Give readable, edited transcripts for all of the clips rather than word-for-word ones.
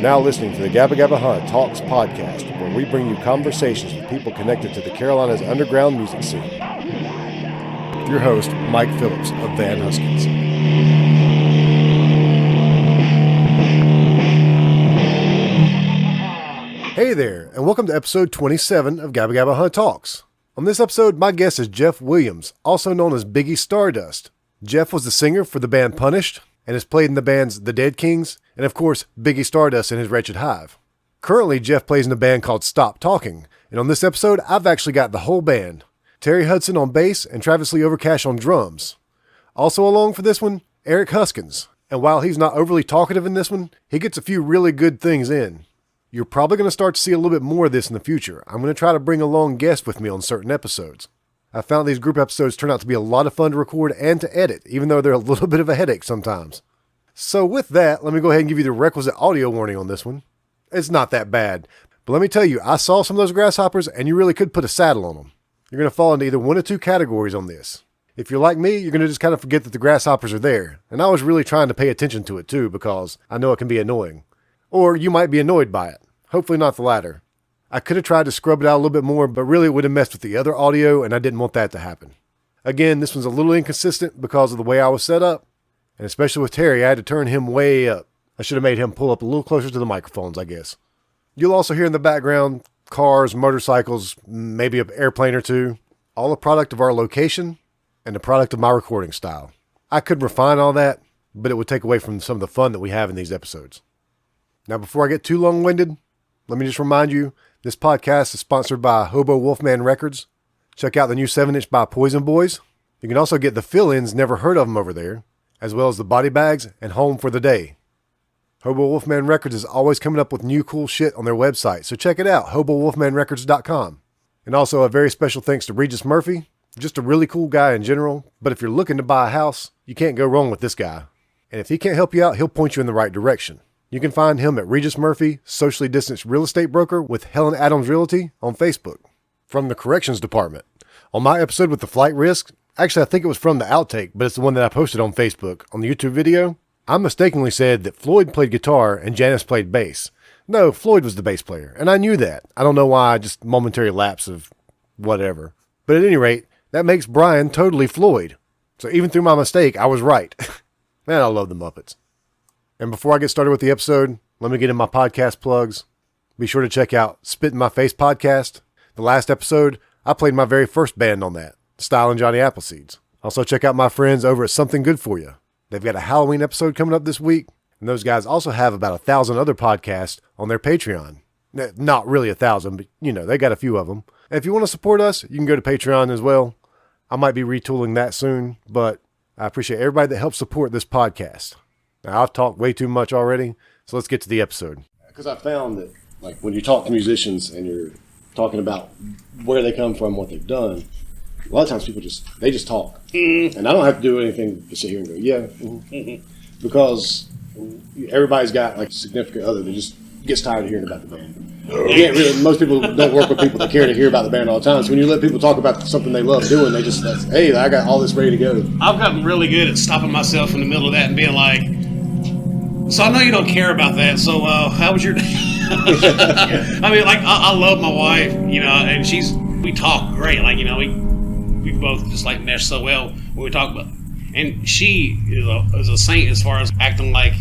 are now listening to the Gabba Gabba Talks podcast, where we bring you conversations with people connected to the Carolinas underground music scene. With your host, Mike Phillips of Van Huskins. Hey there, and welcome to episode 27 of Gabba Gabba Talks. On this episode, my guest is Jeff Williams, also known as Biggy Stardust. Jeff was the singer for the band Punished, and has played in the bands The Dead Kings, and of course, Biggy Stardust and his Wretched Hive. Currently, Jeff plays in a band called Stop Talking, and on this episode, I've actually got the whole band. Terry Hudson on bass and Travis Lee Overcash on drums. Also along for this one, Eric Huskins, and while he's not overly talkative in this one, he gets a few really good things in. You're probably going to start to see a little bit more of this in the future. I'm going to try to bring along guests with me on certain episodes. I found these group episodes turn out to be a lot of fun to record and to edit, even though they're a little bit of a headache sometimes. So with that, let me go ahead and give you the requisite audio warning on this one. It's not that bad, but let me tell you, I saw some of those grasshoppers and you really could put a saddle on them. You're going to fall into either one or two categories on this. If you're like me, you're going to just kind of forget that the grasshoppers are there, and I was really trying to pay attention to it too because I know it can be annoying. Or you might be annoyed by it. Hopefully not the latter. I could have tried to scrub it out a little bit more, but really it would have messed with the other audio, and I didn't want that to happen. Again, this one's a little inconsistent because of the way I was set up, and especially with Terry, I had to turn him way up. I should have made him pull up a little closer to the microphones, I guess. You'll also hear in the background cars, motorcycles, maybe an airplane or two, all a product of our location and a product of my recording style. I could refine all that, but it would take away from some of the fun that we have in these episodes. Now, before I get too long-winded, let me just remind you, this podcast is sponsored by Hobo Wolfman Records. Check out the new 7-inch by Poison Boys. You can also get the fill-ins, never heard of them over there, as well as the body bags and Home for the Day. Hobo Wolfman Records is always coming up with new cool shit on their website, so check it out, hobowolfmanrecords.com. And also a very special thanks to Regis Murphy, just a really cool guy in general, but if you're looking to buy a house, you can't go wrong with this guy. And if he can't help you out, he'll point you in the right direction. You can find him at Regis Murphy, socially distanced real estate broker with Helen Adams Realty on Facebook. From the corrections department. On my episode with the flight risk, actually I think it was from the outtake, but it's the one that I posted on Facebook. On the YouTube video, I mistakenly said that Floyd played guitar and Janice played bass. No, Floyd was the bass player, and I knew that. I don't know why, just momentary lapse of whatever. But at any rate, that makes Brian totally Floyd. So even through my mistake, I was right. Man, I love the Muppets. And before I get started with the episode, let me get in my podcast plugs. Be sure to check out Spit in My Face podcast. The last episode, I played my very first band on that, Style and Johnny Appleseeds. Also check out my friends over at Something Good For You. They've got a Halloween episode coming up this week, and those guys also have about 1,000 other podcasts on their Patreon. Not really 1,000, but they got a few of them. And if you want to support us, you can go to Patreon as well. I might be retooling that soon, but I appreciate everybody that helps support this podcast. Now, I've talked way too much already, so let's get to the episode. Because I found that, when you talk to musicians and you're talking about where they come from, what they've done, a lot of times people just talk. Mm-hmm. And I don't have to do anything to sit here and go, yeah. Mm-hmm. Because everybody's got, a significant other that just gets tired of hearing about the band. Most people don't work with people that care to hear about the band all the time. So when you let people talk about something they love doing, they just, hey, I got all this ready to go. I've gotten really good at stopping myself in the middle of that and being like, so I know you don't care about that, so how was your day? I mean, I love my wife, and we talk great. We both just mesh so well when we talk about it. And she is a saint as far as acting like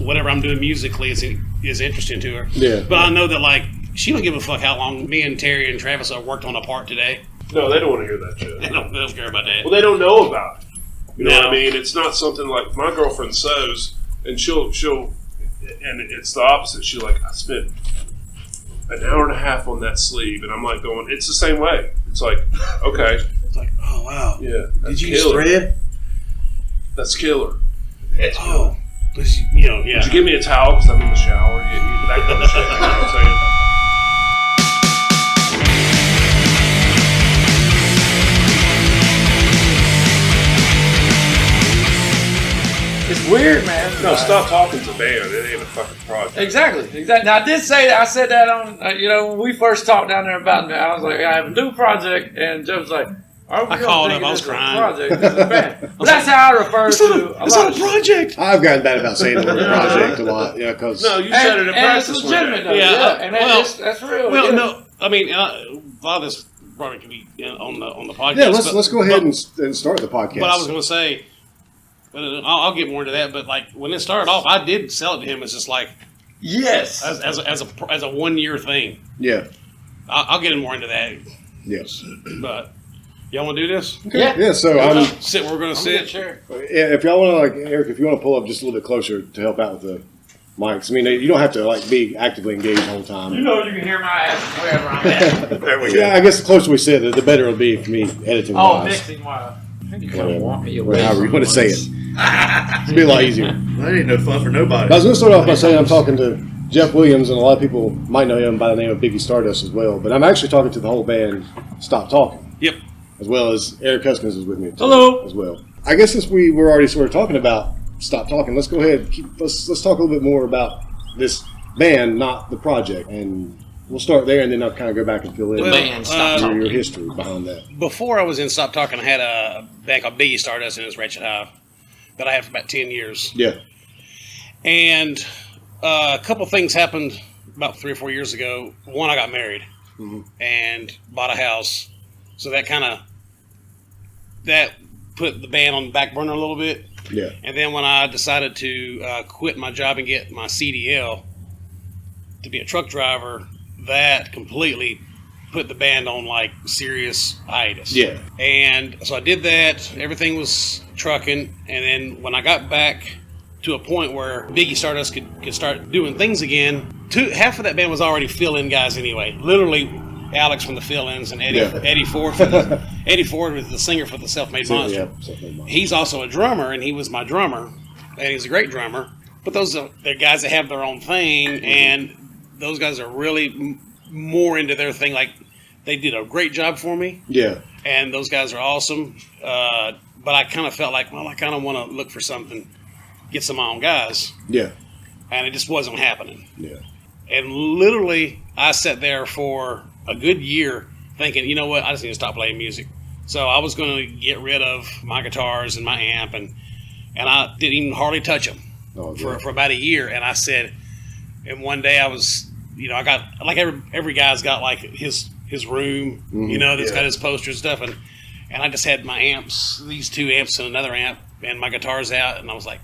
whatever I'm doing musically is interesting to her. Yeah. But I know that she don't give a fuck how long me and Terry and Travis have worked on a part today. No, they don't want to hear that shit. They don't care about that. Well, they don't know about it. You know what I mean? It's not something like my girlfriend sews, and she'll, and it's the opposite. She's like, I spent an hour and a half on that sleeve, and I'm going, it's the same way. It's like, okay. It's like, oh wow. Yeah. Did you use thread? That's killer. That's killer. Yeah. Would you give me a towel because I'm in the shower? That kind of shit. You know what I'm saying? It's weird, man. No, stop talking to band. It ain't a fucking project. Exactly. Now, I did say that. I said that on, when we first talked down there about it. I was like, I have a new project. And Joe was like, I called him. I was crying. Project. This is bad. But that's how I refer to a It's lot not of a project. I've gotten bad about saying the word project a lot. Yeah, because No, you said it in and practice. it's one legitimate, day. though. Yeah, And well, that's real. Well, yeah. no, I mean, a lot of this probably can be on the podcast. yeah, let's go ahead and start the podcast. But I was going to say, I'll get more into that. But like when it started off, I did sell it to him as just like Yes. as a 1 year thing. yeah, I'll get more into that. yes, But y'all want to do this? Yeah. yeah. So Sit where we're going to sit. Sure. if y'all want to, like Eric, if you want to pull up just a little bit closer to help out with the mics. I mean, you don't have to like be actively engaged the whole time. You know you can hear my ass wherever I'm at. There we go. Yeah, I guess the closer we sit, the better it'll be for me editing. Oh, wise. mixing wise. You Whatever. come want me away. However you want to say it. It'll be a lot easier. That ain't no fun for nobody. I was going to start off by saying I'm talking to Jeff Williams, and a lot of people might know him by the name of Biggy Stardust as well. But I'm actually talking to the whole band, Stop Talking. Yep. As well as Eric Huskins is with me. Hello. As well. I guess since we were already sort of talking about Stop Talking, let's go ahead and let's talk a little bit more about this band, not the project. And we'll start there, and then I'll kind of go back and fill in Well, band, Stop your Talking. history behind that. Before I was in Stop Talking, I had a band called Biggy Stardust, and it was Wretched Hive that I had for about 10 years. Yeah. And a couple things happened about 3 or 4 years ago. One, I got married and bought a house. So that put the band on the back burner a little bit. Yeah. And then when I decided to quit my job and get my CDL to be a truck driver, that completely put the band on like serious hiatus. Yeah. And so I did that. Everything was trucking. And then when I got back to a point where Biggy Stardust could start doing things again, half of that band was already fill-in guys anyway. Literally Alex from the fill-ins and Eddie Ford. Eddie Ford was the singer for the Self-Made Monster. Yeah, Self-Made Monster. He's also a drummer, and he was my drummer, and he's a great drummer. But they're guys that have their own thing, and those guys are really more into their thing. Like, they did a great job for me, Yeah. and those guys are awesome. But I kind of felt like, well, I kind of want to look for something, get some of my own guys, Yeah. and it just wasn't happening. Yeah. And literally, I sat there for a good year thinking, you know what, I just need to stop playing music. So I was going to get rid of my guitars and my amp, and I didn't even hardly touch them for about a year. And I said, and one day I was, I got, like every guy's got like his room, that's got his posters and stuff. And I just had my amps, these 2 amps and another amp, and my guitars out. And I was like,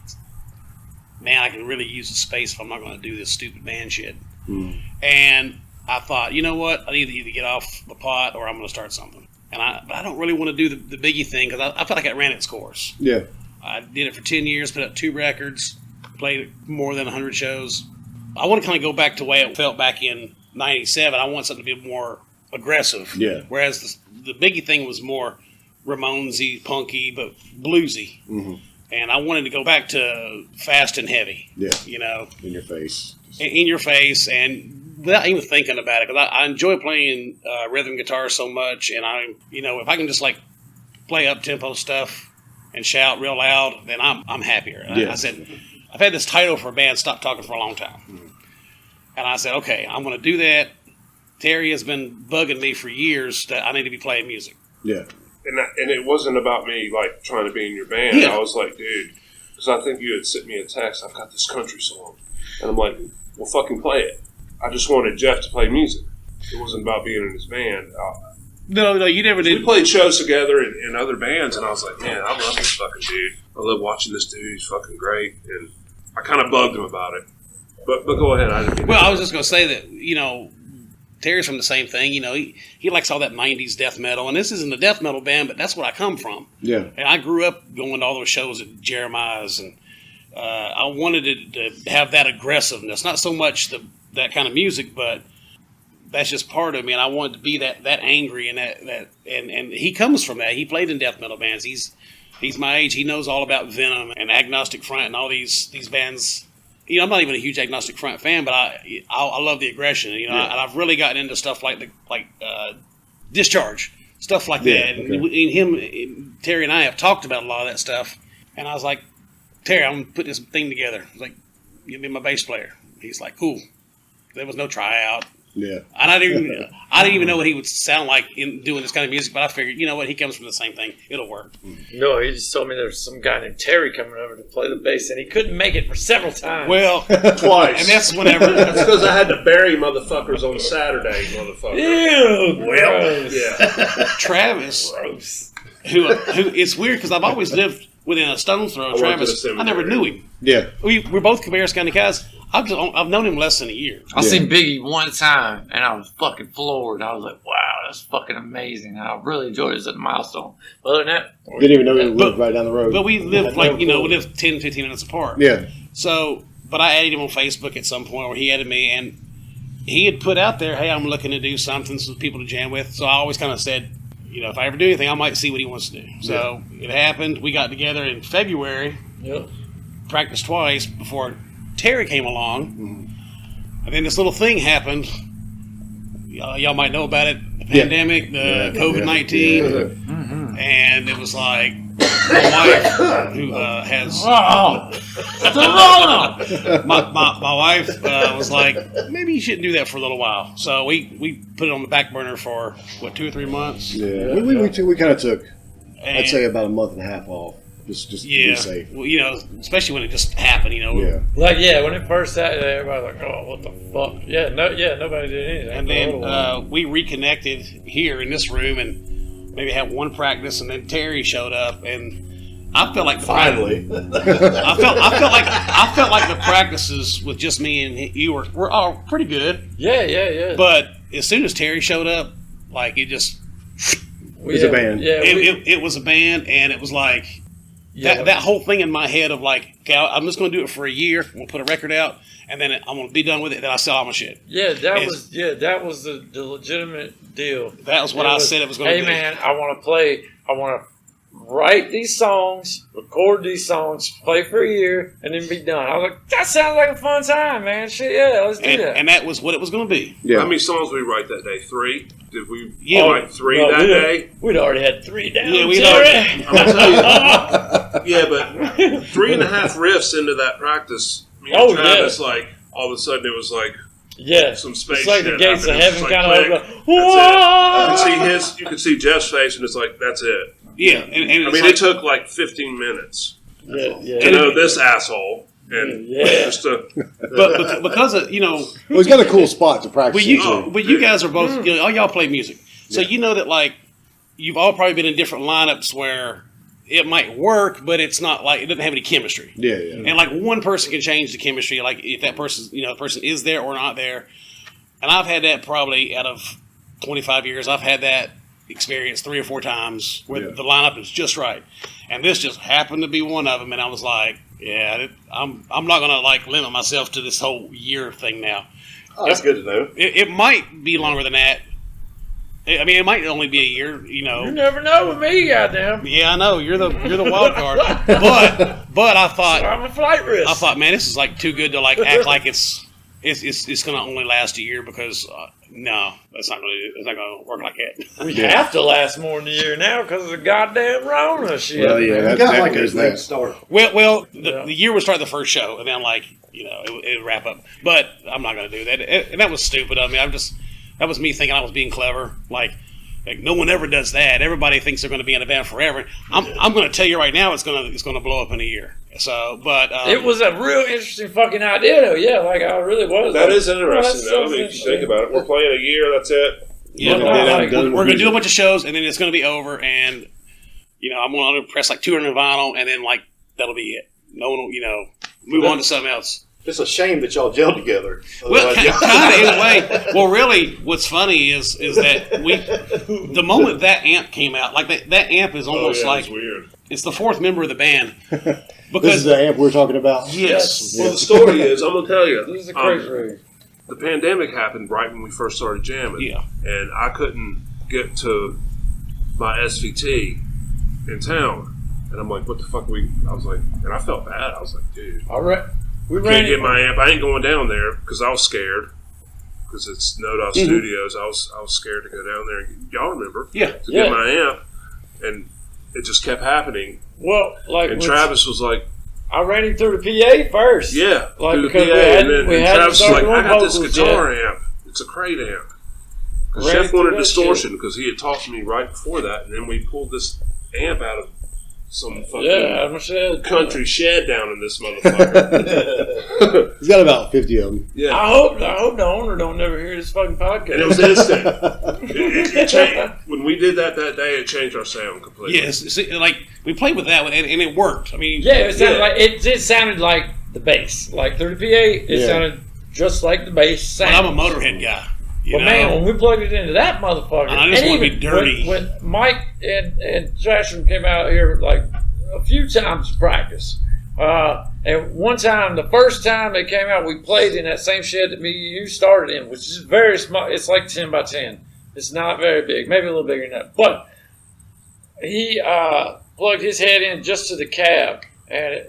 man, I can really use the space if I'm not going to do this stupid band shit. And I thought, you know what? I need to either get off the pot or I'm going to start something. But I don't really want to do the Biggie thing because I felt like it ran its course. Yeah. I did it for 10 years, put out 2 records, played more than 100 shows. I want to kind of go back to the way it felt back in 97. I want something to be more aggressive. Yeah. Whereas the Biggie thing was more Ramonesy, punky, but bluesy. And I wanted to go back to fast and heavy. Yeah. In your face. In your face, and without even thinking about it, because I enjoy playing rhythm guitar so much, and if I can just like play up tempo stuff and shout real loud, then I'm happier. And I said, I've had this title for a band, Stop Talking, for a long time, and I said, okay, I'm going to do that. Terry has been bugging me for years that I need to be playing music. Yeah. And it wasn't about me like trying to be in your band. Yeah. I was like, dude, because I think you had sent me a text. I've got this country song, and I'm like, well, fucking play it. I just wanted Jeff to play music. It wasn't about being in his band. No, you never did. We played shows together in other bands, and I was like, man, I love this fucking dude. I love watching this dude. He's fucking great. And I kind of bugged him about it. But go ahead. I was just going to say that, Terry's from the same thing. He likes all that 90s death metal. And this isn't a death metal band, but that's where I come from. Yeah. And I grew up going to all those shows at Jeremiah's. And I wanted to have that aggressiveness. Not so much that kind of music, but that's just part of me. And I wanted to be that angry and and he comes from that. He played in death metal bands. He's my age. He knows all about Venom and Agnostic Front and all these bands. I'm not even a huge Agnostic Front fan, but I love the aggression. And I've really gotten into stuff like Discharge, stuff like that. Okay. And Terry and I have talked about a lot of that stuff. And I was like, Terry, I'm gonna put this thing together. I was like, you'll be my bass player. He's like, cool. There was no tryout. Yeah. I didn't even know what he would sound like in doing this kind of music, but I figured, you know what, he comes from the same thing. It'll work. No, he just told me there's some guy named Terry coming over to play the bass, and he couldn't make it for several times. Well, Twice. and that's whenever. That's because I had to bury motherfuckers on Saturday, motherfucker. Ew, Well, gross. Yeah. Travis, Gross. who it's weird because I've always lived within a stone's throw of I worked at a Travis. I seminary. never knew him. Yeah. We're both Cabarrus County guys. I've known him less than a year. I seen Biggie one time, and I was fucking floored. I was like, wow, that's fucking amazing. And I really enjoyed it as a milestone. Other than that, Didn't even know he lived right down the road. But we lived Yeah, we lived 10, 15 minutes apart. Yeah. So, but I added him on Facebook at some point, or he added me, and he had put out there, hey, I'm looking to do something for people to jam with. So I always kind of said, you know, if I ever do anything, I might see what he wants to do. So it happened. We got together in February, practiced twice before Terry came along. And then this little thing happened. Y'all might know about it. The pandemic, the COVID-19. And it was like my wife, who has... my wife was like, maybe you shouldn't do that for a little while. So we put it on the back burner for, 2 or 3 months? Yeah. We kind of took, And, I'd say, about a month and a half off. Just to be safe. well, you know, especially when it just happened, you know. Yeah. like, when it first happened, everybody was like, oh, what the fuck? Nobody did anything. And then we reconnected here in this room and maybe had one practice, and then Terry showed up, and I felt like Finally. I felt like the practices with just me and you were all pretty good. Yeah. But as soon as Terry showed up, like it just was a band. Yeah, it was a band, and it was like that whole thing in my head of like, okay, I'm just going to do it for a year. I'm going to put a record out, and then I'm going to be done with it. Then I sell all my shit. that was the legitimate deal. That was what I said it was going to be. Hey man, I want to write these songs, record these songs, play for a year, and then be done. I was like, that sounds like a fun time, man. Shit, yeah, let's do that. And that was what it was going to be. Yeah. How many songs did we write that day? 3? Did we write 3 that day? We'd already had 3 down. Yeah, we'd already. I'm gonna tell you. Yeah, but 3.5 riffs into that practice, me and Travis, like, all of a sudden it was like some space. It's like the shit gates of happened. heaven It's kind like, of click. open. That's it. You could see Jeff's face, and it's like, that's it. Yeah, and I mean, it took like 15 minutes to know this asshole. And just but because of, you know, Well, he's got a cool spot to practice. but you guys are both, you know, all y'all play music, so you know that like you've all probably been in different lineups where it might work, but it's not like it doesn't have any chemistry. Yeah. And like one person can change the chemistry, like if that person, you know, the person is there or not there. And I've had that probably out of 25 years. I've had that experience 3 or 4 times where the lineup is just right, and this just happened to be one of them. And I was like, I'm not gonna like limit myself to this whole year thing now. Oh, that's good to know. It might be longer than that. I mean, it might only be a year. You know, You never know with me, goddamn. yeah, I know you're the wild card, but I thought I'm a flight risk. I thought, man, this is like too good to like act like it's gonna only last a year because no, that's not gonna work like that. We have to last more than a year now because of the goddamn Rona shit. Well, yeah, that goes that. start. Well, the year would start the first show, and then like you know it would wrap up. But I'm not gonna do that, and that was stupid of me. That was me thinking I was being clever. Like no one ever does that. Everybody thinks they're going to be in a band forever. I'm going to tell you right now, it's going to blow up in a year. So, but it was a real interesting fucking idea, though. Yeah, like I really was. that like, is interesting, that's though. I so mean, if you think about it, we're playing a year, that's it. Yeah, Like, we're going to do a bunch of shows, and then it's going to be over, and you know I'm going to press like 200 vinyl, and then like that'll be it. No one, will, you know, move on to something else. It's a shame that y'all gelled together. Well, kind of in a way. Well, really, what's funny is that the moment that amp came out, like that amp is almost like it's weird. It's the 4th member of the band. This Because is the amp we're talking about. yes, Well, the story is, I'm gonna tell you, This is a crazy rig. the pandemic happened right when we first started jamming. Yeah. And I couldn't get to my SVT in town. And I'm like, what the fuck I was like, and I felt bad. I was like, dude, All right. We I ran can't it. get my amp. I ain't going down there because I was scared. Because it's No Dot Studios. I was scared to go down there. Y'all remember? Yeah. To get my amp. And it just kept happening. Well, like And Travis was like, I ran him through the PA first. yeah. Like, through the because PA. we hadn't- and then we and hadn't Travis was like, started I got this vocals guitar amp. It's a crate amp. Right Jeff wanted through that distortion because he had talked to me right before that, and then we pulled this amp out of some fucking I'm shed. country shed down in this motherfucker. He's got about 50 of them. Yeah. I hope the owner don't never hear this fucking podcast. And it was instant. It changed. When we did that day, it changed our sound completely. Yes, see, like we played with that, and it worked. I mean, Yeah, it sounded like it sounded like the bass. Like through the PA, it sounded just like the bass sound. But I'm a Motorhead guy. You But know? man, when we plugged it into that motherfucker, And I just and wanna be even dirty. When Mike and Trasham came out here like a few times to practice, and one time, the first time they came out, we played in that same shed that you started in, which is very small. It's like 10 by 10. It's not very big, maybe a little bigger than that. But he plugged his head in just to the cab, and it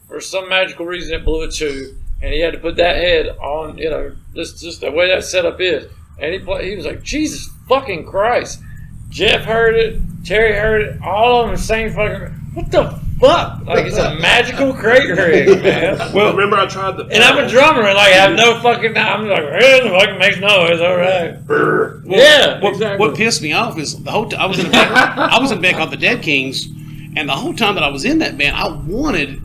for some magical reason it blew a tube. And he had to put that head on, just the way that setup is. And he was like, Jesus fucking Christ. Jeff heard it, Terry heard it, all of them the same fucking, what the fuck? Like, it's a magical crate rig, man. Well, remember I tried the. And I'm a drummer, and I have no fucking, I'm like, it fucking makes noise, all right. Yeah, exactly. What pissed me off is the whole I was in a band, I was in a band called the Dead Kings, and the whole time that I was in that band, I wanted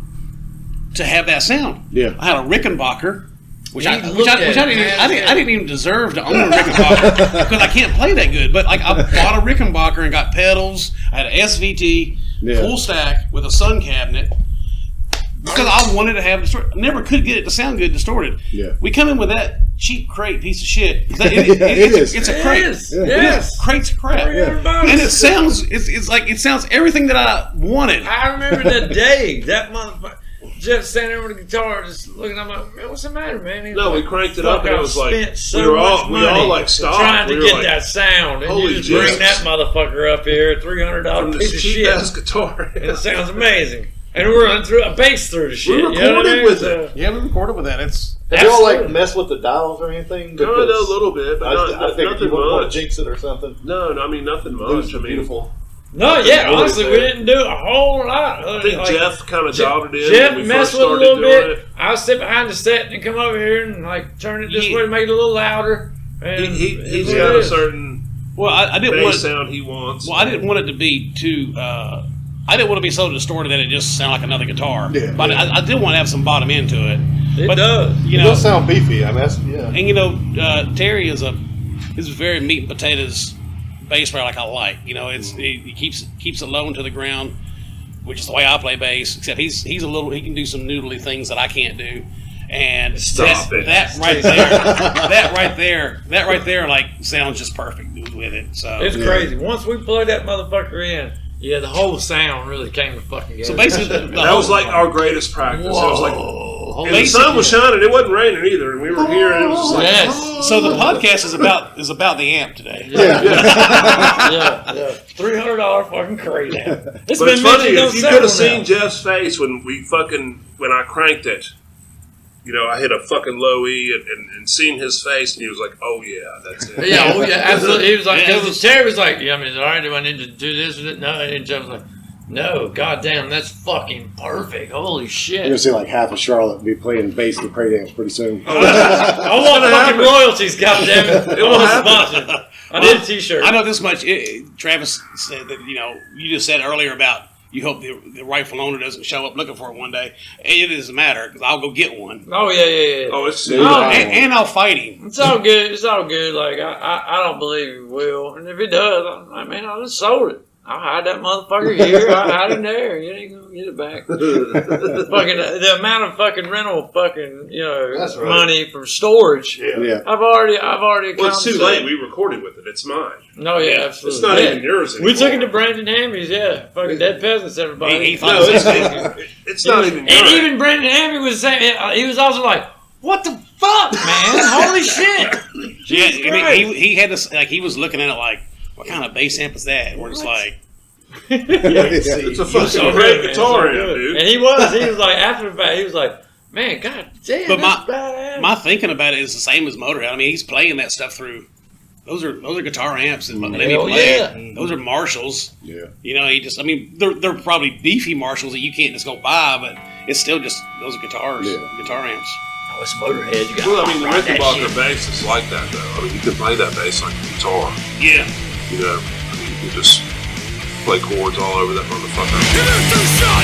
to have that sound. Yeah. I had a Rickenbacker, which I looked at it, man. I didn't even deserve to own a Rickenbacker because I can't play that good. But like I bought a Rickenbacker and got pedals. I had an SVT full stack with a Sun cabinet because I wanted to have distorted. Never could get it to sound good distorted. Yeah. We come in with that cheap crate piece of shit. It is. It's a crate. Yes, Yeah. yes. Crate's crap. And it sounds it sounds everything that I wanted. I remember the day that motherfucker. Jeff standing there with a guitar, just looking at me, man, what's the matter, man? He was No, like, we cranked it up, and "Fuck, it was I've like spent so we much all money like stopped. trying to We were get like, that sound, and holy you just bring Jesus. that motherfucker up here, $300 from piece this of cheap shit, ass guitar. and it sounds amazing. And we're running through a bass through the shit. We you know what I recorded mean? with So- it. Yeah, we recorded with that. It's Have you all like Absolutely. mess with the dials or anything? Kind of a little bit, but I figured nothing you wouldn't want much. to jinx it or something. No, I mean nothing much. Those I are mean, beautiful. No, yeah, Really honestly, we bad. didn't do a whole lot. I think Jeff kind of dialed it in. Jeff when we messed first with it a started little doing bit. it. I'll sit behind the set and come over here and like turn it this Yeah. way to make it a little louder. And He's it's got what a it is. certain well, I didn't bass want. sound he wants. Well, I didn't want it to be too. I didn't want to be so distorted that it just sounded like another guitar. Yeah, but I did want to have some bottom end to it. It But, does. You It know, does sound beefy. I mean, that's, yeah. and you know, Terry is a very meat and potatoes bass player like I like. You know, he keeps it low and to the ground, which is the way I play bass. Except he can do some noodly things that I can't do. And Stop it. that right there, like sounds just perfect with it. So It's crazy. Once we plug that motherfucker in, yeah, the whole sound really came to fucking get. So basically, That was like our greatest practice. It was like, Whoa. and the sun was shining. It wasn't raining either, and we were here, and it was just like, Yes. So the podcast is about the amp today. Yeah. $300 fucking crate amp. It's But been it's funny, mentioned on if you could several have seen now. Jeff's face when I cranked it, you know, I hit a fucking low E and seen his face, and he was like, "Oh yeah, that's it." Yeah, oh yeah, absolutely. He was like, Yeah, it was- Terry was like, yeah, I mean, all right, do I need to do this or that? No, and Jeff was like, no, goddamn, that's fucking perfect. Holy You're shit. gonna see like half of Charlotte be playing bass with crate amps pretty soon. I want fucking royalties, goddammit. It will happen. Sponsor. I need a t-shirt. I know this much. Travis said that you just said earlier about you hope the rightful owner doesn't show up looking for it one day. It doesn't matter because I'll go get one Oh, yeah. Oh, it's Oh, and I'll fight him. It's all good. It's all good. Like, I don't believe he will. And if he does, I mean, I just sold it. I'll hide that motherfucker here. I'll hide him there. You ain't gonna get it back. Fucking the amount of fucking rental fucking That's right. money for storage. Yeah. I've already Well, it's too compensated. late. We recorded with it. It's mine. No, yeah, absolutely. It's not Yeah. even yours anymore. We took it to Brandon Hammy's, yeah. Fucking dead peasants, everybody. He thought No, it was it's not even and yours. even Brandon Hammy was saying, he was also like, what the fuck, man? Holy shit. Yeah, Jesus I mean, Christ. he had this like he was looking at it like, what kind of bass amp is that? We're just like, It's a fucking So great good, man, guitar so amp, good. dude. And he was like, after the fact, he was like, man, god damn, But that's badass. my thinking about it is the same as Motorhead. I mean, he's playing that stuff through. Those are guitar amps that let me Hell play. yeah. Those are Marshalls. Yeah. You know, they're probably beefy Marshalls that you can't just go buy, but it's still just those are guitars, Yeah. guitar amps. Oh, it's Motorhead. You got Well, I mean, the rock that Rickenbacker shit. bass is like that, though. I mean, you can play that bass like a guitar. Yeah. You know, I mean, you can just play chords all over that motherfucker.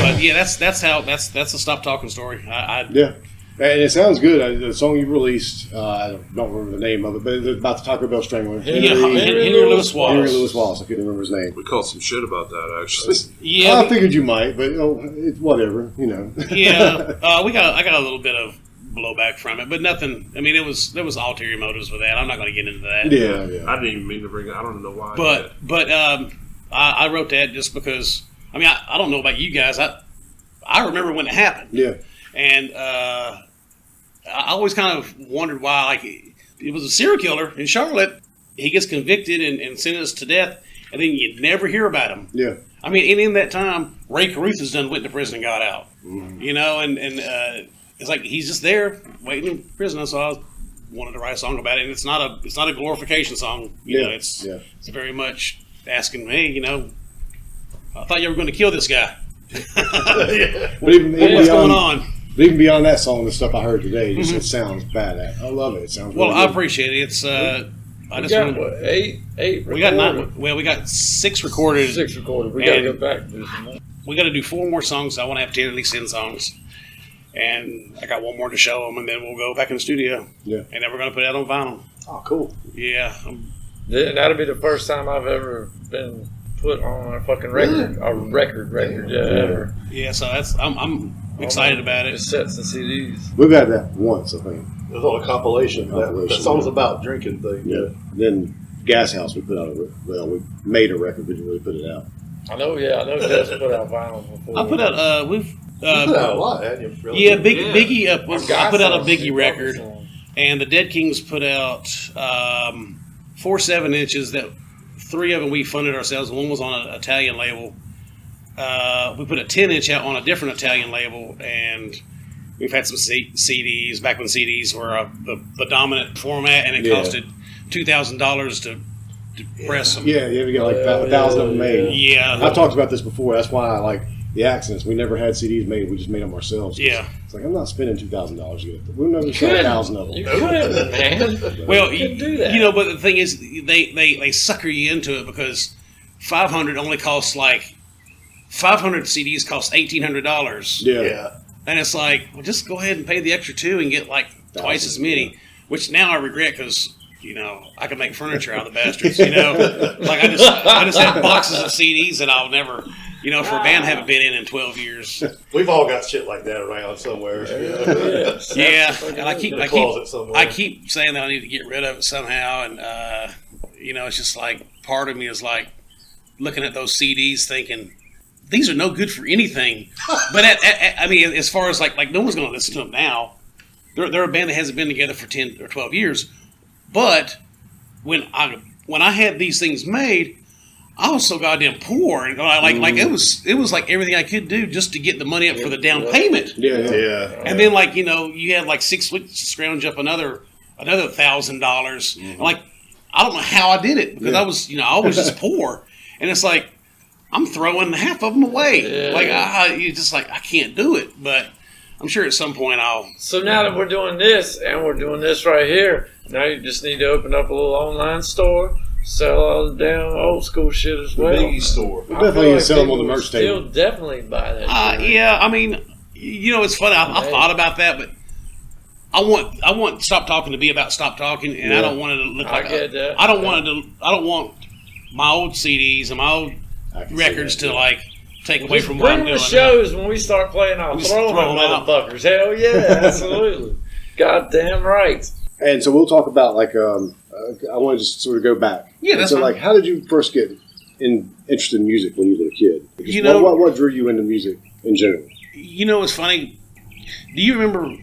But yeah, that's a stop talking story. Yeah. And it sounds good. The song you released, I don't remember the name of it, but it's about the Taco Bell Strangler. Henry Louis Wallace. Henry Louis Wallace. I couldn't remember his name. We called some shit about that, actually. Yeah, I figured you might, but it's whatever, you know. yeah. I got a little bit of blowback from it, but nothing. I mean, there was ulterior motives with that. I'm not going to get into that. Yeah. I didn't even mean to bring it. I don't know why. But I wrote that just because. I mean, I don't know about you guys. I remember when it happened. Yeah. And I always kind of wondered why. Like, it was a serial killer in Charlotte. He gets convicted and sentenced to death, and then you never hear about him. Yeah. I mean, and in that time, Ray Caruthers done went to prison and got out. Mm-hmm. You know, and it's like he's just there waiting in prison. So I wanted to write a song about it, and it's not a glorification song. You know, it's very much asking, hey, you know, I thought you were going to kill this guy. But even What's going on? But even beyond that song, the stuff I heard today, it sounds badass. I love it. It sounds Well, really I good. appreciate it. It's I We just got wanted, what, eight we got recorded? we got 6 recorded. 6 recorded. We got to And- go back and do some more. We got to do 4 more songs. I want to have 10 at least 10 songs, and I got 1 more to show them, and then we'll go back in the studio. Yeah. And then we're gonna put it out on vinyl. Oh, cool. Yeah. That'll be the first time I've ever been put on a fucking record. A record, ever. Yeah. So I'm excited about it. Cassettes and CDs. We've had that once, I think. It was on a compilation. That Compilation, song's yeah. about drinking thing. Yeah. Then Gas House, we put out we made a record, but didn't really put it out. I know Jess put out vinyl before. I put out we've You put out a lot, hadn't you? Really? yeah, Yeah. Biggie. I put out a Guy Biggie Fawkes record, song. and the Dead Kings put out 4 7-inches. That 3 of them we funded ourselves. One was on an Italian label. We put a 10-inch out on a different Italian label, and we've had some CDs back when CDs were the dominant format, and it costed $2,000 to press them. Yeah, we got like 1,000 of them made. Yeah. I've talked about this before. That's why I like the accents. We never had CDs made. We just made them ourselves. Yeah. It's like, I'm not spending $2,000 to get it. We'll never sell 1,000 of them. You couldn't, man. Well, You can do that. you know, but the thing is, they sucker you into it because 500 only costs like 500 CDs cost $1,800. Yeah. And it's like, well, just go ahead and pay the extra 2 and get like twice as many. Which now I regret because, you know, I can make furniture out of the bastards. You know, like I just have boxes of CDs that I'll never, you know, for a band I haven't been in 12 years. We've all got shit like that around somewhere. Yeah, and I In a closet somewhere. keep saying that I need to get rid of it somehow, and you know, it's just like part of me is like looking at those CDs thinking these are no good for anything. But I mean, as far as like no one's going to listen to them now. They're a band that hasn't been together for 10 or 12 years. But when I had these things made, I was so goddamn poor, and like it was like everything I could do just to get the money up for the down payment. Yeah. And then like, you know, you had like 6 weeks to scrounge up another $1,000. Like, I don't know how I did it because I was just poor, and it's like I'm throwing half of them away. Like you just like I can't do it, but I'm sure at some point I'll. So now that we're doing this, and we're doing this right here, now you just need to open up a little online store, sell all the damn old school shit as well. Biggie store. We definitely need to sell them on the people merch still table. definitely buy that shit. Yeah, I mean, it's funny. I thought about that, but I want Stop Talking to be about Stop Talking, and I don't want it to look like get that. I don't want my old CDs and my old records to like take away from what Bring I'm them doing. to shows when we start playing. I'll Just throw throw them 'em out. motherfuckers. Hell yeah, absolutely. Goddamn right. And so we'll talk about like I want to just sort of go back. Yeah, And that's so fine. like, how did you first get interested in music when you were a kid? Just You know- what drew you into music in general? It's funny. Do you remember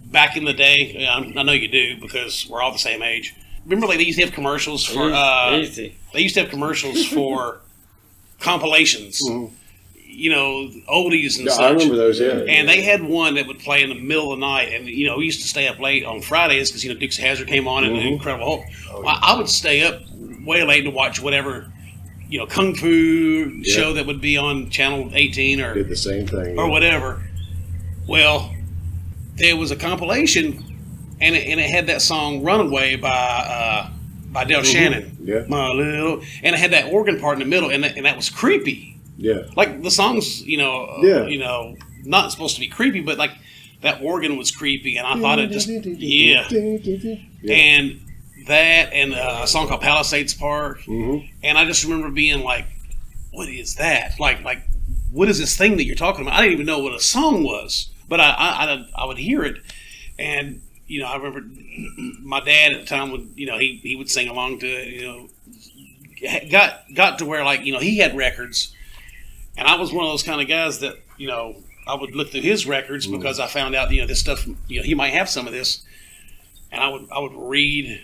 back in the day? I know you do because we're all the same age. Remember, like they used to have commercials for. Easy. They used to have commercials for compilations. Mhm. Oldies and Yeah, such. I remember those. Yeah. And they had one that would play in the middle of the night, and we used to stay up late on Fridays because Dukes of Hazzard came on and Mhm. Incredible Hulk. I would stay up way late to watch whatever kung fu show that would be on channel 18 or Did the same thing. or whatever. Well, there was a compilation, and it had that song "Runaway" by Del Shannon. Yeah. My little, and it had that organ part in the middle, and that was creepy. Yeah. Like the songs, not supposed to be creepy, but like that organ was creepy, and I thought it just Yeah. and that and a song called Palisades Park, Mhm. and I just remember being like, "What is that? Like what is this thing that you're talking about?" I didn't even know what a song was, but I would hear it, and I remember my dad at the time would he would sing along to it. Got to where he had records. And I was one of those kind of guys that, I would look through his records because I found out, this stuff, he might have some of this. And I would read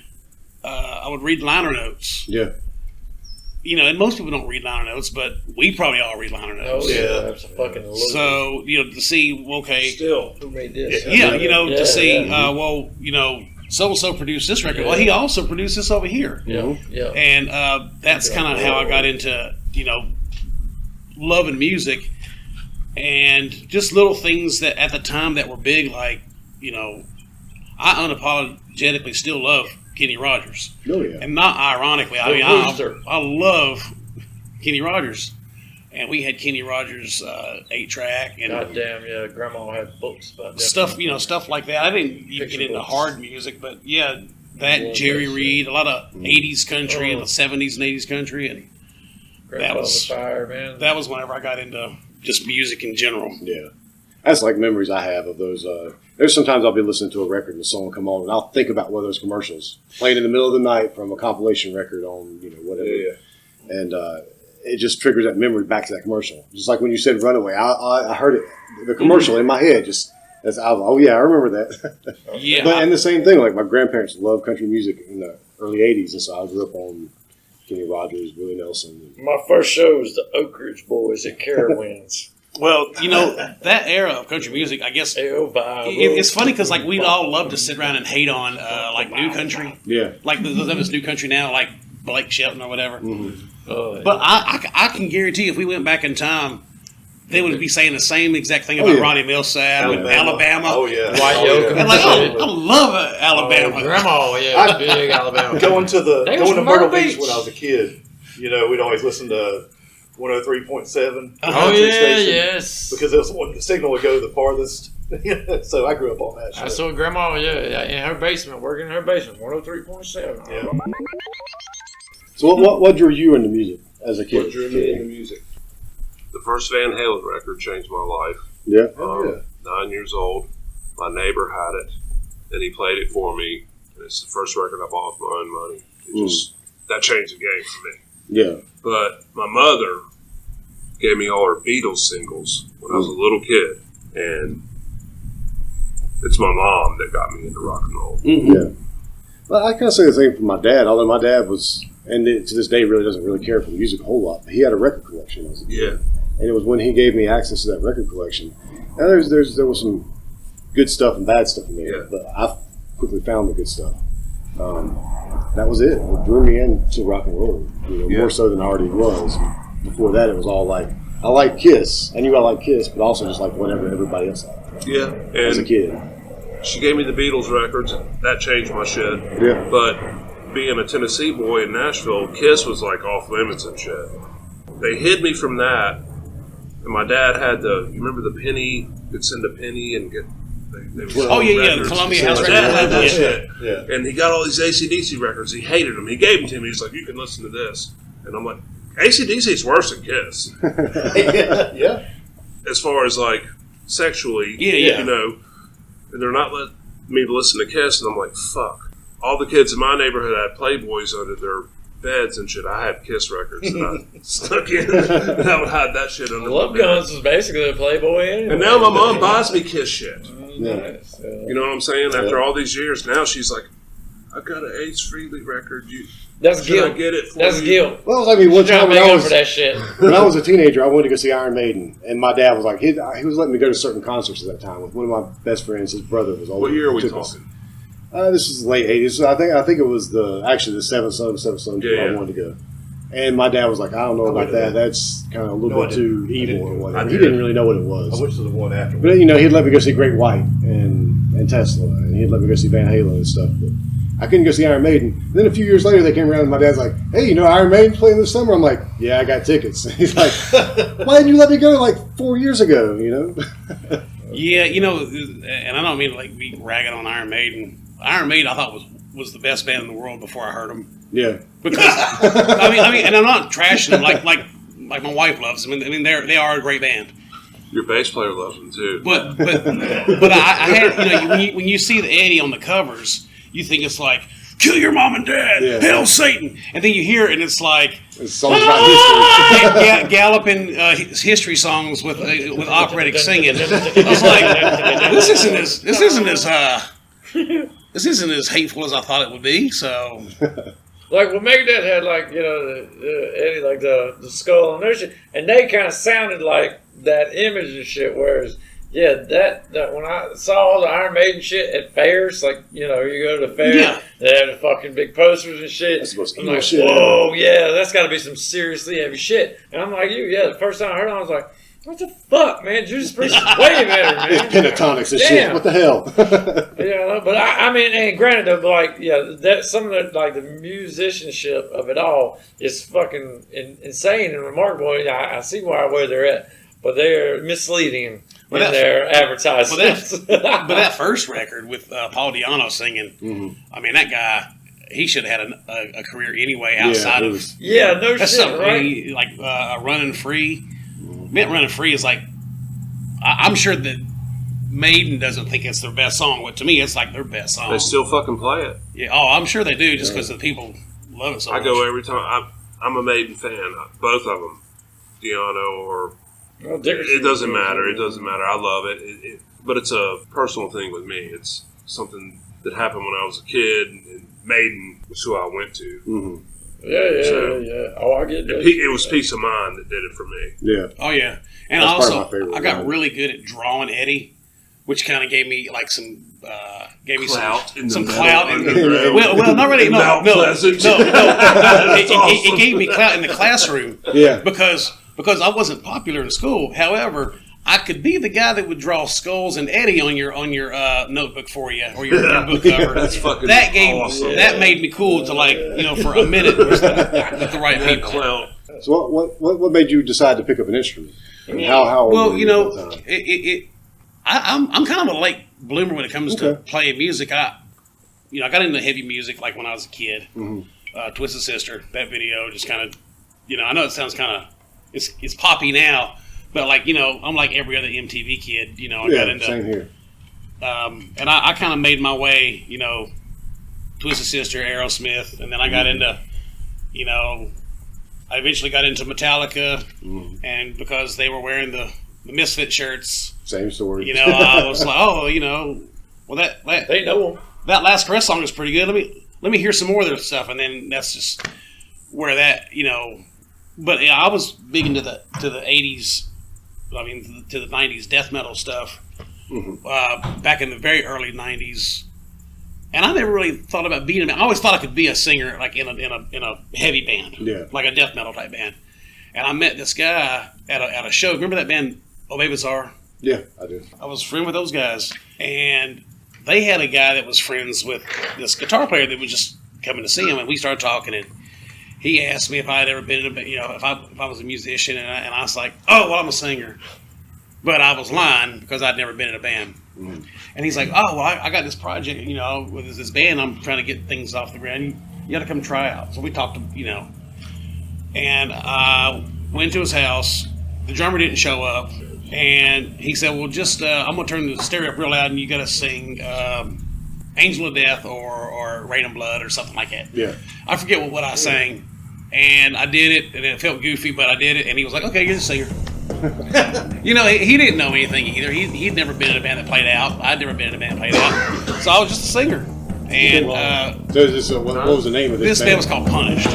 liner notes. Yeah. And most people don't read liner notes, but we probably all read liner Oh notes. yeah, that's a fucking illusion. So, to see, okay. Still. Who made this? To see, yeah. so-and-so produced this record. Yeah. Well, he also produced this over here. Yeah, yeah. And that's kind of how I got into, loving music and just little things that at the time that were big, like, I unapologetically still love Kenny Rogers. Oh yeah. And not ironically, I mean, I love Kenny Rogers. And we had Kenny Rogers 8-track and Goddamn, yeah. Grandma had books about that. stuff like that. I didn't even get into books. hard music, but yeah, that Jerry Reed, a lot of 80s country and the 70s and 80s country, and Grandpa was- Fire, man. that was whenever I got into just music in general. Yeah. That's like memories I have of those. There's sometimes I'll be listening to a record and a song will come on and I'll think about one of those commercials playing in the middle of the night from a compilation record on, whatever. Yeah. And it just triggers that memory back to that commercial. Just like when you said Runaway, I heard it, the commercial in my head. I was I remember that. Yeah. And the same thing, like my grandparents loved country music in the early 80s. And so I grew up on Kenny Rogers, Willie Nelson. My first show was the Oak Ridge Boys at Carowinds. Well, that era of country music, I guess it's funny because like we'd all love to sit around and hate on like new country, Yeah. like there's new country now, like Blake Shelton or whatever. Mm-hmm. But I can guarantee if we went back in time, they would be saying the same exact thing about yeah. Ronnie Millsap and Alabama. Oh yeah. White Oh, Yoke. yeah. And like, I love Alabama. Grandma, yeah, big Alabama. Going to They was Myrtle Myrtle Beach Beach. when I was a kid. We'd always listen to 103.7. Oh country yeah, station, yes. Because it was when the signal would go the farthest. So I grew up on that shit. I saw Grandma, in her basement, working in her basement, 103.7. Yeah. So what drew you into music as a kid? What drew me into music? The first Van Halen record changed my life. Yeah. Oh, 9 years old. My neighbor had it, and he played it for me. And it's the first record I bought with my own money. That changed the game for me. Yeah. But my mother gave me all her Beatles singles when I was a little kid, and it's my mom that got me into rock and roll. Mm-hmm. Yeah. Well, I kind of say the same for my dad, although my dad was, and to this day really doesn't really care for music a whole lot, but he had a record collection as a kid. Yeah. And it was when he gave me access to that record collection. Now there was some good stuff and bad stuff in there, Yeah. but I quickly found the good stuff. That was it. It drew me into rock and roll, more so than I already was. Before that, it was all like, I like Kiss. I knew I liked Kiss, but also just like whatever everybody else liked Yeah. as a And kid. she gave me the Beatles records. That changed my shit. Yeah. But being a Tennessee boy in Nashville, Kiss was like off limits and shit. They hid me from that, and my dad had you remember the penny, you could send a penny and get, they would sell the records. Columbia House My dad had that records. shit. Yeah. And he got all these AC/DC records. He hated them. He gave them to me. He's like, you can listen to this. And I'm like, AC/DC is worse than Kiss. Yeah. As far as like sexually, Yeah. you know, and they're not letting me listen to Kiss, and I'm like, fuck. All the kids in my neighborhood had Playboys under their beds and shit. I had Kiss records that I stuck in, and I would hide that shit under Love my bed. Guns was basically a Playboy anyway. And now my mom buys me Kiss shit. Nice. You know what I'm saying? After all these years, now she's like, I got an Ace Frehley record. That's Should I guilt. get it for That's you? guilt. Well, it was like me one Trying time to when make I up for was that shit. when I was a teenager. I wanted to go see Iron Maiden, and my dad was like, he was letting me go to certain concerts at that time with one of my best friends. His brother was older. What year are we took us. talking? This was late '80s. So I think it was the Seven Sons Yeah. I wanted to go. And my dad was like, I don't know about that. That's kind of a little No, I bit too didn't. I evil didn't. or I whatever. He did. didn't really know what it I was. wish there was one after. But, he'd let me go see Great White and Tesla, and he'd let me go see Van Halen and stuff. But I couldn't go see Iron Maiden. And then a few years later, they came around, and my dad's like, hey, Iron Maiden's playing this summer? I'm like, yeah, I got tickets. He's like, why didn't you let me go like 4 years ago, Yeah, and I don't mean to like be ragging on Iron Maiden. Iron Maiden, I thought was the best band in the world before I heard them. Yeah. Because I mean, and I'm not trashing them like my wife loves them. I mean, they are a great band. Your bass player loves them too. But I had when you see the Eddie on the covers, you think it's like kill your mom and dad, Yeah. hail Satan, and then you hear it and it's like It's songs about history. galloping history songs with operatic singing. I was like, this isn't as hateful as I thought it would be. So Like when Megadeth had Eddie like the skull and their shit, and they kind of sounded like that image and shit. Whereas that when I saw all the Iron Maiden shit at fairs, like you go to the fair, Yeah. they have the fucking big posters and shit. That's the most I'm evil like, shit whoa, yeah, that's got to be some seriously heavy shit. And I'm like, the first time I heard it, I was like, what the fuck, man? Judas Priest is way better, man. It's pentatonics and shit. Damn. What the hell? But I mean, and granted, though, that some of the musicianship of it all is fucking insane and remarkable. I see where they're at, but they're misleading in their advertisements. but that first record with Paul Di'Anno singing, I mean, that guy, he should have had a career anyway outside of. No That's shit, something right? like Running Free. Mint Running Free is like, I'm sure that Maiden doesn't think it's their best song, but to me, it's like their best song. They still fucking play it. Yeah, I'm sure they do, just because the people love it so much. I go every time. I'm a Maiden fan. Both of them, Diano or it doesn't matter. It doesn't matter. I love it. But it's a personal thing with me. It's something that happened when I was a kid, and Maiden was who I went to. Mm-hmm. Yeah. Oh, I get that. It was peace of mind that did it for me. Yeah. Oh yeah, and That's part of also my favorite I got one. really good at drawing Eddie, which kind of gave me like some Clout in the some metal clout. underground. Well, not really. No, Mount no, Pleasant. no. That's awesome. It gave me clout in the classroom. Yeah. because I wasn't popular in school. However, I could be the guy that would draw skulls and Eddie on your notebook for you or your book cover. That's fucking that gave awesome. that made me cool to for a minute with the right people. Clout. So what made you decide to pick up an instrument? And how old Well, were you at that time? I'm kind of a late bloomer when it comes to Okay. playing music. I got into heavy music like when I was a kid. Mm-hmm. Twisted Sister, that video just kind of, I know it sounds kind of, it's poppy now, but I'm like every other MTV kid. I got into, same here. and I kind of made my way, Twisted Sister, Aerosmith, and then I got into, I eventually got into Metallica, and because they were wearing the Misfit shirts, Same story. I was like, well, that They know them. that Last Caress song is pretty good. Let me hear some more of their stuff, and then that's just where that But I was big into the 80s. I mean, to the 90s death metal stuff. Back in the very early 90s, and I never really thought about being. I always thought I could be a singer, like in a heavy band, like a death metal type band. And I met this guy at a show. Remember that band, Obey Bizarre? Yeah, I do. I was friend with those guys, and they had a guy that was friends with this guitar player that would just coming to see him, and we started talking, and he asked me if I had ever been in a, if I was a musician, and I was like, oh, well, I'm a singer. But I was lying because I'd never been in a band. Mm. And he's like, oh, well, I got this project, with this band. I'm trying to get things off the ground. You got to come try out. So we talked and I went to his house. The drummer didn't show up. And he said, well, just, I'm going to turn the stereo up real loud, and you got to sing Angel of Death or Rain and Blood or something like that. Yeah. I forget what I sang. And I did it, and it felt goofy, but I did it. And he was like, okay, you're the singer. He didn't know anything either. He'd never been in a band that played out. I'd never been in a band that played out. So I was just a singer. And what was the name of this band? This band was called Punished.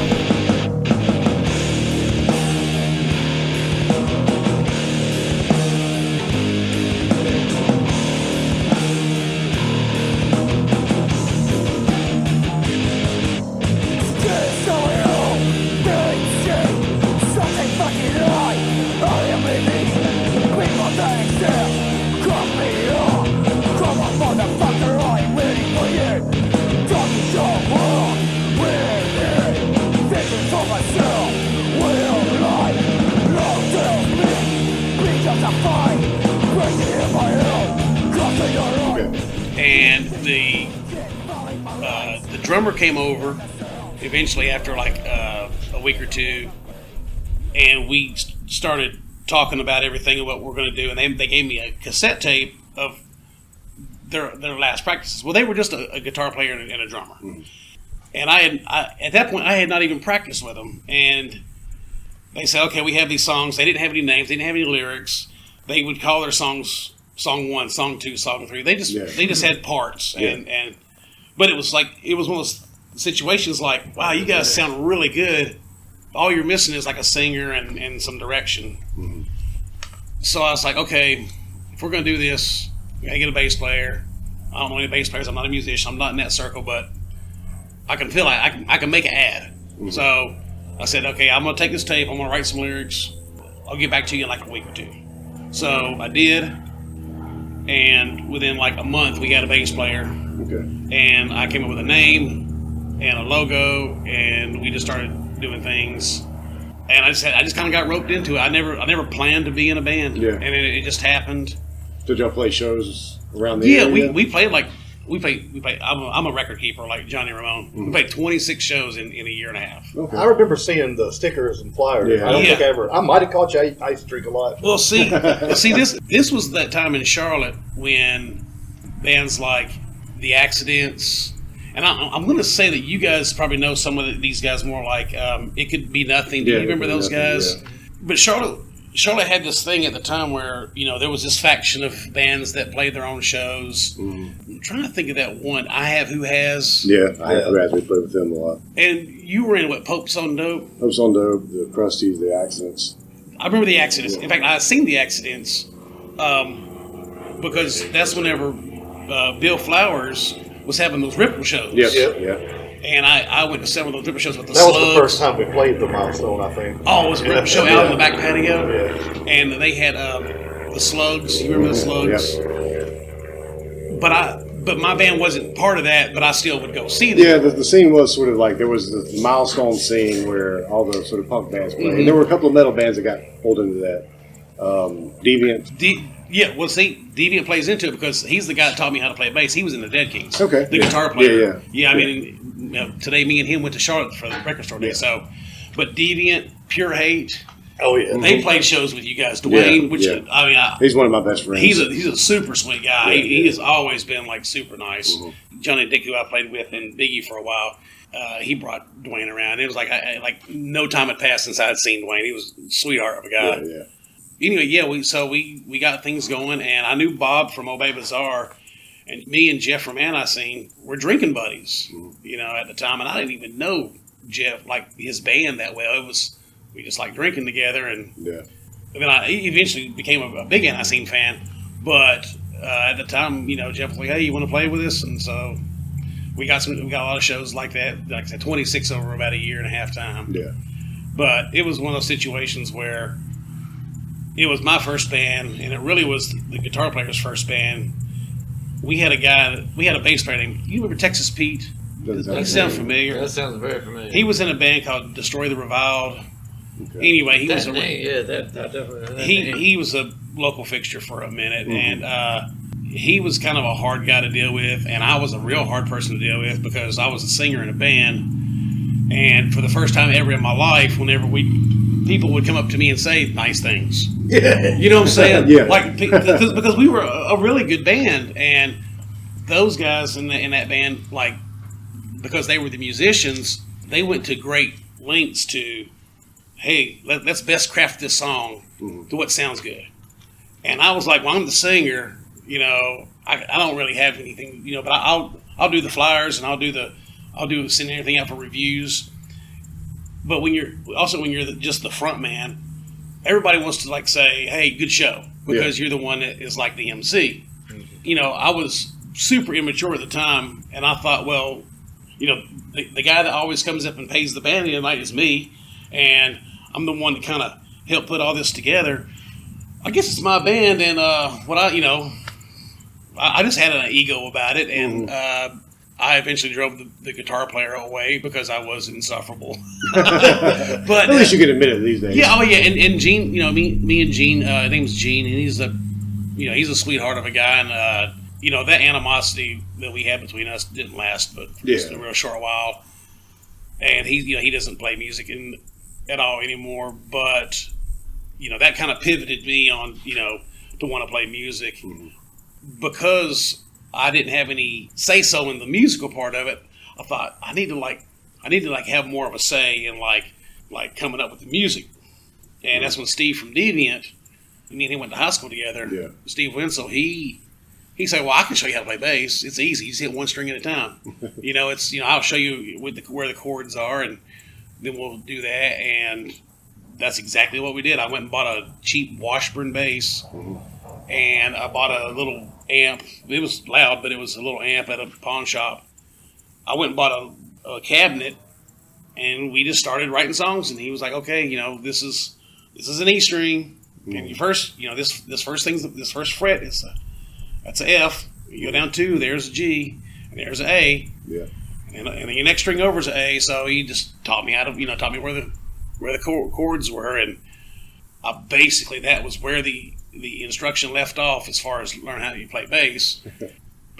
And the drummer came over eventually after like a week or two, and we started talking about everything and what we're going to do. And they gave me a cassette tape of their last practices. Well, they were just a guitar player and a drummer. Mm-hmm. And at that point I had not even practiced with them. And they said, okay, we have these songs. They didn't have any names. They didn't have any lyrics. They would call their songs Song 1, Song 2, Song 3. They just had parts. And but it was one of those situations like, wow, you guys sound really good. All you're missing is like a singer and some direction. Mm-hmm. So I was like, okay, if we're going to do this, we got to get a bass player. I don't know any bass players. I'm not a musician. I'm not in that circle, but I can feel like I can make an ad. Mm-hmm. So I said, okay, I'm going to take this tape. I'm going to write some lyrics. I'll get back to you in like a week or two. So I did. And within like a month, we got a bass player. Okay. And I came up with a name and a logo, and we just started doing things. And I just kind of got roped into it. I never planned to be in a band. Yeah. And it just happened. Did y'all play shows around the area? Yeah, we played like we played. I'm a record keeper like Johnny Ramone. Mm-hmm. We played 26 shows in a year and a half. Okay. I remember seeing the stickers and flyers. Yeah. I don't think I might have caught you. I used to drink a lot. Well, see, this was that time in Charlotte when bands like The Accidents, and I'm going to say that you guys probably know some of these guys more. Like It Could Be Nothing. Do you remember those guys? Yeah. But Charlotte had this thing at the time where, there was this faction of bands that played their own shows. Mm-hmm. I'm trying to think of that one. I Have Who Has. Yeah, I Have Who Has. We played with them a lot. And you were in what, Popes on Dope? Popes on Dope, the Crusties, the Accidents. I remember the Accidents. In fact, I've seen the Accidents because that's whenever Bill Flowers was having those Ripple shows. Yeah. And I went to several of those Ripple shows with the Slugs. That was the first time we played the Milestone, I think. Oh, it was a Ripple show out in the back patio? Yeah. And they had the Slugs. You remember the Slugs? Yeah. But my band wasn't part of that, but I still would go see them. Yeah, the scene was sort of like, there was the Milestone scene where all the sort of punk bands played. Mm-hmm. And there were a couple of metal bands that got pulled into that. Deviant. Deviant plays into it because he's the guy that taught me how to play bass. He was in the Dead Kings. Okay. The guitar player. Yeah. I mean, today me and him went to Charlotte for the record store day. Yeah. So, but Deviant, Pure Hate. Oh yeah. They played shows with you guys. Dwayne, he's one of my best friends. He's a super sweet guy. Yeah, he has always been like super nice. Mm-hmm. Johnny Dick, who I played with, and Biggy for a while. He brought Dwayne around. It was like no time had passed since I had seen Dwayne. He was a sweetheart of a guy. Yeah. Anyway, we got things going, and I knew Bob from Obey Bazaar, and me and Jeff from Anti-Scene were drinking buddies, at the time, and I didn't even know Jeff, like his band, that well. We just like drinking together, and then I eventually became a big Anti-Scene fan, but at the time, Jeff was like, hey, you want to play with us? And so we got a lot of shows like that, like I said, 26 over about a year and a half time. Yeah. But it was one of those situations where it was my first band, and it really was the guitar player's first band. We had a bass player named, you remember Texas Pete? That sounds familiar. That sounds very familiar. He was in a band called Destroy the Reviled. Okay. Anyway, he that was name, that definitely. That name. he was a local fixture for a minute, and he was kind of a hard guy to deal with, and I was a real hard person to deal with because I was a singer in a band, and for the first time ever in my life, whenever people would come up to me and say nice things. Yeah. You know what I'm saying? Yeah. Like because we were a really good band, and those guys in that band, like, because they were the musicians, they went to great lengths to, hey, let's best craft this song to what sounds good. And I was like, well, I'm the singer, you know, I don't really have anything, you know, but I'll do the flyers and I'll do send everything out for reviews. But when you're just the front man, everybody wants to like say, hey, good show, because you're the one that is like the MC. You know, I was super immature at the time, and I thought, well, you know, the guy that always comes up and pays the band tonight is me, and I'm the one that kind of helped put all this together. I guess it's my band, and I just had an ego about it, and I eventually drove the guitar player away because I was insufferable. But At least you can admit it these days. yeah, and Gene, you know, me and Gene, his name's Gene, and he's a sweetheart of a guy, and you know, that animosity that we had between us didn't last, but for just a real short while. And he doesn't play music at all anymore, but you know, that kind of pivoted me on, you know, to want to play music because I didn't have any say so in the musical part of it. I thought I need to have more of a say in like coming up with the music. And that's when Steve from Deviant, me and he went to high school together. Yeah. Steve Winslow, he said, well, I can show you how to play bass. It's easy. You just hit one string at a time. You know, I'll show you where the chords are, and then we'll do that. And that's exactly what we did. I went and bought a cheap Washburn bass, and I bought a little amp. It was loud, but it was a little amp at a pawn shop. I went and bought a cabinet, and we just started writing songs. And he was like, okay, you know, this is an E string, and this first fret is that's an F. You go down 2, there's a G, and there's an A. Yeah. And then your next string over is an A. So he just taught me where the chords were, and basically that was where the instruction left off as far as learning how to play bass.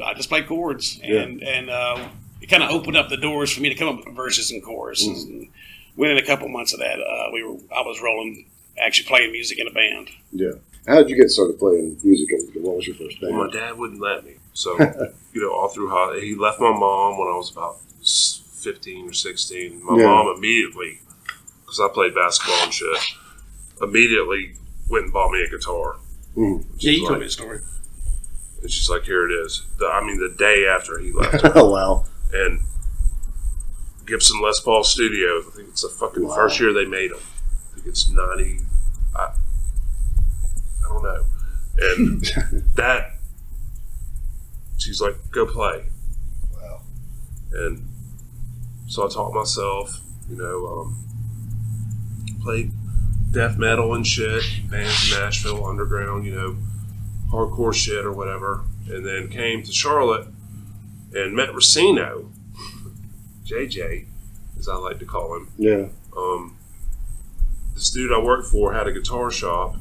I just played chords, and it kind of opened up the doors for me to come up with verses and choruses. And within a couple months of that, I was rolling, actually playing music in a band. Yeah. How did you get started playing music? What was your first band? Well, my dad wouldn't let me. So, you know, all through he left my mom when I was about 15 or 16. My mom immediately, because I played basketball and shit, immediately went and bought me a guitar. Yeah, you told me a story. And she's like, here it is. The day after he left. Oh, wow. And Gibson Les Paul Studio, I think it's the fucking first year they made them. I think it's 90. I don't know. And that, she's like, go play. Wow. And so I taught myself, you know, played death metal and shit, bands in Nashville, underground, you know, hardcore shit or whatever. And then came to Charlotte and met Racino, JJ, as I like to call him. Yeah. This dude I worked for had a guitar shop,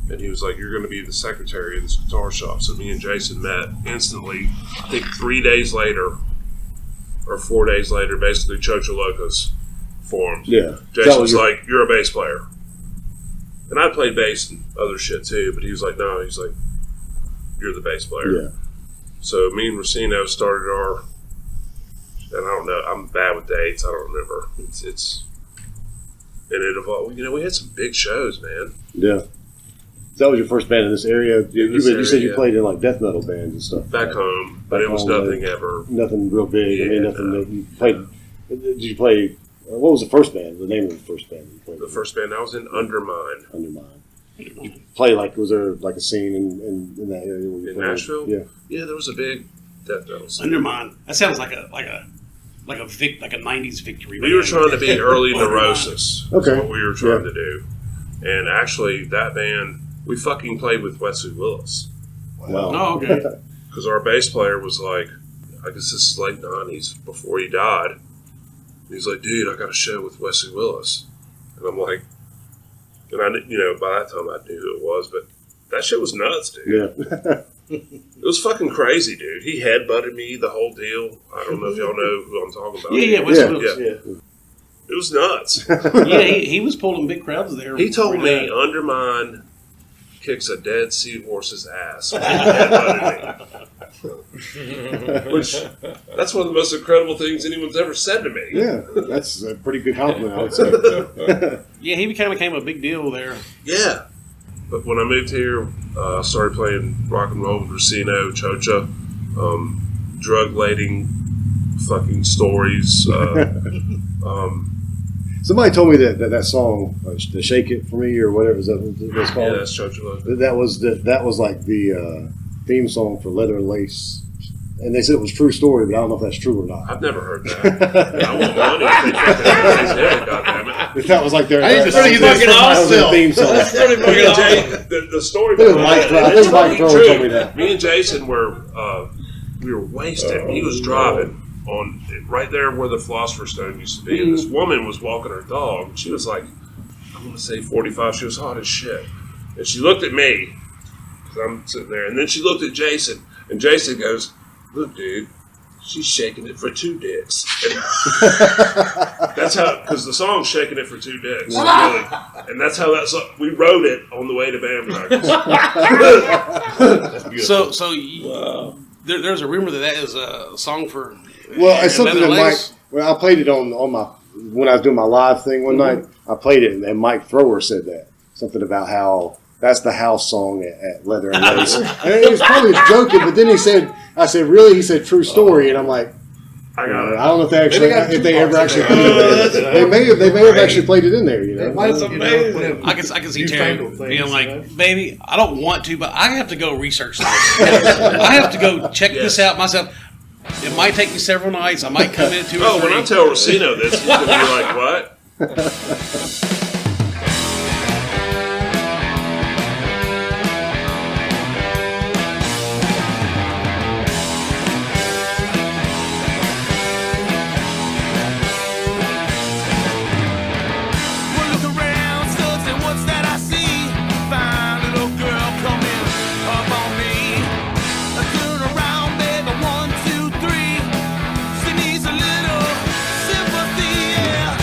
and he was like, you're going to be the secretary of this guitar shop. So me and Jason met instantly. I think 3 days later, or 4 days later, basically Chocho Locos formed. Yeah. Jason was like, you're a bass player. And I played bass and other shit too, but he was like, no, he's like, you're the bass player. Yeah. So me and Racino started our, and I don't know, I'm bad with dates, I don't remember. And it evolved. You know, we had some big shows, man. Yeah. So that was your first band in this area? You said you played in like death metal bands and stuff. Back home, but it was nothing ever. Nothing real big. Yeah, I mean, nothing that you played. Did you play, what was the first band? The name of the first band you played? The first band, I was in Undermine. Undermine. You play was there like a scene in that area? Where you in played? Nashville? Yeah. Yeah, there was a big death metal scene. Undermine. That sounds like a 90s victory. We were trying to be early Neurosis. Okay. That's what we were trying to do. And actually, that band, we fucking played with Wesley Willis. Wow. Oh, okay. Because our bass player was like, I guess this is late 90s before he died. And he's like, dude, I got a show with Wesley Willis. And I'm like, and I, you know, by that time I knew who it was, but that shit was nuts, dude. Yeah. It was fucking crazy, dude. He headbutted me, the whole deal. I don't know if y'all know who I'm talking about. Yeah, Wesley Willis. Yeah. It was nuts. Yeah, he was pulling big crowds there. He told me Undermine kicks a dead seahorse's ass. When he headbutted me. Which, that's one of the most incredible things anyone's ever said to me. Yeah, that's a pretty good compliment, I would say. Yeah, he kind of became a big deal there. Yeah. But when I moved here, I started playing rock and roll with Racino, Chocha, drug-lading fucking stories. Somebody told me that song, the "Shake It for Me" or whatever is that what it's called. Yeah, that's Chocha. That was like the theme song for Leather and Lace, and they said it was true story, but I don't know if that's true or not. I've never heard that. I want money if they fucking everything's head, goddammit. That was like their I need to see this for myself. theme song. Me and Jay, the story I think behind Mike Thrower told me that. Me and Jason were we were wasted. He was driving on right there where the Philosopher's Stone used to be, and this woman was walking her dog. And she was like, I'm going to say 45. She was hot as shit, and she looked at me because I'm sitting there, and then she looked at Jason, and Jason goes, "Look, dude, she's shaking it for two dicks." And that's how, because the song's "Shaking It for Two Dicks," really, and that's how that song. We wrote it on the way to band practice. So there's a rumor that is a song for. Well, it's something that Lace. Mike. Well, I played it on my when I was doing my live thing one night. I played it, and Mike Thrower said that something about how that's the house song at Leather and Lace. And he was probably joking, but then he said, "I said, really?" He said, "True story," and I'm like, I got it. I don't know if they actually if they ever actually played it. They may have actually played it in there. You know, That's amazing. I can see Terry Newfangled being things, like, you know? "Baby, I don't want to, but I have to go research this. I have to go check this out myself. It might take me several nights. I might come in at 2 or 3. When I tell Racino this, he's gonna be like, "What?" Well, look around, studs, and what's that I see? Fine little girl coming up on me. I turn around, baby, 1, 2, 3. She needs a little sympathy, yeah.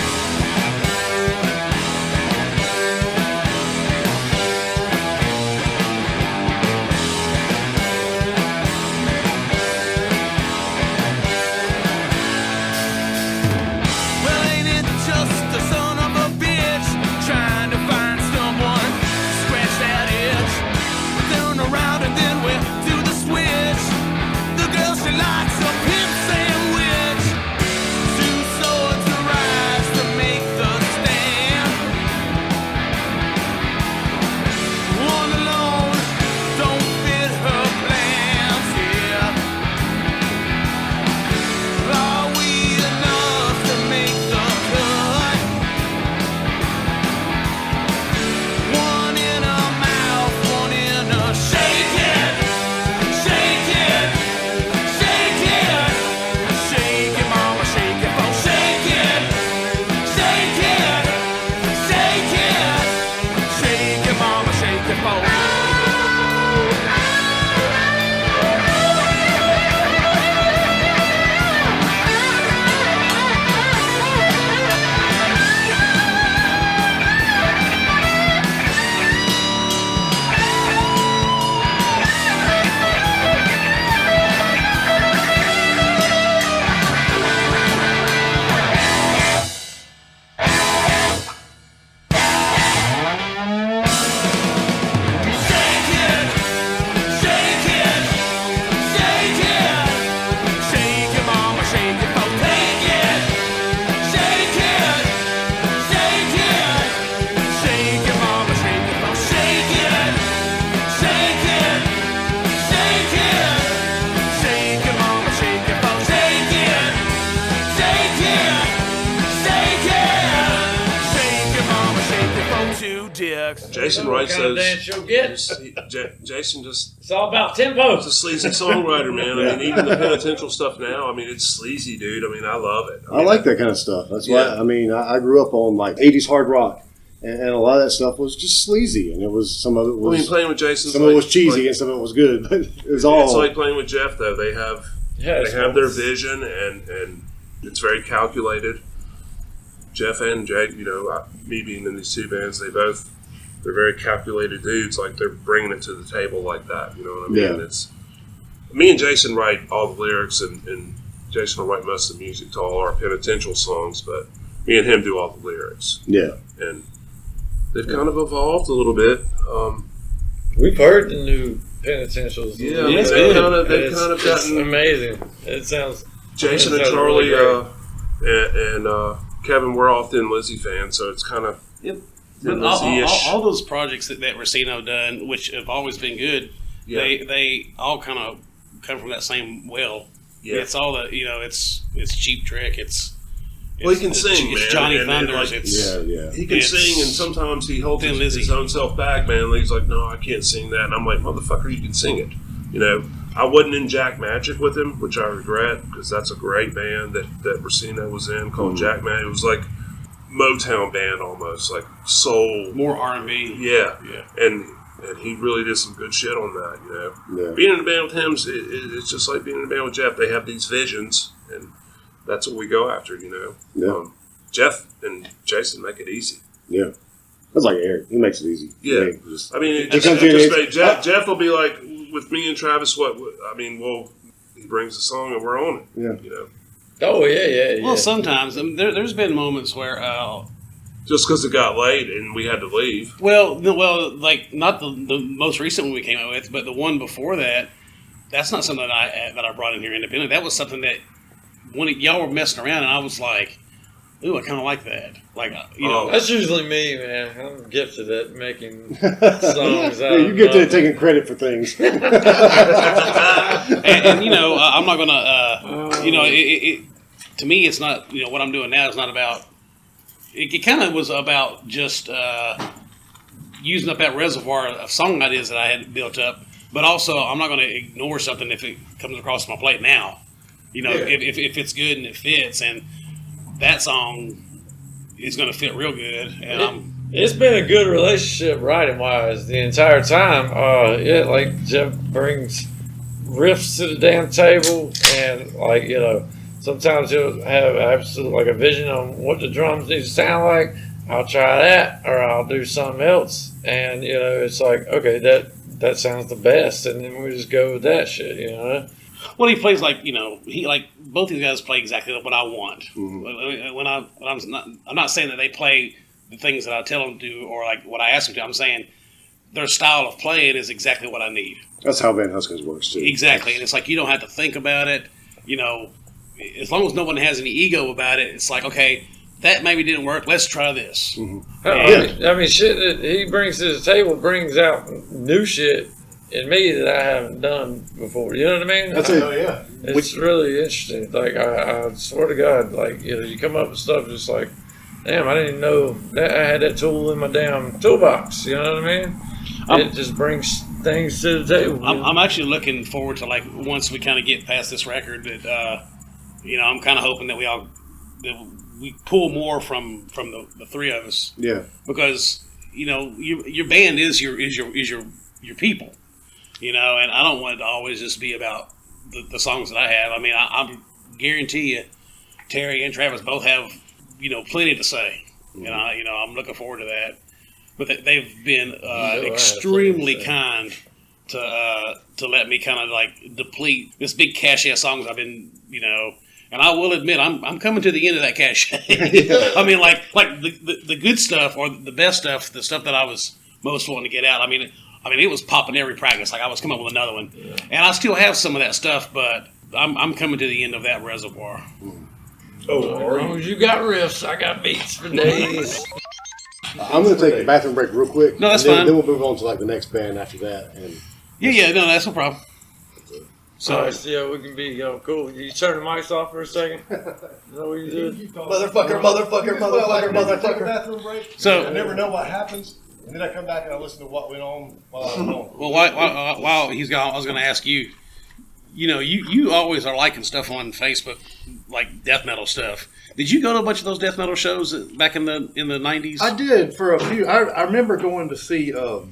dicks. Jason What writes kind of those. dance you'll get? Jason just. It's all about tempo. He's a sleazy songwriter, man. I mean, even the Penitential stuff now. I mean, it's sleazy, dude. I mean, I love it. I like that kind of stuff. That's why, I mean, I grew up on like 80s hard rock, and a lot of that stuff was just sleazy, and it was, some of it was, I mean, playing with Jason. some of it was cheesy, and some of it was good, but it was all. It's like playing with Jeff, though. They have their vision, and it's very calculated. Jeff and Jake, you know, me being in these two bands, they're very calculated dudes. Like, they're bringing it to the table like that. You know what I mean? Yeah. It's me and Jason write all the lyrics, and Jason will write most of the music to all our Penitential songs, but me and him do all the lyrics. Yeah. And they've kind of evolved a little bit. We've heard the new Penitentials. Yeah, I mean, they've kind of It's gotten amazing. It sounds. Jason and Charlie and Kevin. We're all Thin Lizzy fans, so it's kind of But all those projects that Racino done, which have always been good, they all kind of come from that same well. Yeah. It's all the it's Cheap Trick. Well, he can sing, man. It's Johnny And Thunders. like, It's he can sing, and sometimes he holds Thin his Lizzy. own self back, man. And he's like, "No, I can't sing that." And I'm like, "Motherfucker, you can sing it." You know, I wasn't in Jack Magic with him, which I regret, because that's a great band that Racino was in called Jack Magic. It was like Motown band almost, like soul, more R&B. Yeah, Yeah. and he really did some good shit on that. You know, Yeah. being in a band with him, it's just like being in a band with Jeff. They have these visions, and that's what we go after. You know, Yeah. Jeff and Jason make it easy. Yeah. That's like Eric. He makes it easy. Yeah. Just, I mean, It comes in, Jeff will be like, with me and Travis, he brings the song and we're on it. Yeah. You know, Oh yeah. Well, sometimes there's been moments where, just because it got late and we had to leave. like not the most recent one we came out with, but the one before that. That's not something that I brought in here independently. That was something that when y'all were messing around, and I was like, "Ooh, I kind of like that." Like, you know, That's usually me, man. I'm gifted at making songs. yeah, you get to taking credit for things. and you know, I'm not gonna, you know, it to me, it's not, you know, what I'm doing now is not about. It kind of was about just using up that reservoir of song ideas that I had built up, but also I'm not going to ignore something if it comes across my plate now. You know, if it's good and it fits, and that song is going to fit real good. And It's been a good relationship writing wise the entire time. Like Jeff brings riffs to the damn table, and like, you know, sometimes he'll have absolute like a vision on what the drums need to sound like. I'll try that, or I'll do something else, and you know, it's like, okay, that sounds the best, and then we just go with that shit, you know. Well, he plays like, you know, both these guys play exactly what I want. I'm not saying that they play the things that I tell them to or like what I ask them to. I'm saying their style of playing is exactly what I need. That's how Van Huskins works too. Exactly, and it's like you don't have to think about it. You know, as long as no one has any ego about it, it's like, okay, that maybe didn't work. Let's try this. I mean, shit that he brings to the table brings out new shit in me that I haven't done before. You know what I mean? That's it. It's really interesting. Like, I swear to God, like, you know, you come up with stuff just like, damn, I didn't even know that I had that tool in my damn toolbox. You know what I mean? It just brings things to the table. I'm actually looking forward to, like, once we kind of get past this record, that you know, I'm kind of hoping that we pull more from the three of us. Yeah. Because, you know, your band is your people. You know, and I don't want it to always just be about the songs that I have. I mean, I guarantee you, Terry and Travis both have, you know, plenty to say. And I'm looking forward to that. But they've been extremely kind to let me kind of like deplete this big cache of songs I've been, you know. And I will admit, I'm coming to the end of that cache. I mean, like the good stuff or the best stuff, the stuff that I was most wanting to get out. I mean, it was popping every practice. Like, I was coming up with another one. Yeah. And I still have some of that stuff, but I'm coming to the end of that reservoir. Oh, as long as you got riffs, I got beats for days. I'm going to take a bathroom break real quick. No, that's fine. fine. Then we'll move on to, like, the next band after that. And no, that's no problem. So, yeah, we can be cool. You turn the mics off for a second? Is that what you did? Motherfucker. bathroom break. So I never know what happens. And then I come back and I listen to what went on while I was gone. Well, while he's gone, I was going to ask you. You know, you always are liking stuff on Facebook, like death metal stuff. Did you go to a bunch of those death metal shows back in the 90s? I did for a few. I remember going to see. It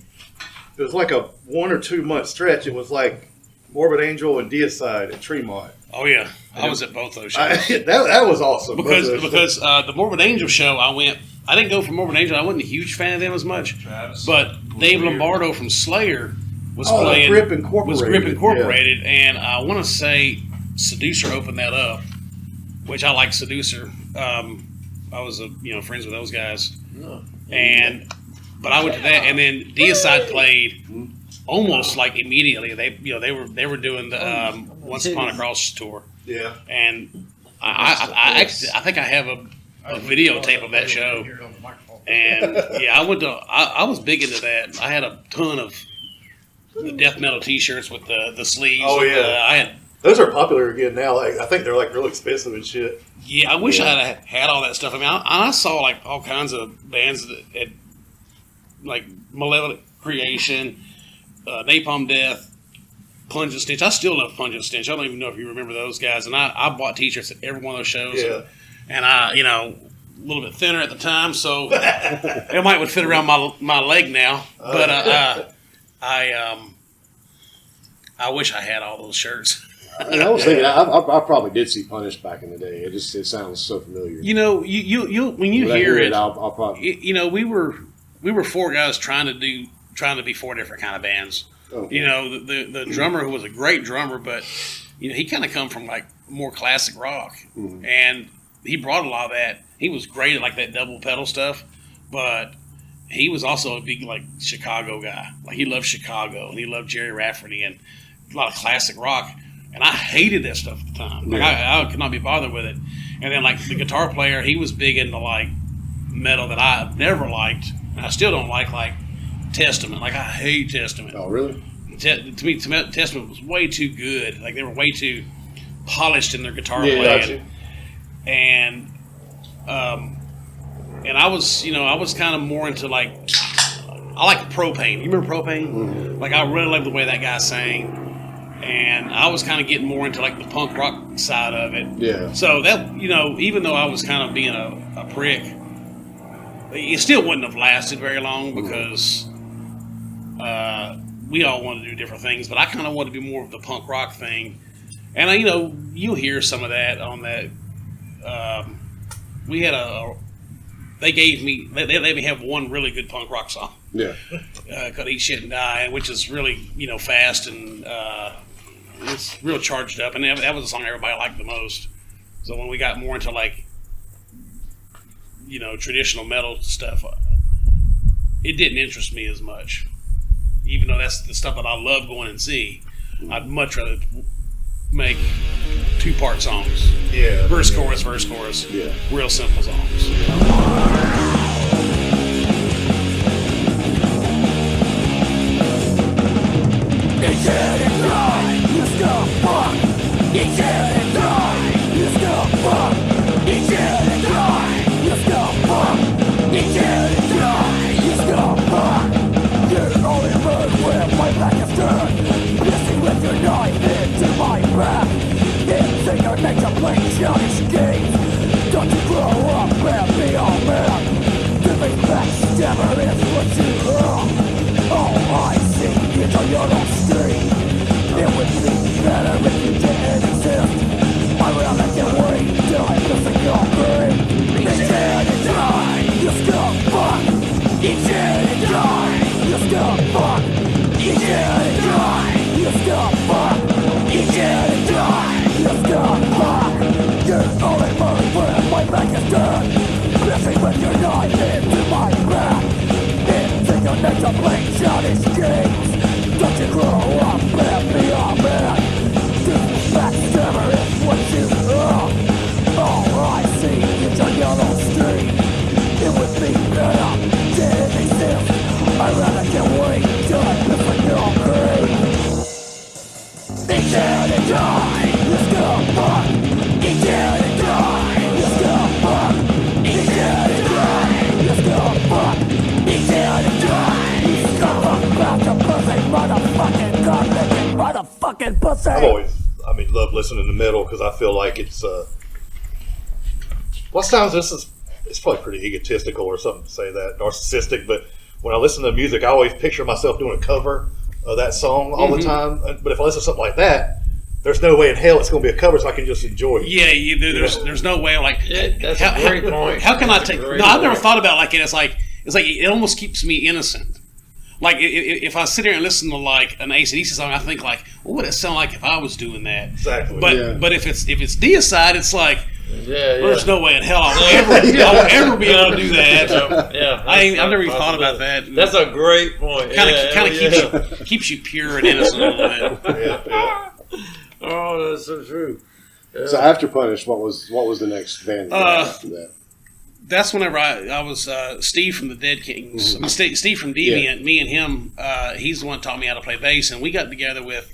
was like a 1 or 2 month stretch. It was like Morbid Angel and Deicide at Tremont. Oh yeah, I was at both those shows. That was awesome because the Morbid Angel show I went. I didn't go for Morbid Angel. I wasn't a huge fan of them as much. But Dave Lombardo from Slayer was playing. Grip Incorporated. And I want to say Seducer opened that up, which I like Seducer. I was friends with those guys, but I went to that, and then Deicide played almost like immediately. They were doing the Once Upon a Cross tour. Yeah, and I think I have a videotape of that show. And yeah, I was big into that. I had a ton of the death metal T-shirts with the sleeves. Oh yeah, those are popular again now. Like I think they're like real expensive and shit. Yeah, I wish I had all that stuff. I mean, I saw like all kinds of bands that had like Malevolent Creation, Napalm Death, Pungent Stench. I still love Pungent Stench. I don't even know if you remember those guys. And I bought T-shirts at every one of those shows. Yeah. And I, a little bit thinner at the time, so it might would fit around my leg now. But I wish I had all those shirts. And I was thinking, I probably did see Punished back in the day. It sounds so familiar. You when you hear it, I'll probably. We were four guys trying to be four different kind of bands. Okay. The drummer, who was a great drummer, but he kind of come from like more classic rock, and he brought a lot of that. He was great at like that double pedal stuff, but he was also a big like Chicago guy. Like he loved Chicago and he loved Jerry Rafferty and a lot of classic rock. And I hated that stuff at the time. Like I could not be bothered with it. And then like the guitar player, he was big into like metal that I never liked, and I still don't like Testament. Like I hate Testament. Oh really? To me, Testament was way too good. Like they were way too polished in their guitar playing. Gotcha. And I was kind of more into like, I like Propane. You remember Propane? Mm-hmm. Like I really loved the way that guy sang. And I was kind of getting more into like the punk rock side of it. Yeah. So that, even though I was kind of being a prick, it still wouldn't have lasted very long because we all wanted to do different things. But I kind of wanted to be more of the punk rock thing. And, you'll hear some of that on that. We had they let me have one really good punk rock song. Yeah. Called Eat Shit and Die, which is really, fast and it's real charged up. And that was the song everybody liked the most. So when we got more into like, traditional metal stuff, it didn't interest me as much. Even though that's the stuff that I love going and see, I'd much rather make 2-part songs. Yeah. Verse, chorus. Yeah. Real simple songs. Die! I've always, loved listening to metal because I feel like it's, lots of times it's probably pretty egotistical or something to say that, narcissistic, but when I listen to music, I always picture myself doing a cover of that song all the time. But if I listen to something like that, there's no way in hell it's going to be a cover, so I can just enjoy it. Yeah, there's no way. Like, that's a great point. How can I take? No, I've never thought about it like it. It's like it almost keeps me innocent. Like if I sit here and listen to like an AC/DC song, I think like, what would it sound like if I was doing that? Exactly. But if it's Deicide, it's like, there's no way in hell I'll ever be able to do that. I've never even thought about that. That's a great point. Kind of keeps you pure and innocent a little bit. Oh, that's so true. So after Punished, what was the next band after that? That's whenever I was Steve from the Dead Kings. I mean, Steve from Deviant. Yeah. Me and him, he's the one that taught me how to play bass, and we got together with.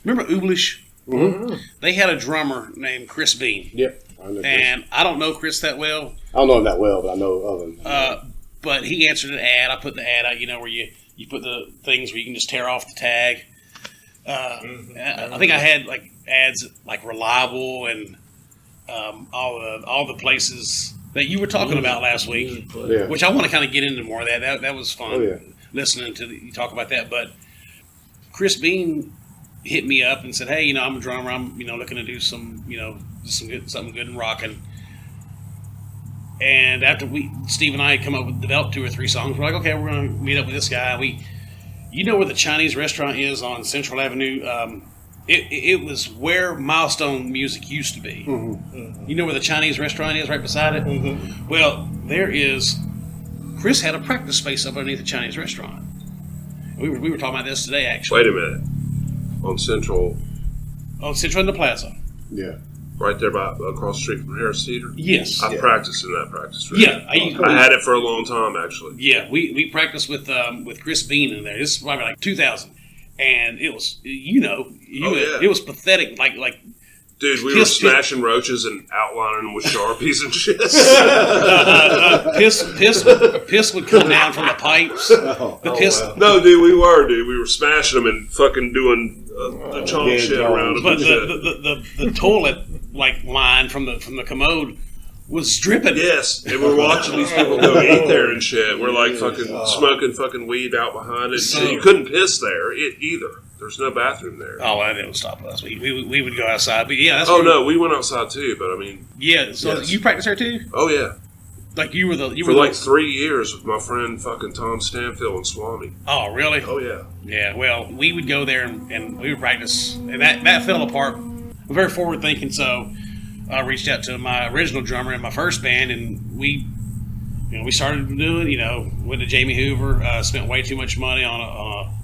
Remember Ooblish? Mm-hmm. They had a drummer named Chris Bean. Yep. I don't know Chris that well. I don't know him that well, but I know of him. But he answered an ad. I put the ad out, where you put the things where you can just tear off the tag. I think I had like ads like Reliable and all the places that you were talking about last week, which I want to kind of get into more of that. That was fun listening to you talk about that. But Chris Bean hit me up and said, "Hey, I'm a drummer. I'm looking to do something good and rocking." And after Steve and I had developed 2 or 3 songs, we're like, okay, we're going to meet up with this guy. Where the Chinese restaurant is on Central Avenue? It was where Milestone Music used to be. Mm-hmm. You know where the Chinese restaurant is, right beside it? Mm-hmm. Well, Chris had a practice space up underneath the Chinese restaurant. We were talking about this today, actually. Wait a minute. On Central in the Plaza. Yeah. Right there across the street from Harris Theater? Yes. I practiced in that practice room. Yeah. I had it for a long time, actually. Yeah, we practiced with Chris Bean in there. This is probably like 2000. And it was, it was pathetic. Like dude, we were smashing roaches and outlining them with Sharpies and shit. Piss would come down from the pipes. No, dude, we were smashing them and fucking doing the chunk shit around them. But the toilet line from the commode was dripping. Yes, and we're watching these people go eat there and shit. We're like smoking fucking weed out behind it. So, you couldn't piss there either. There's no bathroom there. Oh, that didn't stop us. We would go outside. But yeah, we went outside too. But I mean, yeah. So you practiced there too? Oh yeah. Like you were for like 3 years with my friend fucking Tom Stanfield and Swami. Oh really? Oh yeah. Yeah. Well, we would go there and we would practice, and that fell apart. I'm very forward thinking, so I reached out to my original drummer in my first band, and we started doing, went to Jamie Hoover, spent way too much money on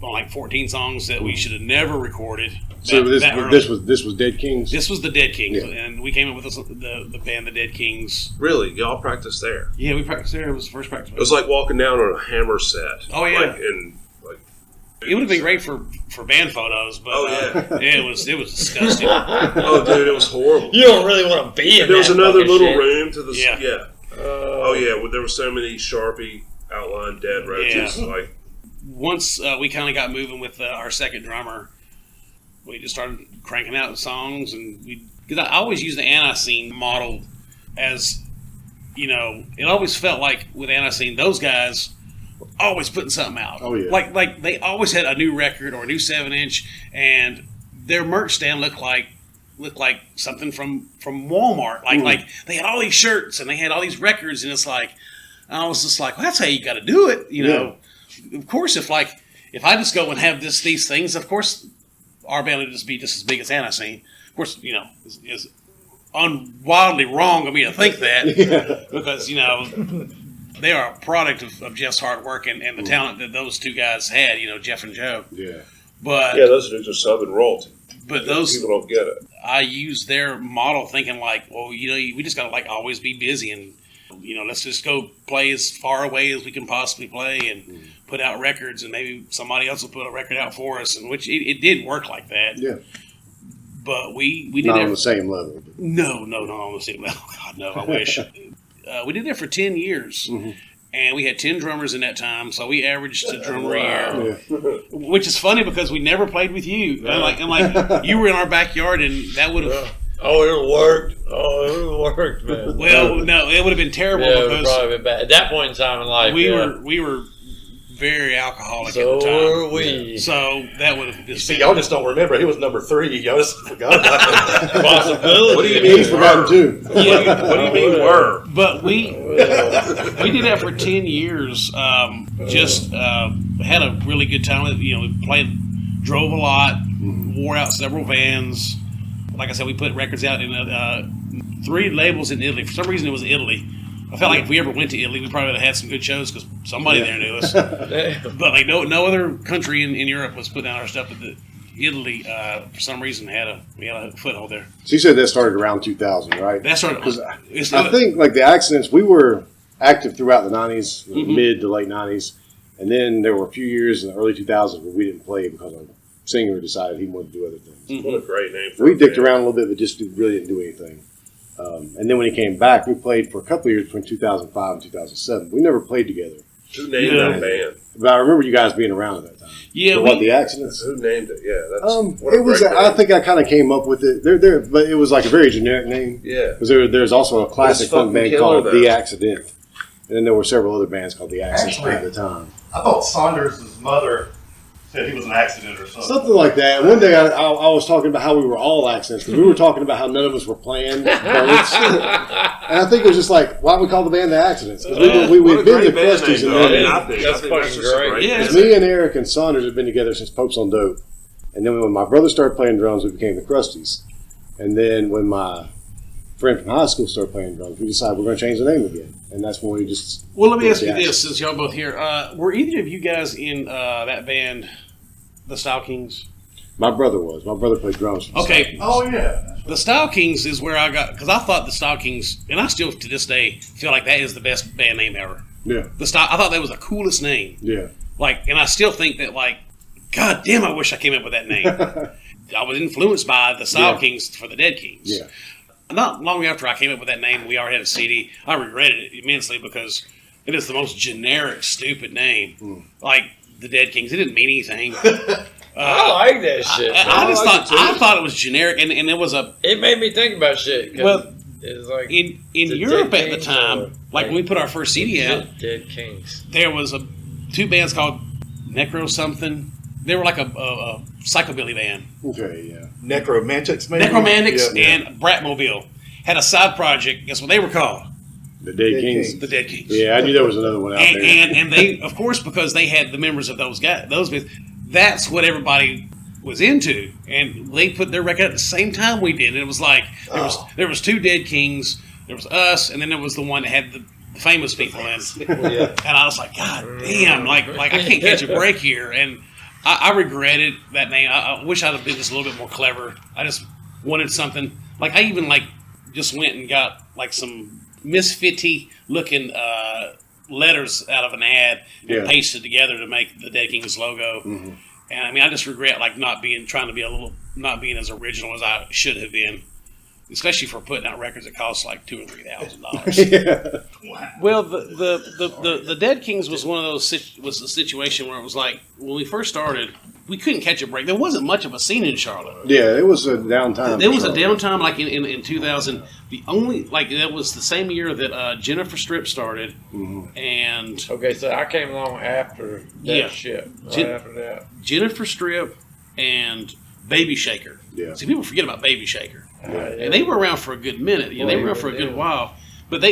like 14 songs that we should have never recorded. So this was Dead Kings? This was the Dead Kings, and we came up with the band The Dead Kings. Really? Y'all practiced there? Yeah, we practiced there. It was the first practice. It was like walking down on a Hammer set. Oh yeah. It would have been great for band photos, but it was disgusting. Oh, dude, it was horrible. You don't really want to be in. There was another little shit. Room to the well, there were so many Sharpie outlined dead roaches. Yeah. Once we kind of got moving with our second drummer, we just started cranking out songs, and because I always use the Anti-Scene model as it always felt like with Anti-Scene those guys. Always putting something out. Oh yeah. Like they always had a new record or a new 7-inch, and their merch stand looked like something from Walmart. Like they had all these shirts and they had all these records, and it's like I was just like, well, that's how you got to do it, know. Of course, if I just go and have these things, of course, our band would just be just as big as Anti-Scene. Of course, is wildly wrong of me to think that because they are a product of Jeff's hard work and the talent that those two guys had, Jeff and Joe. Yeah. But those dudes are Southern royalty. But those people don't get it. I use their model thinking like, well, we just gotta always be busy and let's just go play as far away as we can possibly play and put out records, and maybe somebody else will put a record out for us, and which it did work like that. Yeah. But we did not on the same level. No, not on the same level. God no, I wish. We did that for 10 years, and we had 10 drummers in that time, so we averaged a drummer a year. Which is funny because we never played with you. And like you were in our backyard, and that would have. Oh, it worked, man. Well, no, it would have been terrible Yeah, it would because probably been bad. At that point in time in life, we were very alcoholic at the time. So were we. So that would have just See, y'all just don't remember. He was number 3. Y'all just forgot about that. Possibility. What do you mean? He's forgotten too. Yeah, What do you mean were? but we did that for 10 years. Had a really good time. We played, drove a lot, wore out several vans. Like I said, we put records out in 3 labels in Italy. For some reason, it was Italy. I felt like if we ever went to Italy, we probably would have had some good shows because somebody there knew us. But like no other country in Europe was putting out our stuff. But Italy, for some reason, we had a foothold there. So you said that started around 2000, right? That's right. I think like the accidents, we were active throughout the 90s, mid to late 90s. And then there were a few years in the early 2000s where we didn't play because our singer decided he wanted to do other things. What a great name for We a dicked band. around a little bit, but just really didn't do anything. And then when he came back, we played for a couple of years between 2005 and 2007. We never played together. Who named that band? But I remember you guys being around at that time. Yeah, For what, the accidents? Who named it? Yeah, that's what a It was. great I name. think I kind of came up with it. But it was like a very generic name. Yeah. Because there's also a classic fucking punk band killer, called though. The Accident, and then there were several other bands called The Accident Actually, at the time. I thought Saunders' mother said he was an accident or something. Something like that. One day I was talking about how we were all accidents because we were talking about how none of us were playing birds. And I think it was just like, why don't we call the band The Accidents? Because we What a had been great to band Krusty's name, and though. I mean, then I think That's that's fucking just a great. great Yeah. band. me and Eric and Saunders had been together since Popes on Dope. And then when my brother started playing drums, we became the Krusties. And then when my friend from high school started playing drums, we decided we're going to change the name again. And that's when we just... Well, let me ask The you this, Accidents. since y'all both here. Were either of you guys in that band, the Style Kings? My brother was. My brother played drums. For the Okay. Style Kings. Oh, yeah. The Style Kings is where I got, because I thought the Style Kings, and I still to this day feel like that is the best band name ever. Yeah. I thought that was the coolest name. Yeah. Like, and I still think that, like, God damn, I wish I came up with that name. I was influenced by the Style Yeah. Kings for the Dead Kings. Yeah. Not long after I came up with that name, we already had a CD. I regretted it immensely because it is the most generic, stupid name. Like the Dead Kings, it didn't mean anything. I like that shit. I thought it was generic, and it was a It made me think about shit. 'Cause well it's like in the Europe Dead at the Kings time. or- Like when we put our first CD out, Dead Kings. there was 2 bands called Necro something. They were like a psychobilly band. Okay, yeah. Necromantics, maybe? Necromantics Yeah. and Bratmobile had a side project. Guess what they were called? The Dead Dead Kings. Kings. The Dead Kings. Yeah, I knew there was another one out there. And they, of course, because they had the members of those guys, those bands, that's what everybody was into. And they put their record out at the same time we did. And it was like there was 2 Dead Kings, there was us, and then there was the one that had the famous people in. Yeah. And I was like, God damn, like I can't catch a break here. And I regretted that name. I wish I'd have been just a little bit more clever. I just wanted something. Like I even just went and got like some misfitty looking letters out of an ad and pasted together to make the Dead Kings logo. Mm-hmm. And I mean, I just regret like not being as original as I should have been. Especially for putting out records that cost like $2,000 or $3,000. Yeah. Well, the Dead Kings was one of those was a situation where it was like when we first started, we couldn't catch a break. There wasn't much of a scene in Charlotte. Yeah, it was a downtime. There was a downtime like in 2000. The only that was the same year that Jennifer Strip started, and Okay, so I came along after that Yeah. shit. Right Gen- after that. Jennifer Strip and Baby Shaker. Yeah. See, people forget about Baby Shaker. Yeah. And they were around for a good minute. They were around for a good Yeah. while. But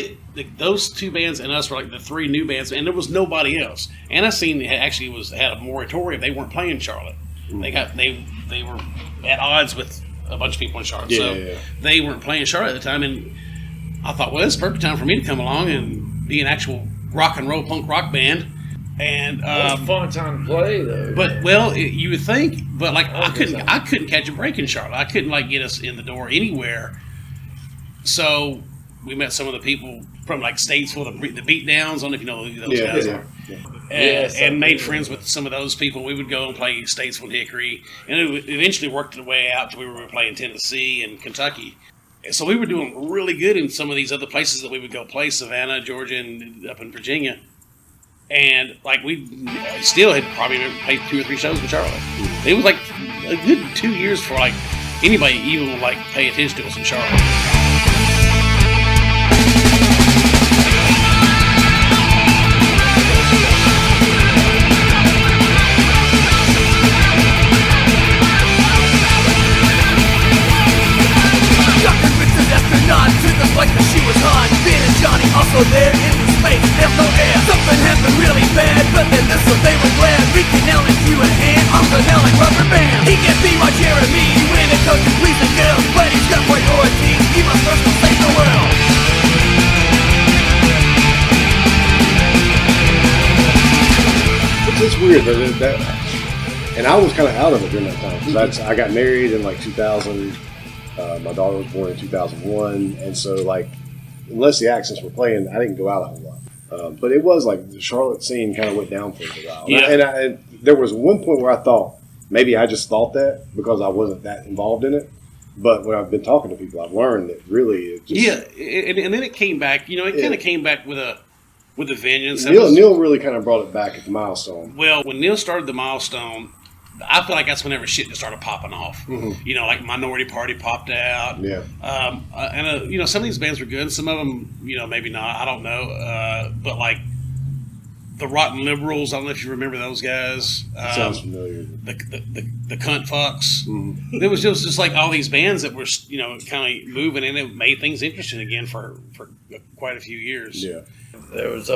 those 2 bands and us were like the 3 new bands, and there was nobody else. And I seen actually had a moratorium. They weren't playing Charlotte. They were at odds with a bunch of people in Charlotte, so they weren't playing Charlotte at the time. And I thought, well, it's a perfect time for me to come along and be an actual rock and roll punk rock band. And It was a fun time to play though. but you would think, but like I couldn't catch a break in Charlotte. I couldn't like get us in the door anywhere. So we met some of the people from like Statesville, the Beatdowns. I don't know if you know who those guys are. And made friends with some of those people. We would go and play Statesville and Hickory, and it would eventually worked its way out to we were playing Tennessee and Kentucky. So we were doing really good in some of these other places that we would go play, Savannah, Georgia, and up in Virginia. And like we still had probably played 2 or 3 shows in Charlotte. It was like a good 2 years for like anybody even would like pay attention to us in Charlotte. Astronaut took us like the she was hot. Ben and Johnny also there in the space, there's no air. Something happened really bad, but then this one they were glad. We can now lend you a hand, I'm the hell like rubber band. He can't be my Jeremy when it comes to please the girls, but he's got priorities, he must first go save the world. It's weird that and I was kind of out of it during that time because I got married in like 2000. My daughter was born in 2001, and so like unless the accents were playing, I didn't go out a whole lot. But it was like the Charlotte scene kind of went down for a while. Yeah. And there was one point where I thought maybe I just thought that because I wasn't that involved in it. But when I've been talking to people, I've learned that really it just, and then it came back. You know, it kind of came back with a vengeance. Neil really kind of brought it back at the Milestone. Well, when Neil started the Milestone, I feel like that's whenever shit just started popping off. Mm-hmm. You know, like Minority Party popped out. Yeah. And you know, some of these bands were good. Some of them, you know, maybe not. I don't know. But like the Rotten Liberals, I don't know if you remember those guys. Sounds familiar. The Cunt Fucks. Mm-hmm. There was just like all these bands that were, you know, kind of moving, and it made things interesting again for quite a few years. Yeah. There was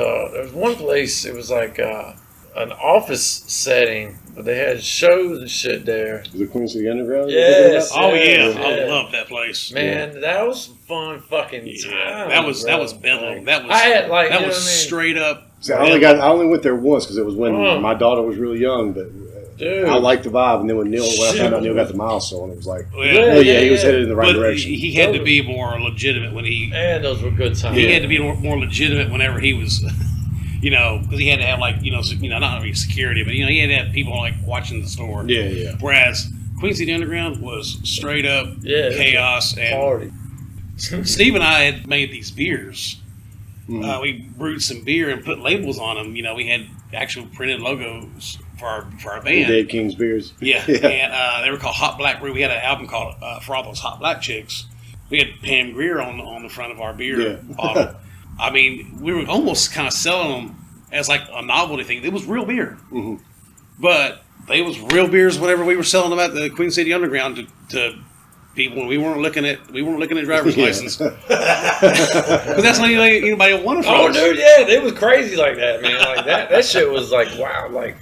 one place. It was like an office setting, but they had shows and shit there. The Queen City Underground? Yes. Oh yeah, Yeah. I love that place. Man, that was some fun fucking time. Yeah, that was Bedlam. That was I had like that you know was what I mean? straight up. See, I only went there once because it was when my daughter was really young, but Dude. I liked the vibe. And then when I found out Neil got the Milestone, it was like, Yeah. he was headed in the right But direction. he had to be more legitimate when he those were good times. he had to be more legitimate whenever he was. You know, because he had to have like not really security, but you know he had to have people like watching the store. Yeah, yeah. Whereas Queen City Underground was straight up chaos and party. Steve and I had made these beers. Mm-hmm. We brewed some beer and put labels on them. You know, we had actual printed logos for our band. Dave King's beers. Yeah. And they were called Hot Black Brew. We had an album called For All Those Hot Black Chicks. We had Pam Grier on the front of our beer bottle. I mean, we were almost kind of selling them as like a novelty thing. It was real beer, but they was real beers whenever we were selling them at the Queen City Underground to people. We weren't looking at driver's license because that's not anybody wanted from us. Dude, yeah, it was crazy like that, man. Like that shit was like wow, like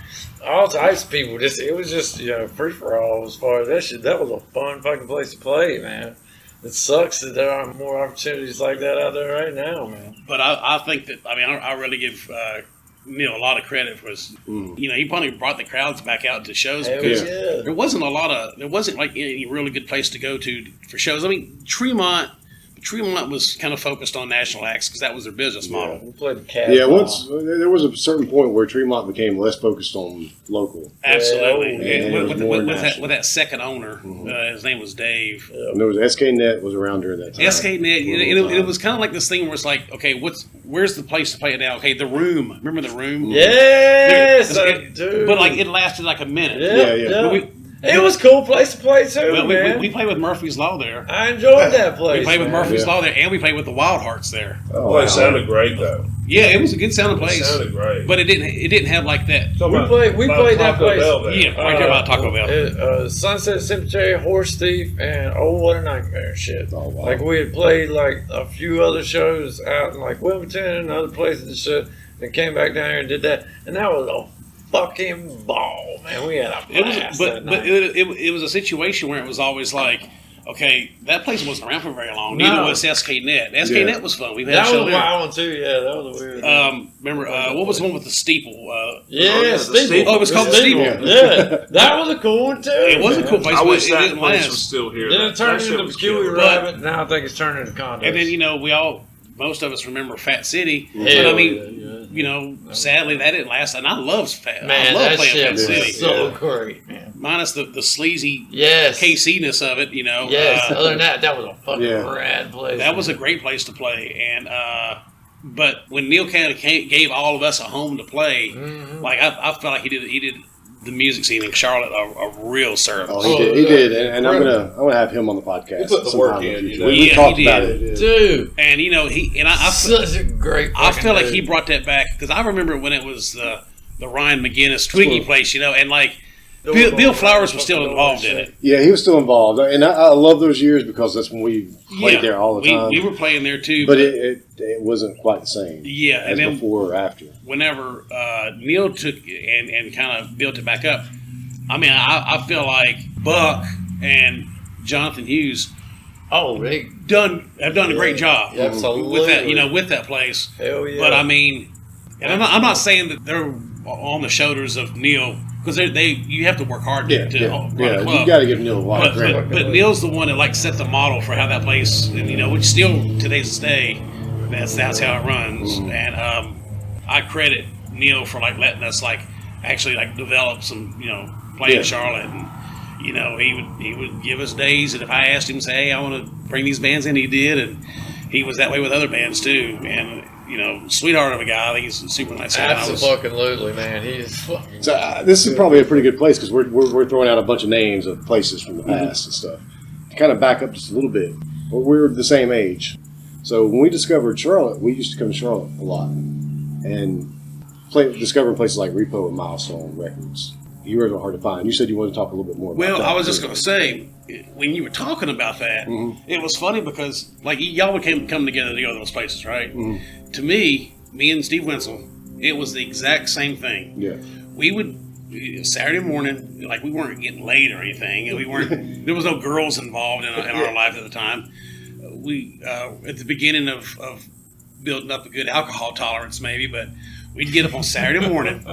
all types of people. It was just free for all as far as that shit. That was a fun fucking place to play, man. It sucks that there aren't more opportunities like that out there right now, man. But I think that I really give Neil a lot of credit for his. He probably brought the crowds back out to shows because there wasn't like any really good place to go to for shows. I mean, Tremont was kind of focused on national acts because that was their business model. We played the cat. Yeah, once there was a certain point where Tremont became less focused on local. Absolutely, with that second owner, his name was Dave. And there was SK-Net was around during that time. SK-Net, it was kind of like this thing where it's like, okay, where's the place to play it now? Okay, the Room. Remember the Room? Yes, dude. But like it lasted like a minute. Yeah. It was a cool place to play too, man. We played with Murphy's Law there. I enjoyed that place. We played with Murphy's Law there, and we played with the Wild Hearts there. Oh, it sounded great though. Yeah, it was a good sounding place. It sounded great, but it didn't have like that. We played that place. Yeah, right there by Taco Bell. Sunset Cemetery, Horse Thief, and Oh What a Nightmare shit. Oh, wow. Like we had played like a few other shows out in like Wilmington and other places and shit. Then came back down here and did that, and that was a fucking ball, man. We had a blast. But it was a situation where it was always like, okay, that place wasn't around for very long. Neither was SK-Net. SK-Net was fun. We've had that a show was a there. wild one too. Yeah, that was a weird one. Remember what was the one with the steeple? Steeple. Oh, it was called the Steeple. Yeah, that was a cool one too. It was a cool place. I wish it that didn't place last. was still here. Then it turned into Peculiar Rabbit. Now I think it's turned into Condos. And then most of us remember Fat City. Yeah, but I mean, sadly that didn't last. And I love Fat. Man, I love that playing shit Fat was City. so great, man. Minus the sleazy Yes. KC-ness of it, Yes. Other than that was a fucking rad place. That was a great place to play, and But when Neil kind of gave all of us a home to play, like I felt like he did the music scene in Charlotte a real service. Oh, he did, and I'm gonna have him on the podcast. He put the work in. We talked about it, dude. And I Such a great. I feel like dude. he brought that back because I remember when it was the Ryan McGinnis Twiggy place, and like Bill Flowers was still involved in it. Yeah, he was still involved, and I love those years because that's when we played there all the time. We were playing there too, but it wasn't quite the same. Yeah, as and then before or after. Whenever Neil took and kind of built it back up, I mean, I feel like Buck and Jonathan Hughes, have done a great job Absolutely. with that place. Hell yeah. But I mean, and I'm not saying that they're on the shoulders of Neil because you have to work hard to run a club. You got to give Neil a lot of credit. But Neil's the one that like set the model for how that place, and which still today's day, that's how it runs. And I credit Neil for like letting us like actually like develop some play in Charlotte, and he would give us days, and if I asked him, say, hey, I want to bring these bands in, he did, and he was that way with other bands too, and sweetheart of a guy. I think he's a super nice guy. Absolutely, man. He is fucking. So this is probably a pretty good place because we're throwing out a bunch of names of places from the past and stuff. To kind of back up just a little bit, we're the same age, so when we discovered Charlotte, we used to come to Charlotte a lot and discovering places like Repo and Milestone Records. You were hard to find. You said you wanted to talk a little bit more about that. Well, I was just going to say, when you were talking about that, it was funny because, like, y'all would come together to go to those places, right? To me and Steve Wenzel, it was the exact same thing. Yeah. We would, Saturday morning, like, we weren't getting late or anything. And we weren't, there was no girls involved in our life at the time. We, at the beginning of building up a good alcohol tolerance, maybe, but we'd get up on Saturday morning,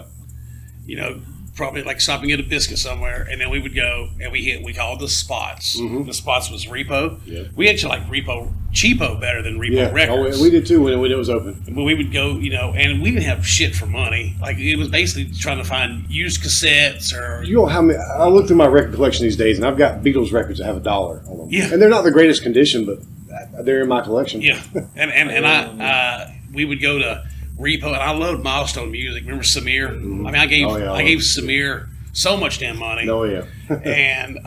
probably like stop and get a biscuit somewhere, and then we would go and we called the spots. The spots was Repo. Yeah. We actually like Repo cheapo better than Repo Records. Oh, we did too when it was open. But we would go, and we didn't have shit for money. Like it was basically trying to find used cassettes or. How many? I look through my record collection these days, and I've got Beatles records that have $1 on them. Yeah, and they're not the greatest condition, but they're in my collection. Yeah, and we would go to Repo, and I loved Milestone music. Remember Samir? I mean, I gave Samir so much damn money. Oh yeah. And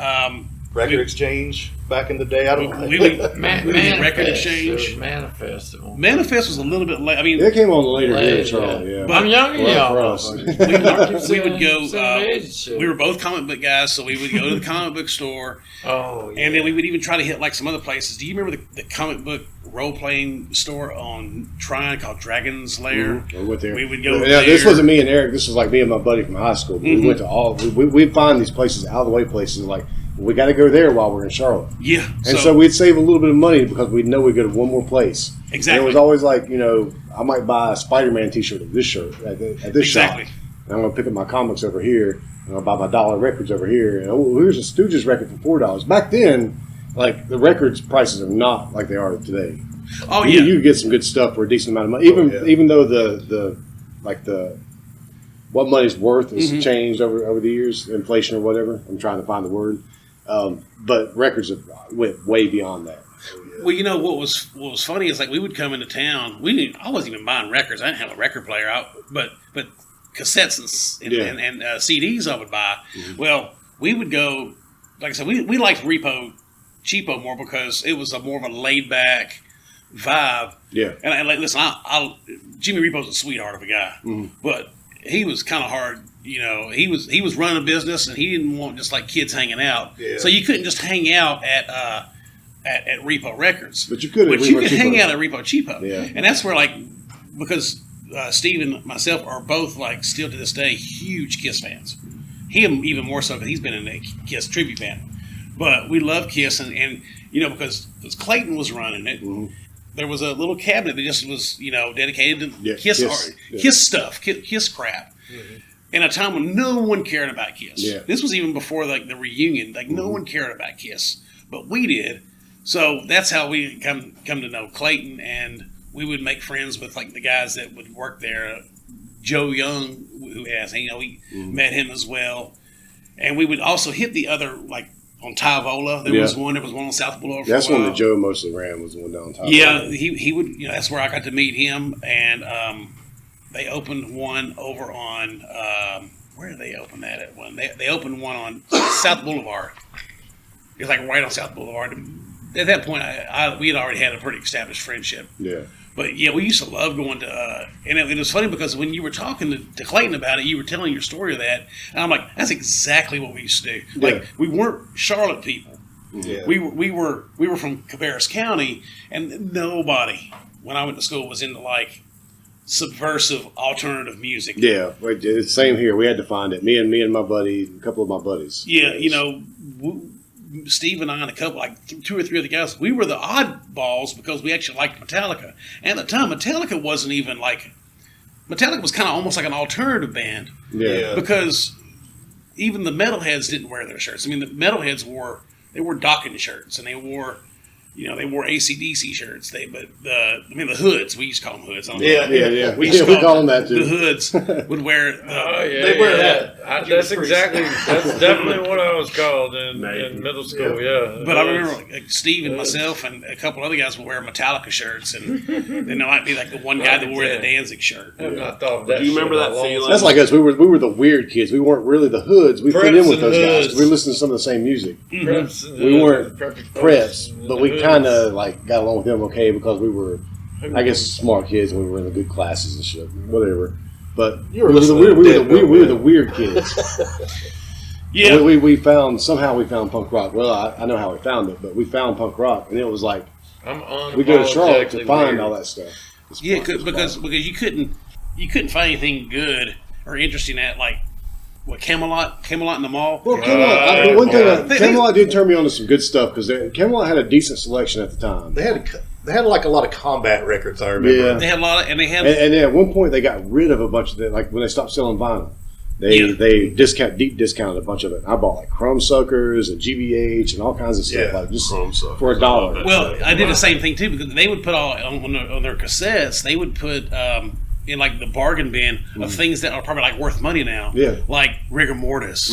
Record Exchange back in the day. I don't know. We would Record Exchange. Manifest was a little bit late. I mean, it came on later here in Charlotte. Yeah. But I'm younger than y'all. We would go. We were both comic book guys, so we would go to the comic book store. Oh, yeah. And then we would even try to hit like some other places. Do you remember the comic book role-playing store on Tryon called Dragon's Lair? We went there. We would go there. This wasn't me and Eric. This was like me and my buddy from high school. We went to all. We'd find these places, out of the way places, like we got to go there while we're in Charlotte. Yeah. And so we'd save a little bit of money because we'd know we'd go to one more place. Exactly. And it was always like, I might buy a Spider-Man T-shirt at this shirt at this shop. And I'm going to pick up my comics over here. And I'll buy my $1 records over here. And here's a Stooges record for $4. Back then, like the records prices are not like they are today. Oh yeah. You get some good stuff for a decent amount of money. Even though the what money's worth has changed over the years, inflation or whatever. I'm trying to find the word. But records have went way beyond that. Well, what was funny is like we would come into town. I wasn't even buying records. I didn't have a record player out, but cassettes and CDs I would buy. Well, we would go. Like I said, we liked Repo cheapo more because it was more of a laid back vibe. Yeah. And like, listen, Jimmy Repo's a sweetheart of a guy, but he was kind of hard. He was running a business and he didn't want just like kids hanging out. Yeah. So you couldn't just hang out at Repo Records. But you could. Hang out at Repo Cheapo. Yeah. And that's where because Steve and myself are both still to this day huge Kiss fans. Him even more so because he's been in a Kiss tribute band. But we love Kiss and because Clayton was running it. There was a little cabinet that just was dedicated to Kiss stuff, Kiss crap. In a time when no one cared about Kiss. Yeah. This was even before the reunion. No one cared about Kiss, but we did. So that's how we come to know Clayton, and we would make friends with the guys that would work there. Joe Young, who has we met him as well, and we would also hit the other on Tyvola. There was one on South Boulevard. For That's a while. one that Joe mostly ran, was the one down top. Yeah, he would. That's where I got to meet him, and they opened one over on where did they open that at? One they opened one on South Boulevard. It was like right on South Boulevard. At that point, we had already had a pretty established friendship. Yeah. But yeah, we used to love going to, and it was funny because when you were talking to Clayton about it, you were telling your story of that, and I'm like, that's exactly what we used to do. Like we weren't Charlotte people. Yeah. We were from Cabarrus County, and nobody when I went to school was into like subversive alternative music. Yeah, it's same here. We had to find it. Me and my buddy, a couple of my buddies. Yeah, Steve and I and a couple, like two or three other guys, we were the oddballs because we actually liked Metallica. And at the time, Metallica wasn't even like, Metallica was kind of almost like an alternative band. Yeah. Because even the metalheads didn't wear their shirts. I mean, the metalheads wore Dawkins shirts, and they wore AC/DC shirts. The hoods, we used to call them hoods. Yeah. We used to call them that too. The hoods would wear. They wear that. That's definitely what I was called in middle school. Yeah. But I remember like Steve and myself and a couple other guys would wear Metallica shirts, and then there might be like the one guy that would wear the Danzig shirt. I thought of that. Do you remember that feeling? That's like us. We were the weird kids. We weren't really the hoods. We fit in with those guys. We listened to some of the same music. We weren't preps, but we kind of like got along with them okay because we were, I guess, smart kids and we were in the good classes and shit, whatever. But we were the weird kids. Yeah, we found punk rock. Well, I know how we found it, but we found punk rock, and it was like we go to Charlotte to find all that stuff. Yeah, because you couldn't find anything good or interesting at like what Camelot in the mall. Well, Camelot. Camelot did turn me on to some good stuff because Camelot had a decent selection at the time. They had like a lot of combat records. I remember. Yeah. They had a lot of, and then at one point they got rid of a bunch of them. Like when they stopped selling vinyl, they discounted a bunch of it. I bought like Chrome Suckers and GBH and all kinds of stuff like just for $1. Well, I did the same thing too because they would put all on their cassettes. They would put in like the bargain bin of things that are probably like worth money now. Yeah, like Rigor Mortis.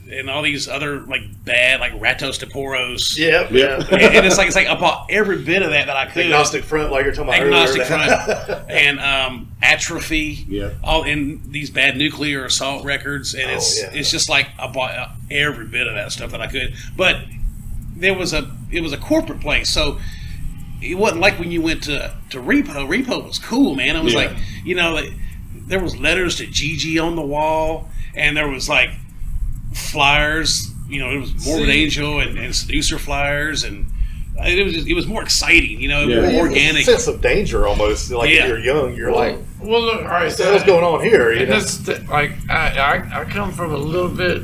And all these other like bad like Ratos Toporos. Yeah. And it's like I bought every bit of that I could. Agnostic Front, like you're talking about Agnostic earlier. Front and Atrophy. Yeah. All in these bad nuclear assault records, and it's just like I bought every bit of that stuff that I could. But it was a corporate place, so it wasn't like when you went to Repo. Repo was cool, man. It was like there was letters to Gigi on the wall, and there was like flyers. It was Morbid Angel and Seducer flyers, and it was more exciting. It was more organic. A sense of danger almost. Like if you're young, you're like, well, look, all right. So what's going on here? I come from a little bit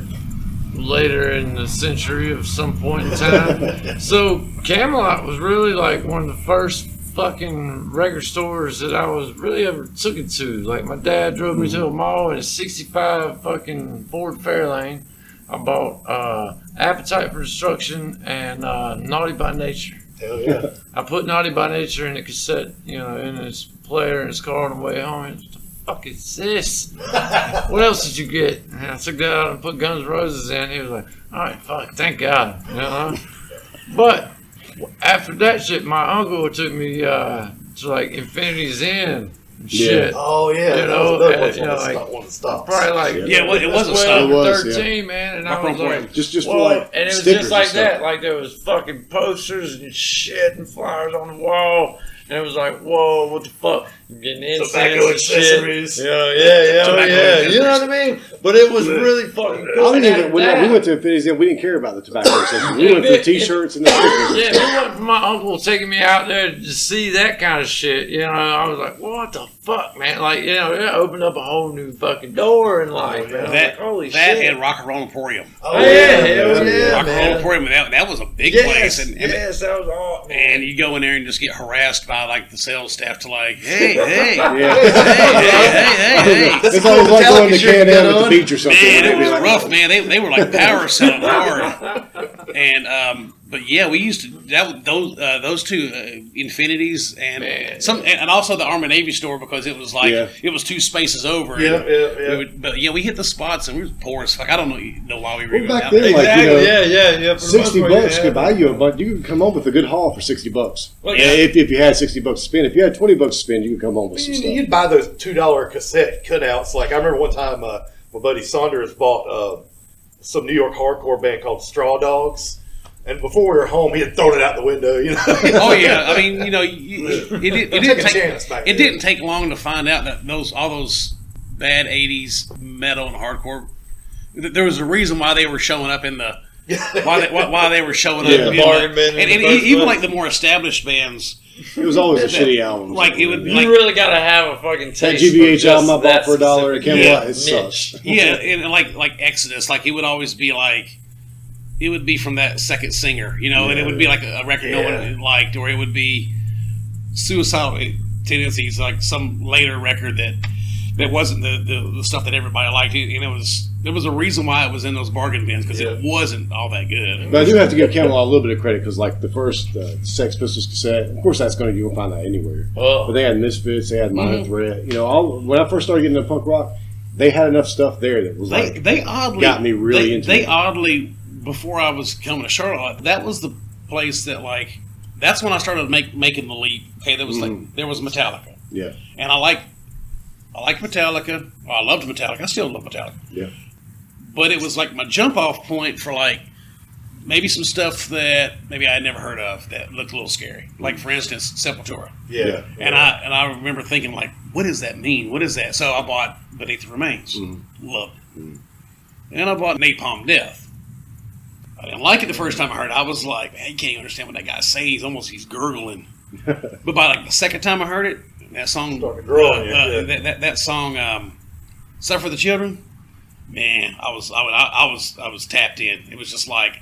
later in the century of some point in time. So Camelot was really like one of the first fucking record stores that I was really ever took it to. Like my dad drove me to a mall in a 65 fucking Ford Fairlane. I bought Appetite for Destruction and Naughty by Nature. Hell yeah. I put Naughty by Nature in a cassette, in his player in his car on the way home. What the fuck is this? What else did you get? And I took that out and put Guns N' Roses in. He was like, all right, fuck, thank God. But after that shit, my uncle took me to like Infinity's Inn and shit. Oh yeah. One stop. Probably like it was a stop. 13, man, and I was like, just for like, and it was just like that. Like there was fucking posters and shit and flyers on the wall. And it was like, whoa, what the fuck? I'm getting incense tobacco and accessories. Shit. Yeah. You know what I mean? But it was really fucking cool. When we went to Infinity's Inn, we didn't care about the tobacco accessories. We went for the T-shirts and the stickers. Yeah, it wasn't for my uncle taking me out there to see that kind of shit. I was like, what the fuck, man? Like, it opened up a whole new fucking door in life. That, holy that shit. and Rock and Roll Emporium. Oh, yeah. Rock and Roll Emporium, that was a big place. And that was awesome. And you go in there and just get harassed by like the sales staff to like, hey. It's always like going to Can-Am at the beach or something. Man, it was rough, man. They were like power selling hard. And But yeah, we used to those two Infinities and also the Army Navy store because it was like it was 2 spaces over. But yeah, we hit the spots and we were poor as fuck. I don't know why we were even back out then, there. yeah. $60 could buy you a bunch. You could come home with a good haul for $60. Well, if you had $60 to spend, if you had $20 to spend, you could come home with some stuff. You'd buy those $2 cassette cutouts. Like I remember one time, my buddy Saunders bought some New York hardcore band called Straw Dogs. And before we were home, he had thrown it out the window. Oh yeah, I mean, it didn't take long to find out that all those bad '80s metal and hardcore. There was a reason why they were showing up in the why they were showing up. The bargain bin and even like the more established bands. It was always a shitty album. Like it would. You really got to have a fucking taste. That GBH album I bought for $1 at Camelot. It sucks. Yeah, and like Exodus, like it would always be like. It would be from that second singer, and it would be like a record no one liked, or it would be Suicidal Tendencies, like some later record that wasn't the stuff that everybody liked. There was a reason why it was in those bargain bins because it wasn't all that good. But I do have to give Camelot a little bit of credit because, like the first Sex Pistols cassette, of course that's going to you won't find that anywhere. Oh. But they had Misfits, they had Minor Threat. When I first started getting into punk rock, they had enough stuff there that was they oddly got me really into. They oddly. Before I was coming to Charlotte, that was the place that that's when I started making the leap. Okay, there was there was Metallica. Yeah. And I liked Metallica. Well, I loved Metallica. I still love Metallica. Yeah. But it was like my jump off point for maybe some stuff that maybe I had never heard of that looked a little scary. Like for instance, Sepultura. Yeah. And I remember thinking what does that mean? What is that? So I bought Beneath the Remains. Loved it. And I bought Napalm Death. I didn't like it the first time I heard it. I was like, man, you can't even understand what that guy's saying. He's gurgling. But by the second time I heard it, that song, that song, "Suffer the Children," man, I was tapped in. It was just like,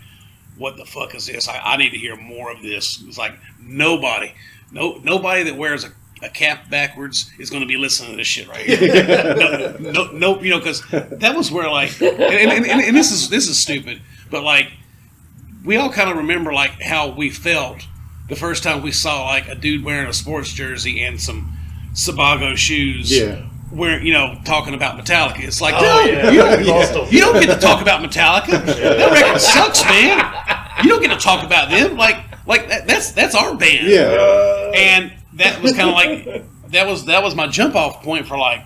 what the fuck is this? I need to hear more of this. It's like nobody that wears a cap backwards is going to be listening to this shit right here. no, because that was where and this is stupid, but we all kind of remember how we felt the first time we saw a dude wearing a sports jersey and some Sebago shoes. Yeah. Talking about Metallica. It's like, you don't get to talk about Metallica. That record sucks, man. You don't get to talk about them. That's our band. Yeah. And that was kind of that was my jump off point for well,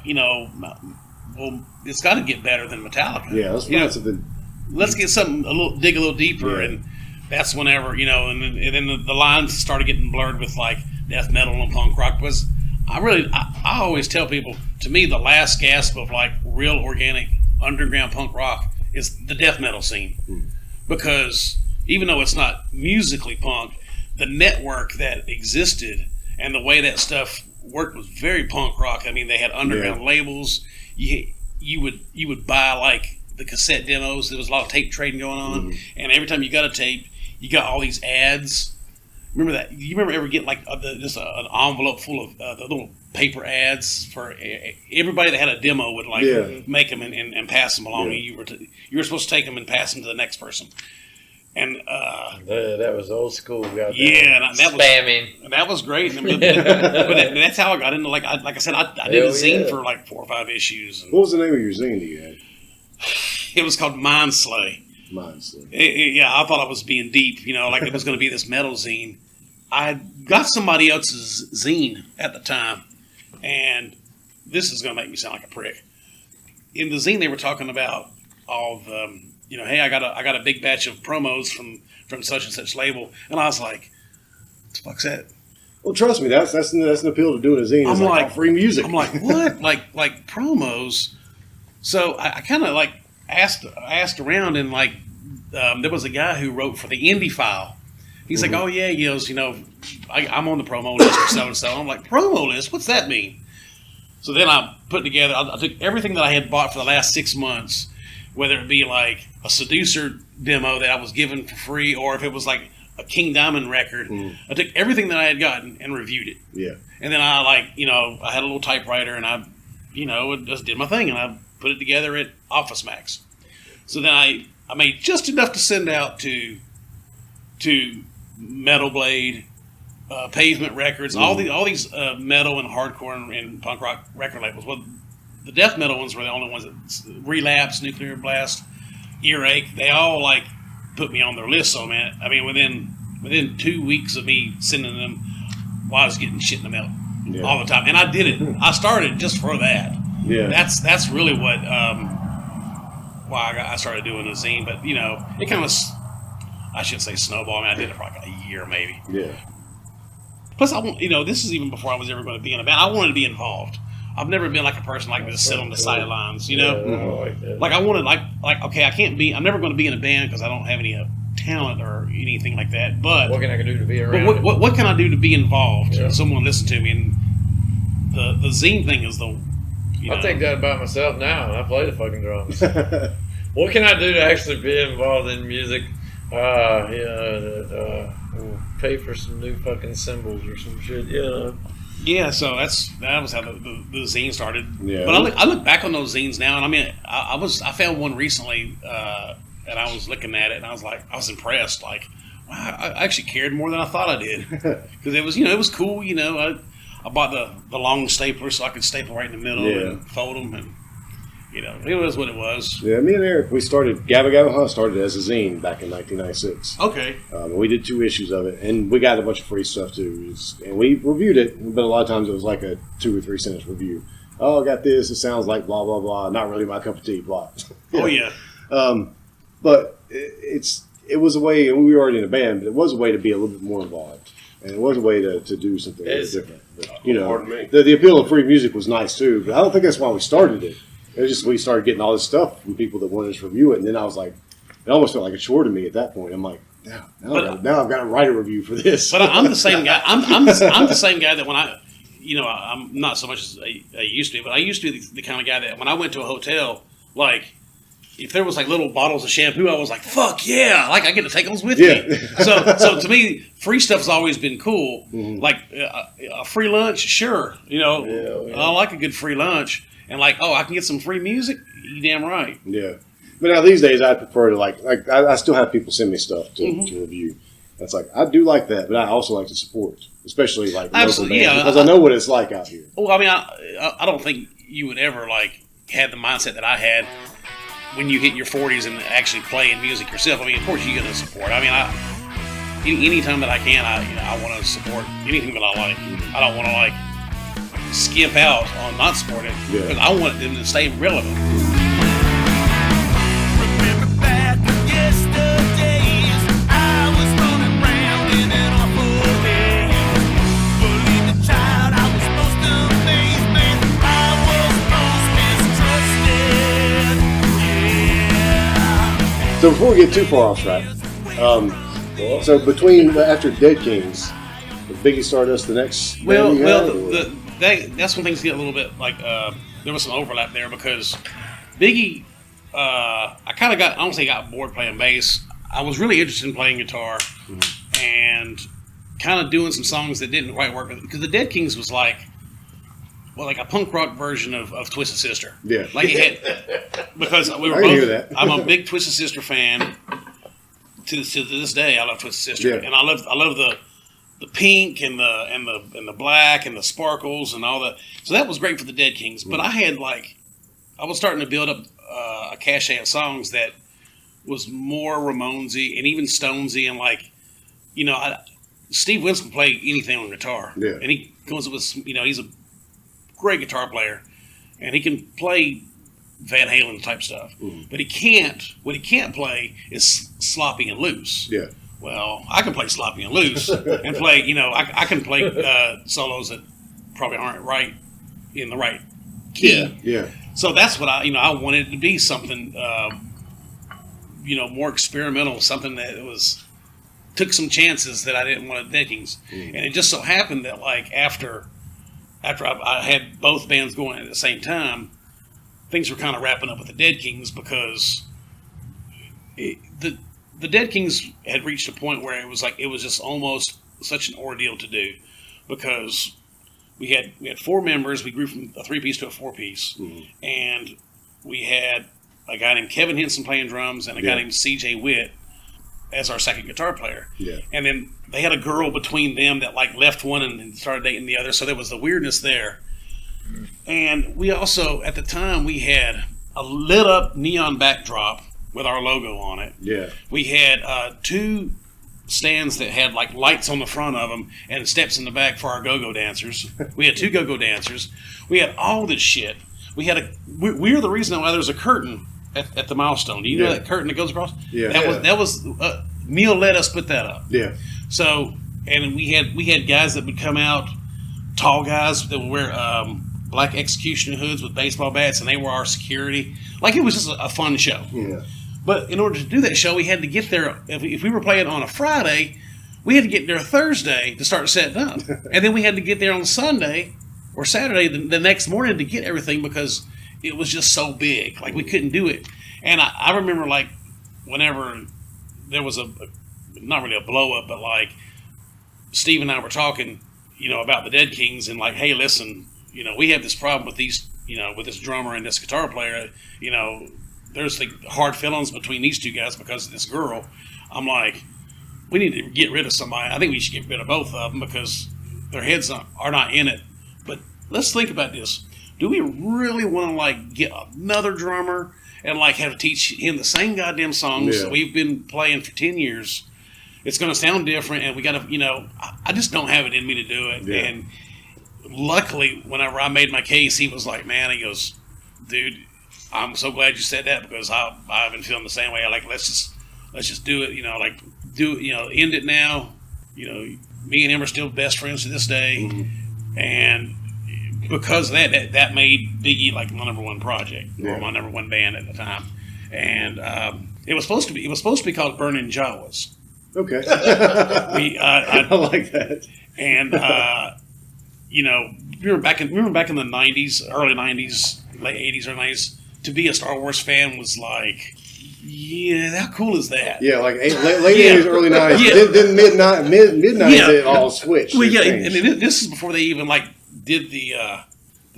it's got to get better than Metallica. Yeah, let's find something. Let's get something dig a little deeper, and that's whenever and then the lines started getting blurred with death metal and punk rock. Was I always tell people, to me the last gasp of real organic underground punk rock is the death metal scene, because even though it's not musically punk, the network that existed and the way that stuff worked was very punk rock. I mean, they had underground labels. You would buy the cassette demos. There was a lot of tape trading going on, and every time you got a tape, you got all these ads. Remember that? You remember ever getting just an envelope full of the little paper ads for everybody that had a demo would make them and pass them along. You were supposed to take them and pass them to the next person. And that was old school. That spamming. That was great. But that's how I got into like I said, I did a zine for 4 or 5 issues. What was the name of your zine that you had? It was called Mind Slay. Mind Slay. I thought I was being deep. It was going to be this metal zine. I got somebody else's zine at the time, and this is going to make me sound like a prick. In the zine, they were talking about all the. Hey, I got a big batch of promos from such and such label, and I was like, "What the fuck's that?" Well, trust me, that's an appeal to doing a zine. I'm like free music. I'm like, what? like promos? So I kind of asked around, and there was a guy who wrote for the Indie File. He's like, "Oh yeah," he goes, I'm on the promo list for so and so. I'm like, promo list? What's that mean? So then I put together. I took everything that I had bought for the last 6 months. Whether it be a Seducer demo that I was given for free, or if it was a King Diamond record, I took everything that I had gotten and reviewed it. Yeah. And then I I had a little typewriter and I just did my thing and I put it together at Office Max. So then I made just enough to send out to to Metal Blade, Pavement Records, all these metal and hardcore and punk rock record labels. Well, the death metal ones were the only ones that Relapse, Nuclear Blast, Earache. They all like put me on their list. So man, I mean, within 2 weeks of me sending them, well, I was getting shit in the mail all the time, and I did it. I started just for that. Yeah, that's really what why I started doing the zine. But you know, it kind of, I should say snowball. I mean, I did it for like a year maybe. Yeah. Plus, I want, you know, this is even before I was ever going to be in a band. I wanted to be involved. I've never been like a person like to sit on the sidelines, you know. Like I wanted, like okay, I'm never going to be in a band because I don't have any talent or anything like that. But what can I do to be around? What can I do to be involved? Yeah. Someone listen to me, and the zine thing is the. You know, I think that about myself now, and I play the fucking drums. What can I do to actually be involved in music? Pay for some new fucking cymbals or some shit. Yeah, so that was how the zine started. Yeah. But I look back on those zines now, and I mean, I found one recently, and I was looking at it, and I was impressed. Like, wow, I actually cared more than I thought I did, because it was cool. You know, I bought the long stapler so I could staple right in the middle and fold them, and you know, it was what it was. Yeah, me and Eric, we started Gabba Gabba started as a zine back in 1996. Okay. We did 2 issues of it, and we got a bunch of free stuff too. And we reviewed it, but a lot of times it was like a 2 or 3 sentence review. Oh, I got this. It sounds like blah blah blah. Not really my cup of tea. Blah. Oh yeah. But it was a way, and we were already in a band, but it was a way to be a little bit more involved, and it was a way to do something different. But, you know, the appeal of free music was nice too, but I don't think that's why we started it. It was just we started getting all this stuff from people that wanted us to review it, and then I was like, it almost felt like a chore to me at that point. I'm like, now I've got to write a review for this. But I'm the same guy. I'm the same guy that when I'm not so much as I used to, but I used to be the kind of guy that when I went to a hotel, like, if there was like little bottles of shampoo, I was like, fuck yeah, like I get to take those with me. So to me, free stuff's always been cool. Mm-hmm. Like a free lunch, sure. You know, I like a good free lunch. And like, oh, I can get some free music? You damn right. Yeah. But now these days I prefer to like I still have people send me stuff to review. That's like, I do like that, but I also like to support, especially like local bands, because I know what it's like out here. Well, I mean, I don't think you would ever like had the mindset that I had when you hit your 40s and actually playing music yourself. I mean, of course you're going to support. I mean, anytime that I can, I want to support anything that I like. I don't want to like skimp out on not supporting because I want them to stay relevant. Remember back yesterdays, I was running around in an awful haze. Bullied the child, I was most amazed, man. I was most mistrusted. Yeah. So before we get too far off track, so between after Dead Kings, was Biggy Stardust the next? That's when things get a little bit like there was some overlap there because Biggy, I kind of I don't say got bored playing bass. I was really interested in playing guitar and kind of doing some songs that didn't quite work because the Dead Kings was like a punk rock version of Twisted Sister. Yeah, like it had, because we were both. I'm a big Twisted Sister fan. To this day, I love Twisted Sister, and I love the pink and the black and the sparkles and all that. So that was great for the Dead Kings. But I was starting to build up a cachet of songs that was more Ramonesy and even Stonesy and like, you know, Steve Wentz can play anything on guitar. Yeah. And he goes with, you know, he's a great guitar player and he can play Van Halen type stuff. But what he can't play is sloppy and loose. Yeah. Well, I can play sloppy and loose and play, you know, I can play solos that probably aren't right in the right key. Yeah. So that's what I wanted it to be something, you know, more experimental, something that took some chances that I didn't want at Dead Kings. And it just so happened that like after I had both bands going at the same time, things were kind of wrapping up with the Dead Kings because the Dead Kings had reached a point where it was just almost such an ordeal to do because we had 4 members. We grew from a 3-piece to a 4-piece, and we had a guy named Kevin Henson playing drums and a guy named C.J. Witt as our second guitar player. Yeah. And then they had a girl between them that like left one and started dating the other. So there was the weirdness there. And we also, at the time, we had a lit up neon backdrop with our logo on it. Yeah. We had 2 stands that had like lights on the front of them and steps in the back for our go-go dancers. We had 2 go-go dancers. We had all this shit. We had we're the reason why there's a curtain at the milestone. Do you know that curtain that goes across? Yeah. That was Neil let us put that up. Yeah. So, and we had guys that would come out, tall guys that would wear black execution hoods with baseball bats, and they were our security. Like, it was just a fun show. Yeah. But in order to do that show, we had to get there. If we were playing on a Friday, we had to get there Thursday to start setting up. And then we had to get there on Sunday or Saturday the next morning to get everything because it was just so big. Like, we couldn't do it. And I remember, like, whenever there was not really a blow-up, but, like, Steve and I were talking, about the Dead Kings and, like, hey, listen, we have this problem with these, with this drummer and this guitar player, there's the hard feelings between these 2 guys because of this girl. I'm like, we need to get rid of somebody. I think we should get rid of both of them because their heads are not in it. But let's think about this. Do we really want to, like, get another drummer and, like, have to teach him the same goddamn songs that we've been playing for 10 years? It's going to sound different, and we got to, I just don't have it in me to do it. Yeah. And luckily, whenever I made my case, he was like, man, he goes, dude, I'm so glad you said that because I've been feeling the same way. I like, let's just do it, end it now. Me and him are still best friends to this day. Mm-hmm. And because of that made Biggie like my number 1 project or my number 1 band at the time. And it was supposed to be called Burning Jawas. Okay. I like that. And remember back in the 90s, early 90s, late 80s or 90s, to be a Star Wars fan was like, yeah, how cool is that? Yeah, like late 80s, early 90s. Yeah. Then mid-90s, it all switched. Well, yeah, and this is before they even like did the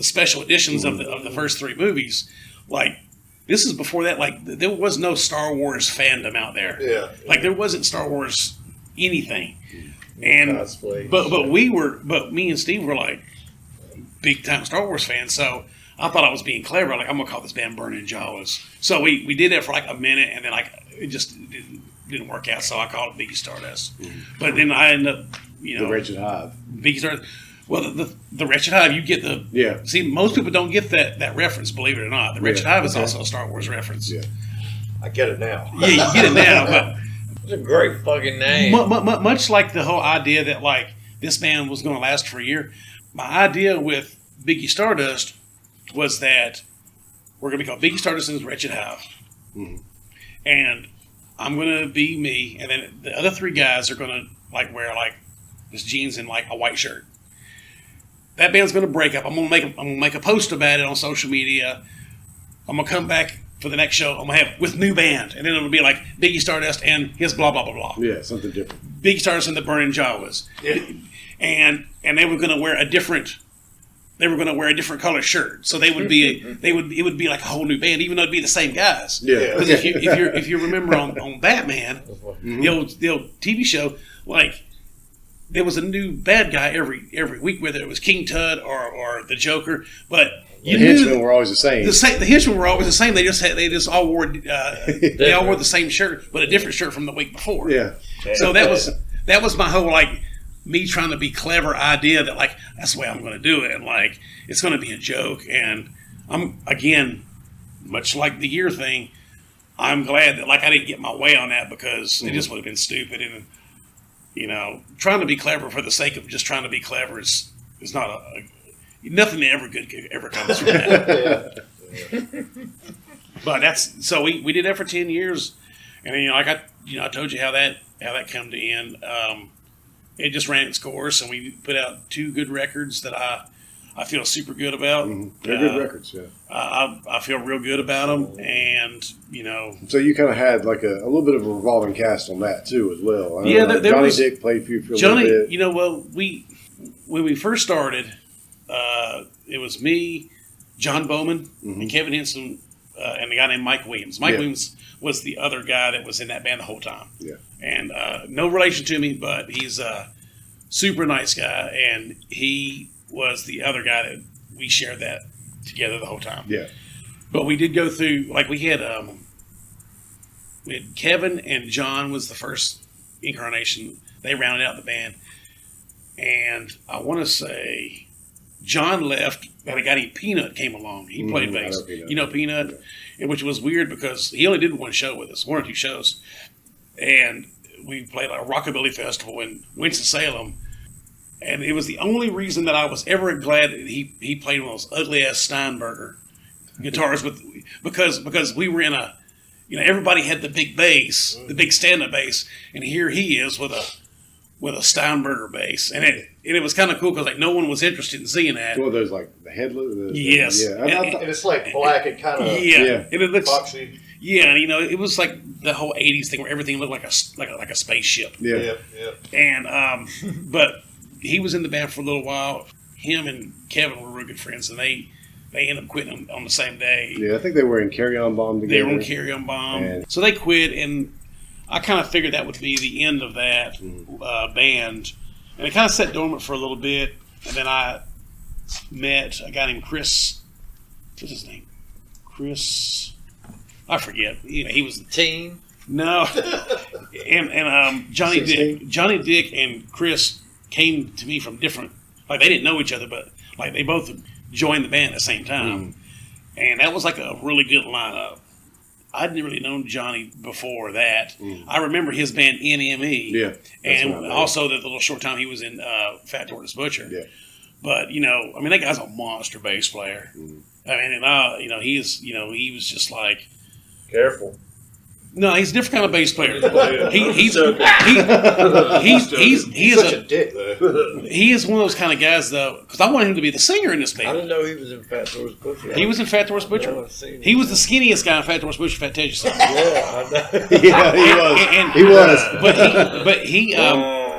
special editions of the first 3 movies. Like, this is before that. Like, there was no Star Wars fandom out there. Yeah. Like, there wasn't Star Wars anything. And but me and Steve were like big time Star Wars fans. So I thought I was being clever. Like, I'm gonna call this band Burning Jawas. So we did that for like a minute, and then like it just didn't work out. So I called it Biggy Stardust. Mm-hmm. But then I ended up, the Wretched Hive. Biggy Stardust. Well, the Wretched Hive, you get the See, most people don't get that reference. Believe it or not, the Wretched Hive is also a Star Wars reference. Yeah, I get it now. Yeah, you get it now, but it's a great fucking name. Much like the whole idea that like this band was going to last for a year. My idea with Biggy Stardust was that we're going to be called Biggy Stardust and his Wretched Hive. Mm-hmm. And I'm going to be me, and then the other 3 guys are going to like wear like this jeans and like a white shirt. That band's going to break up. I'm going to make a post about it on social media. I'm going to come back for the next show. I'm going to have with new band, and then it'll be like Biggy Stardust and his blah blah blah blah. Yeah, something different. Biggy Stardust and the Burning Jawas. Yeah. And they were going to wear a different color shirt. So they would be it would be like a whole new band, even though it'd be the same guys. Yeah. Because if you remember on Batman, mm-hmm. the old TV show, like there was a new bad guy every week, whether it was King Tut or the Joker, but the henchmen were always the same. The henchmen were always the same. They just all wore the same shirt, but a different shirt from the week before. Yeah. So that was my whole like me trying to be clever idea that like that's the way I'm going to do it, and like it's going to be a joke. And I'm again, much like the year thing, I'm glad that like I didn't get my way on that because it just would have been stupid. And trying to be clever for the sake of just trying to be clever is not nothing ever good ever comes from that. But that's so we did that for 10 years, and then, I told you how that come to end. It just ran its course, and we put out 2 good records that I feel super good about. Mm-hmm. They're good records, yeah. I feel real good about them, and So you kind of had like a little bit of a revolving cast on that too, as well. There Johnny was, Dick played for you for a little bit. When we first started, it was me, John Bowman, mm-hmm. and Kevin Henson and a guy named Mike Williams. Mike Yeah. Williams was the other guy that was in that band the whole time. Yeah. And no relation to me, but he's a super nice guy, and he was the other guy that we shared that together the whole time. Yeah. But we did go through, like we had Kevin and John was the first incarnation. They rounded out the band. And I want to say John left, and a guy named Peanut came along. He played bass. I know Peanut. You know Peanut? And which was weird because he only did one show with us, 1 or 2 shows. And we played a rockabilly festival in Winston-Salem. And it was the only reason that I was ever glad that he played one of those ugly-ass Steinberger guitars because we were in a, everybody had the big bass, the big stand-up bass, and here he is with a Steinberger bass, and it was kind of cool because like no one was interested in seeing that. Well, there's like the headlet. Yes. Yeah. And it's like black and kind of Yeah, and it looks foxy. yeah, and it was like the whole '80s thing where everything looked like a spaceship. Yeah. And but he was in the band for a little while. Him and Kevin were real good friends, and they ended up quitting on the same day. Yeah, I think they were in Carry On Bomb together. They were on Carry On Bomb. And- So they quit, and I kind of figured that would be the end of that band. And it kind of sat dormant for a little bit, and then I met a guy named Chris. What's his name? Chris. I forget. He was Team. no, and Johnny 16? Dick. Johnny Dick and Chris came to me from different. Like they didn't know each other, but like they both joined the band at the same time, and that was like a really good lineup. I hadn't really known Johnny before that. I remember his band NME, Yeah, that's and what I know. also the little short time he was in Fat Tortoise Butcher. Yeah. But that guy's a monster bass player. I mean, and he was just like. Careful. No, he's a different kind of bass player. He's Joking. he is Such a dick, though. he is one of those kind of guys though, because I wanted him to be the singer in this I band. didn't know he was in Fat Doors Butcher. He was in Fat Tortoise Butcher. No, I've seen He him. was the skinniest guy in Fat Tortoise Butcher, Penitentials. Yeah, I know. Yeah, he was. And- He was. But he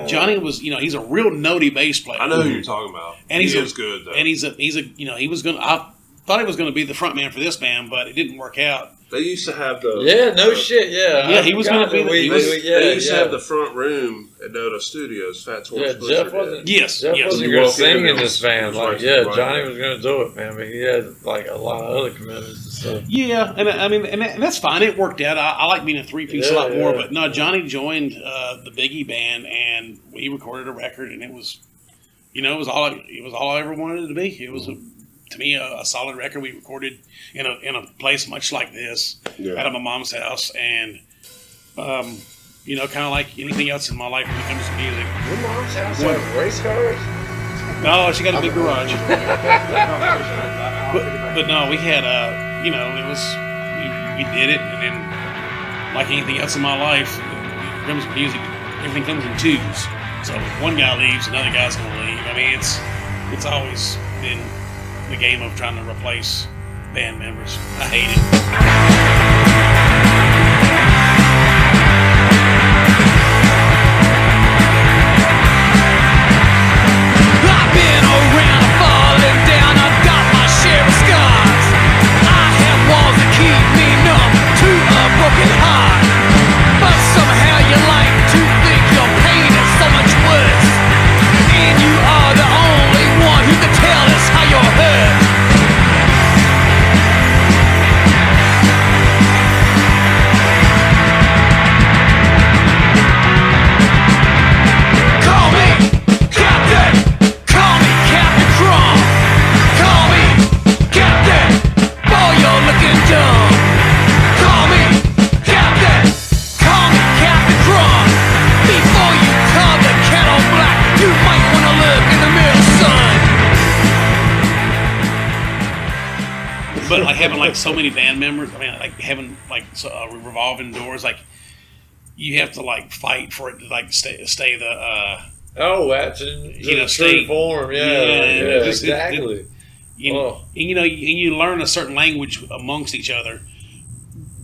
Johnny was, he's a real notey bass player. I know who you're talking about. And He he's is good though. And he was gonna. I thought he was gonna be the front man for this band, but it didn't work out. They used to have the Yeah, no shit. Yeah, Yeah, I he was forgot gonna be that the- he we- was- we- they used to yeah. have the front room at Noda Studios. Fat Tortoise Yeah, Butcher Jeff did. wasn't. Yes, Jeff yes. wasn't You going to walk in sing and in it this was band. Like, right- yeah, right Johnny there. was going to do it, man. But he had like a lot of other commitments and stuff. Yeah, and I mean, and that's fine. It worked out. I like being a 3-piece a lot more, Yeah. but no, Johnny joined the Biggie band, and we recorded a record, and it was, it was all I ever wanted it to be. It was to me a solid record. We recorded in a place much like this, Yeah. out of my mom's house, and kind of like anything else in my life when it comes to music. Your mom's house have race cars? No, she got a big garage. but no, we had it was we did it, and then like anything else in my life, when it comes to music, everything comes in twos. So if one guy leaves, another guy's going to leave. I mean, it's always been the game of trying to replace band members. I hate it. I've been around, falling down, I've got my share of scars. I have walls that keep me numb to a broken heart. But somehow you like to think your pain is so much worse. And you are the only one who can tell us how you're hurt. Call me Captain, call me Captain Crumb. Call me Captain, boy you're looking dumb. Call me Captain, call me Captain Crumb. Before you call the kettle black, you might wanna look in the mirror, son. But like having like so many band members, I mean, like having like revolving doors, like you have to like fight for it to like stay the. Oh, that's in know, true state. form. Yeah, Yeah, just- exactly. You Oh. and you learn a certain language amongst each other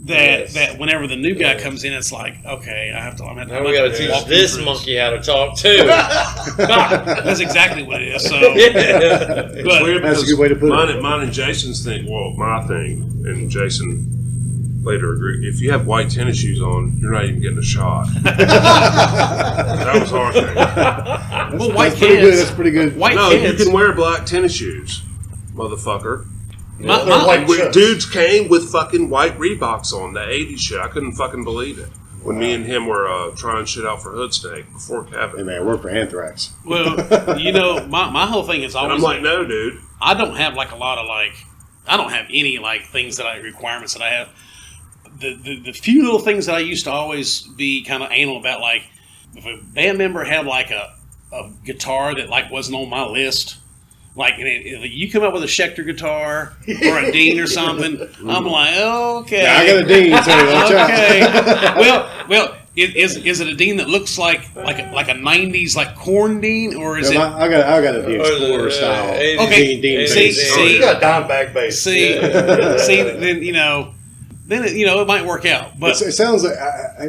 that whenever the new guy comes in, it's like, okay, I'm gonna Now we got to teach this monkey how to talk too. That's exactly what it is. So, It's but weird That's a because good way to put it. mine and Jason's thing. Well, my thing, and Jason later agreed. If you have white tennis shoes on, you're not even getting a shot. That was our thing. well, white That's pretty good. kids, That's pretty good. white No, kids. you can wear black tennis shoes, motherfucker. white chucks. Dudes came with fucking white Reeboks on, the 80s shit. I couldn't fucking believe it. When me and him were trying shit out for Hoodsteak before Kevin. Hey man, I work for Anthrax. Well, my whole thing is And always I'm like, no, dude. I don't have like a lot of like, I don't have any like things that requirements that I have. The few little things that I used to always be kind of anal about, like if a band member had like a guitar that like wasn't on my list, like if you come up with a Schecter guitar or a Dean or something, I'm like, okay, Yeah, I got a Dean too. Watch out. okay. well, is it a Dean that looks like a '90s like corn Dean, or is it? I got a Dean Explorer style. Okay, Dean see, bass. You got a dime bag bass. See, then it might work out. But It sounds like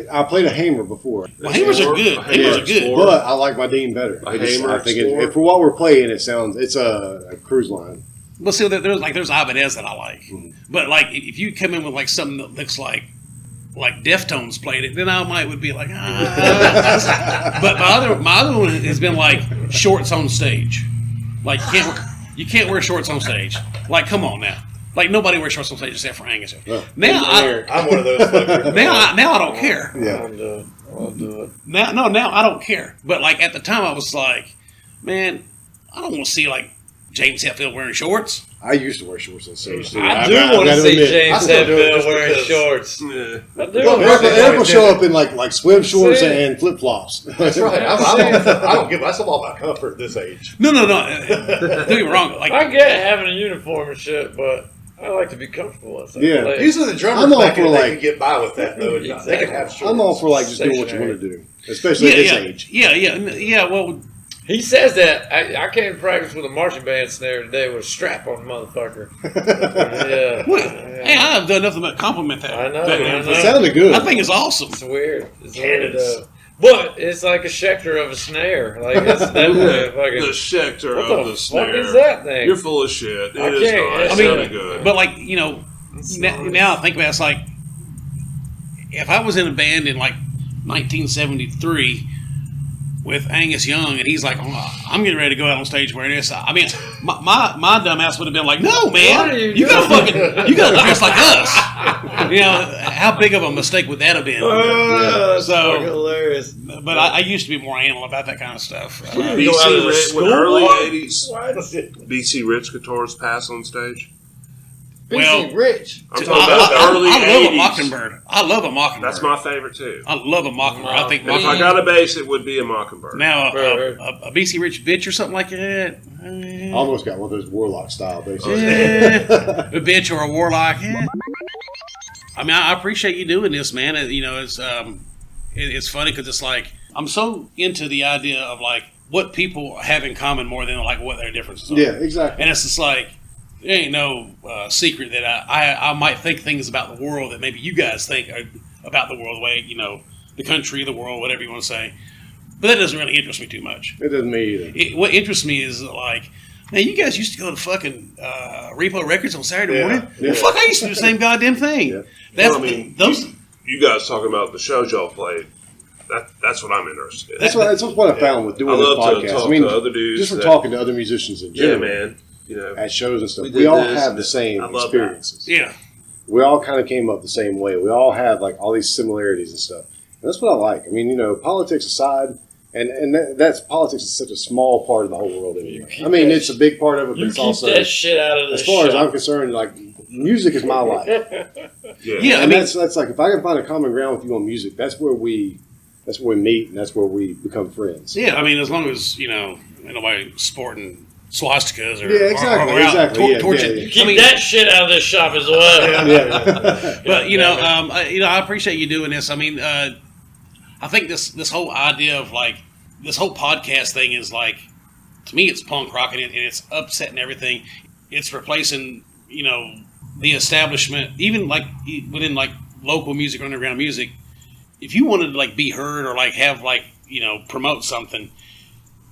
I played a Hamer before, well, Hamers are good. Hamers are good. but I like my Dean better. A I Hamer think Explorer? for what we're playing, it's a cruise line. Well, see, there's Ibanez that I like, but like if you come in with like something that looks like Deftones played it, then I would be like, But my other one has been like shorts on stage. Like you can't wear shorts on stage. Like, come on now. Like nobody wears shorts on stage except for Angus. Now I'm one of those fuckers. now I don't care. Yeah, I'll do it. Now I don't care. But like at the time, I was like, man, I don't want to see like James Hetfield wearing shorts. I used to wear shorts on stage too. I do want to see James still do it Hetfield just wearing because- shorts. Yeah. I do Well, wanna Mark, see Eric that. will show up in like swim shorts See? and flip flops. That's right. I don't give. That's all about comfort at this age. No. Don't get me wrong. Like I get having a uniform and shit, but I like to be comfortable. As I Yeah. play. Usually the drummers I'm all back in for, the day like- can get by with that though. They Exactly. can have shorts. I'm all for like just doing what you want to do, especially at this age. Yeah. Well, He says that. I came to practice with a marching band snare today with a strap on the motherfucker. Yeah. hey, I've done nothing but compliment that. I know, that- I know. It sounded good. I think it's awesome. It's weird. It's Cannons. weird. But it's like a Schecter of a snare. Like it's definitely fucking. The Schecter What of the the fuck snare. is that thing? You're full of shit. It I is can't- not. I It mean, sounded good. But like now I think about it, it's like if I was in a band in like 1973 with Angus Young and he's like, oh, I'm getting ready to go out on stage wearing this. I mean, my dumb ass would have been like, no, man, What are you you gotta doing? dress like us. You know, how big of a mistake would that have been? That's So- fucking hilarious. But I used to be more anal about that kind of stuff. Go out BC of the Rich, school, when early boy? 80s, What? BC Rich guitars pass on stage. Well, Rich. I'm talking about the early I love a 80s. Mockingbird. I love a Mockingbird. That's my favorite too. I love a Mockingbird. I think If I got a bass, it would be a Mockingbird. now Right. a BC Rich bitch or something like that. Almost got one of those Warlock style basically. A bitch or a warlock. I mean, I appreciate you doing this, man. You know, it's funny because it's like I'm so into the idea of like what people have in common more than like what their differences are. Yeah, exactly. And it's just like there ain't no secret that I might think things about the world that maybe you guys think about the world, the way the country, the world, whatever you want to say. But that doesn't really interest me too much. It doesn't me either. What interests me is like, man, you guys used to go to fucking Repo Records on Saturday morning. Yeah. Well, fuck, I used to do the same goddamn thing. Yeah. That's Well, I mean, those. You guys talking about the shows y'all played. That's what I'm interested in. That's what I found with doing I this love to podcast. talk I mean, to other dudes just from that- talking to other musicians in Yeah, general, man. You know, at shows and stuff, We we, did all this have and the same I love experiences. Yeah, We all kind of came up the same way. We all have like all these similarities and stuff. And that's what I like. I mean, politics aside, and that's politics is such a small part of the whole world anyway. I mean, it's a big part of it, but You it's keep also, that shit out of the as far as shop. I'm concerned, like music is my life. yeah. I And mean, that's like if I can find a common ground with you on music, that's where we meet and that's where we become friends. yeah. I mean, as long as nobody sporting swastikas or Yeah, exactly, or out exactly, yeah, torching. yeah, yeah. Keep I mean, that shit out of this shop as well. Yeah. but I appreciate you doing this. I mean, I think this whole idea of like this whole podcast thing is like, to me, it's punk rock and it's upsetting everything. It's replacing the establishment, even like within like local music or underground music, if you wanted to like be heard or like have like, you know, promote something,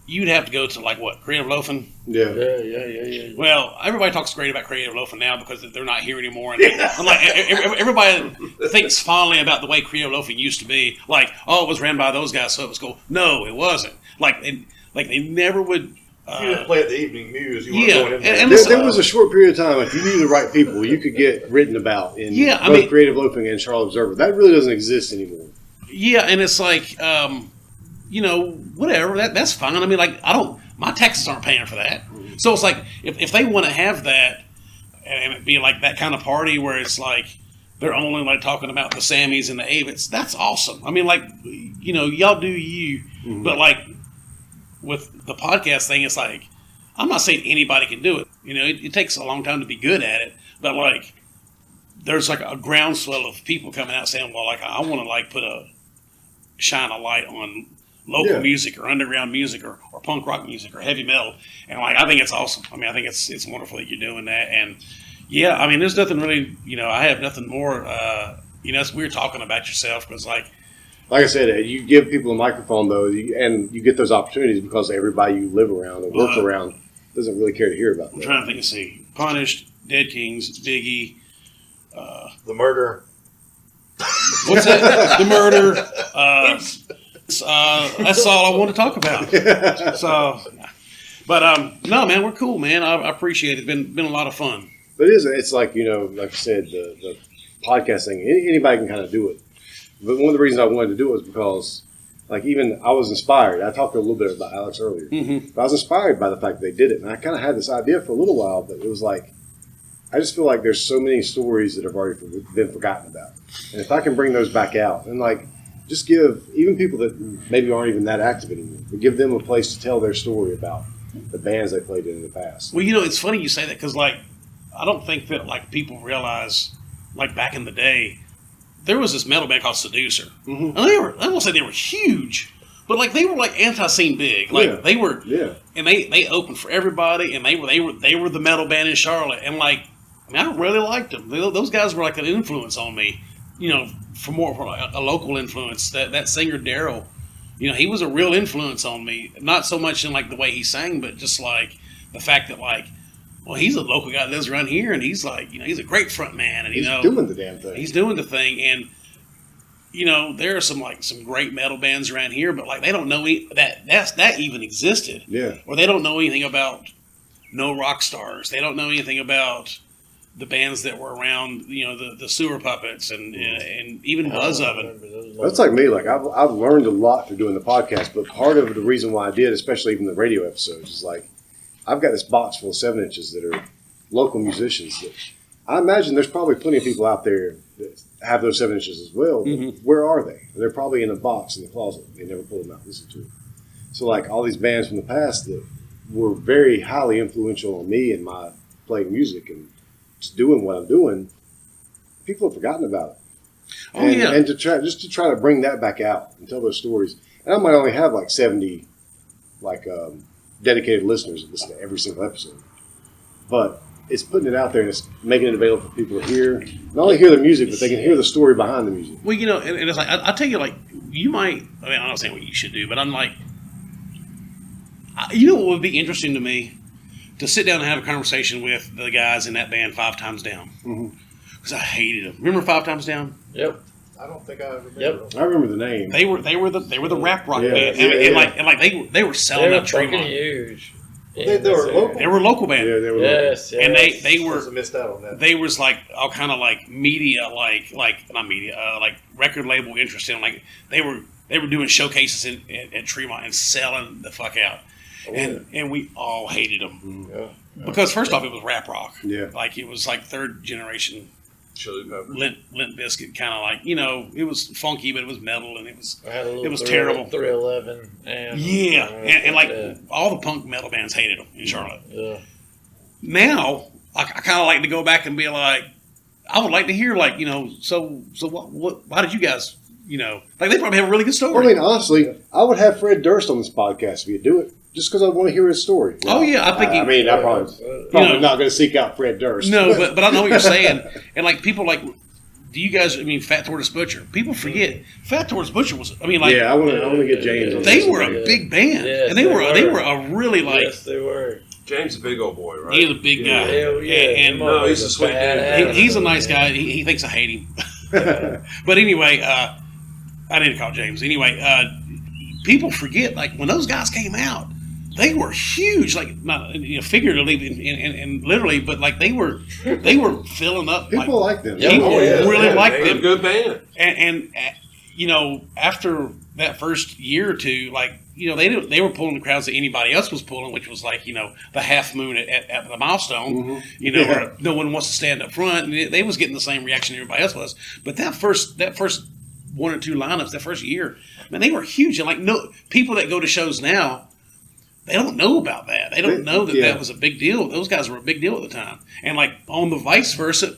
you'd have to go to like what, Creative Loafing? Yeah. Well, everybody talks great about Creative Loafing now because they're not here anymore. And I'm like, everybody thinks fondly about the way Creative Loafing used to be. Like, oh, it was ran by those guys, so it was cool. No, it wasn't. Like they never would. If you didn't play at the Evening News, you weren't Yeah, going in there. and There was a short period of time, if you knew the right people, you could get written about in both Creative Loafing and Charlotte Observer. That really doesn't exist anymore. Yeah, and it's like, you know, whatever. That's fine. I mean, like, my taxes aren't paying for that. So it's like, if they want to have that, and it be like that kind of party where it's like, they're only like talking about the Sammys and the Avits, that's awesome. I mean, like, you know, y'all do you, but like, with the podcast thing, it's like, I'm not saying anybody can do it. You know, it takes a long time to be good at it, but like, there's like a groundswell of people coming out saying, well, like, I want to like shine a light on local music or underground music or punk rock music or heavy metal. And like, I think it's awesome. I mean, I think it's wonderful that you're doing that. And yeah, I mean, there's nothing really, you know, I have nothing more, you know, it's weird talking about yourself because like I said, you give people a microphone, though, and you get those opportunities because everybody you live around and work around doesn't really care to hear about that. I'm trying to think and see. Punished, Dead Kings, Biggie. The Murder. What's that? The Murder. That's all I want to talk about. So, but no, man, we're cool, man. I appreciate it. Been a lot of fun. But it's like, you know, like I said, the podcast thing, anybody can kind of do it. But one of the reasons I wanted to do it was because, like, even I was inspired. I talked a little bit about Alex earlier. But I was inspired by the fact that they did it. And I kind of had this idea for a little while, but it was like, I just feel like there's so many stories that have already been forgotten about. And if I can bring those back out and, like, just give even people that maybe aren't even that active anymore, but give them a place to tell their story about the bands they played in the past. Well, you know, it's funny you say that because, like, I don't think that, like, people realize, like, back in the day, there was this metal band called Seducer. And I won't say they were huge, but, like, they were, like, anti-scene big. Like, they were, and they opened for everybody, and they were the metal band in Charlotte. And, like, I mean, I really liked them. Those guys were, like, an influence on me, you know, for a local influence. That singer, Daryl, you know, he was a real influence on me. Not so much in, like, the way he sang, but just, like, the fact that, like, well, he's a local guy that lives around here, and he's like, you know, he's a great front man, and he's doing the damn thing. He's doing the thing, and you know, there are some great metal bands around here, but like they don't know that even existed. Yeah. Or they don't know anything about No Rock Stars. They don't know anything about the bands that were around, you know, the Sewer Puppets and even Buzz Oven. That's like me. Like I've learned a lot through doing the podcast, but part of the reason why I did, especially even the radio episodes, is like I've got this box full of 7-inches that are local musicians. That I imagine there's probably plenty of people out there that have those 7-inches as well. Where are they? They're probably in a box in the closet. They never pull them out and listen to them. So like all these bands from the past that were very highly influential on me and my playing music and just doing what I'm doing, people have forgotten about it. And to try to bring that back out and tell those stories. And I might only have like 70 dedicated listeners that listen to every single episode. But it's putting it out there and it's making it available for people to hear. Not only hear the music, but they can hear the story behind the music. Well, you know, and it's like, I tell you, like, you might, I mean, I'm not saying what you should do, but I'm like, you know what would be interesting to me? To sit down and have a conversation with the guys in that band 5 Times Down. Because I hated them. Remember 5 Times Down? Yep. I don't think I remember. Yep. I remember the name. They were the rap rock band, and they were selling out Tremont. Huge. They were local. They were a local band. Yeah, they were. Yes, and they were missed out on that. They was like all kind of like media, like not media, like record label interest in. Like they were doing showcases at Tremont and selling the fuck out. And we all hated them because first off, it was rap rock. Yeah, like it was like third generation Chili Peppers. Limp Bizkit, kind of like, you know, it was funky, but it was metal, and it was terrible. 311 and like all the punk metal bands hated them in Charlotte. Yeah. Now I kind of like to go back and be like, I would like to hear, like, you know, so what? Why did you guys, you know, like they probably have a really good story. I mean, honestly, I would have Fred Durst on this podcast if you'd do it. Just because I want to hear his story. Oh, yeah. I think I'm probably not going to seek out Fred Durst. No, but I know what you're saying. And, like, people like do you guys? I mean, Fat Tortoise Butcher. People forget Fat Tortoise Butcher was. I mean, like Yeah, I want to get James. On they this were one. a big band, Yes, and they were a really like. Yes, they were. James is a big old boy, right? He's a big guy. Hell yeah. And No, he's a sweet dude. badass. he's a nice guy. He thinks I hate him. But anyway, I didn't call James. Anyway, people forget, like, when those guys came out, they were huge, like, not figuratively and literally, but, like, they were filling up. People like them. People really liked They're a them. good band. And after that first year or two, like, they were pulling the crowds that anybody else was pulling, which was like, the half moon at the milestone, where no one wants to stand up front. And they was getting the same reaction everybody else was. But that first one or two lineups, that first year, man, they were huge. And like, no people that go to shows now, they don't know about that. They don't know that that was a big deal. Those guys were a big deal at the time. And like on the vice versa,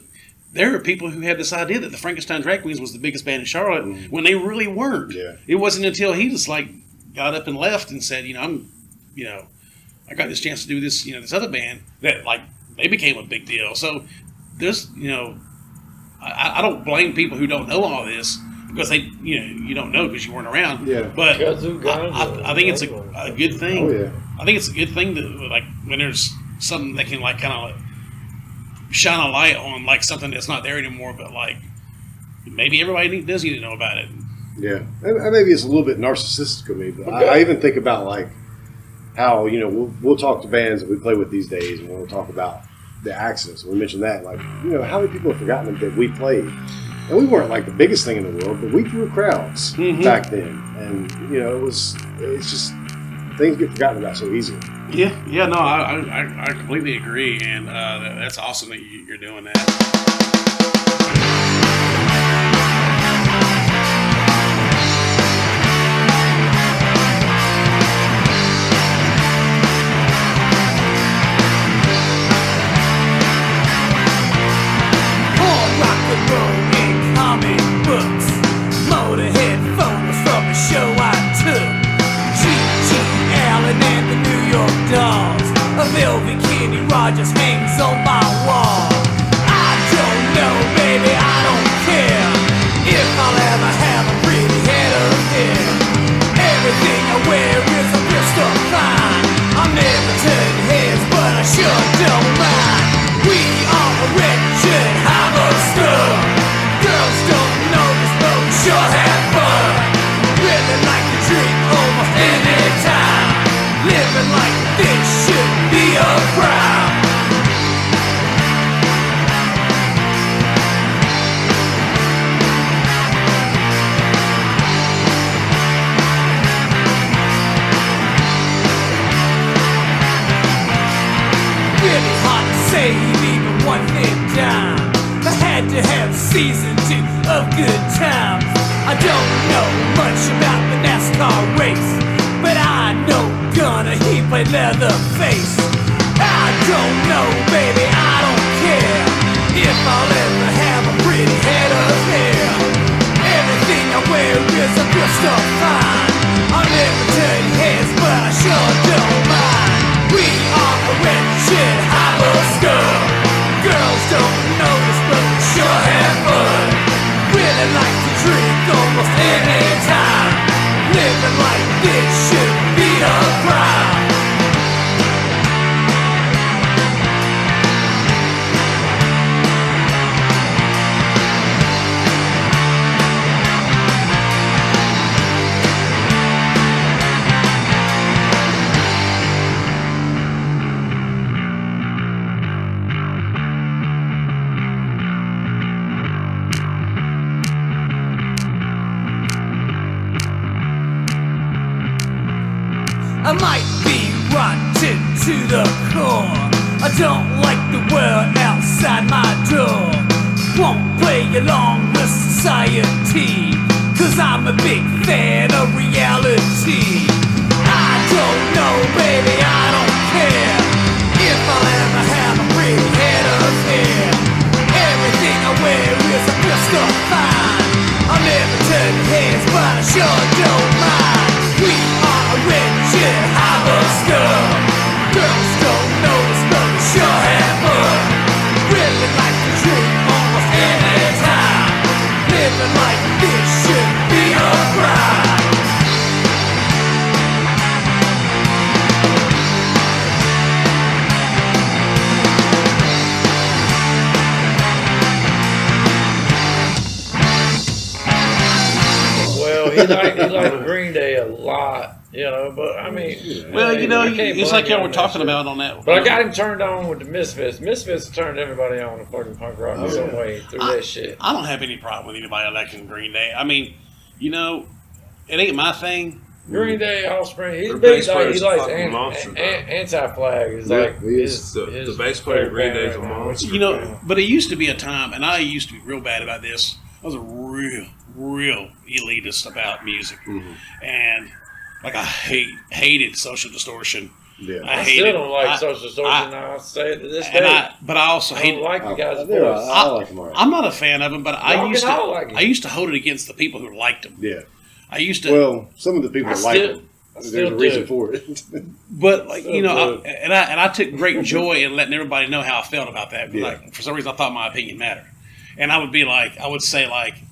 there are people who had this idea that the Frankenstein Drag Queens was the biggest band in Charlotte when they really weren't. Yeah. It wasn't until he just like got up and left and said, I got this chance to do this, this other band that like they became a big deal. So there's, I don't blame people who don't know all this because they, you don't know because you weren't around. Yeah. But Kazoo Gonzo. I think it's a good thing. Oh, yeah. I think it's a good thing to like when there's something that can like kind of like shine a light on like something that's not there anymore, but like maybe everybody does need to know about it. Yeah, and maybe it's a little bit narcissistic of me, but I even think about like how we'll talk to bands that we play with these days, and we'll talk about the accidents. We mentioned that, like how many people have forgotten that we played, and we weren't like the biggest thing in the world, but we drew crowds back then, and it's just things get forgotten about so easily. Yeah, no, I completely agree, and that's awesome that you're doing that. Just hangs on my wall. I don't know, baby, I don't care if I'll ever have a pretty head of hair. Everything I wear is a pistol fine. I'm never turning heads, but I sure don't mind. We are a wretched harbor school. Girls don't know this, but we sure have fun. Really like to drink almost any time. Living like this should be a crime. Even one thing down, I had to have season 2 of good times. I don't know much about the NASCAR race, but I know gonna heap a leather face. I don't know, baby, I don't care if I'll ever have a pretty head of hair. Everything I wear is a pistol fine. I'll never turn heads, but I sure don't mind. We are a wretched harbor school. Girls don't notice, but we sure have fun. Really like to drink almost any time. Living like this should be a crime. I might be rotten to the core. I don't like the world outside my door. Won't play along with society, 'cause I'm a big fan of reality. I don't know, baby, I don't care if I'll ever have a pretty head of hair. Everything I wear is a pistol fine. I'll never turn heads, but I sure don't mind. We are a wretched harbor school. Girls don't notice, but we sure have fun. Really like to drink almost any time. living like this should be a crime. Well, he liked Green Day a lot, but I mean... Well, I can't it's like blame y'all him were on talking that shit. about on that. But I got him turned on with the Misfits. Misfits turned everybody on to fucking punk rock in some way through that shit. I don't have any problem with anybody liking Green Day. I mean, it ain't my thing. Green Day, Offspring, he's Their big. bass Like, player's he a likes fucking monster, though. Anti-Flag. Is Yeah, like he is. The bass player of Green Day is a monster. But it used to be a time, and I used to be real bad about this. I was a real elitist about music, and like I hated Social Distortion. Yeah. I still don't like Social Distortion. I'll say it to this day. But I also I hate. don't like the guy's I voice. like him all right. I'm not a fan of them, but I Y'all used can all like to. it. I used to hold it against the people who liked them. Yeah. I used to. Well, some of the people I like still- him. I There's still a reason do. for it. But So good. I took great joy in letting everybody know how I felt about that. Yeah. Like for some reason, I thought my opinion mattered, and I would say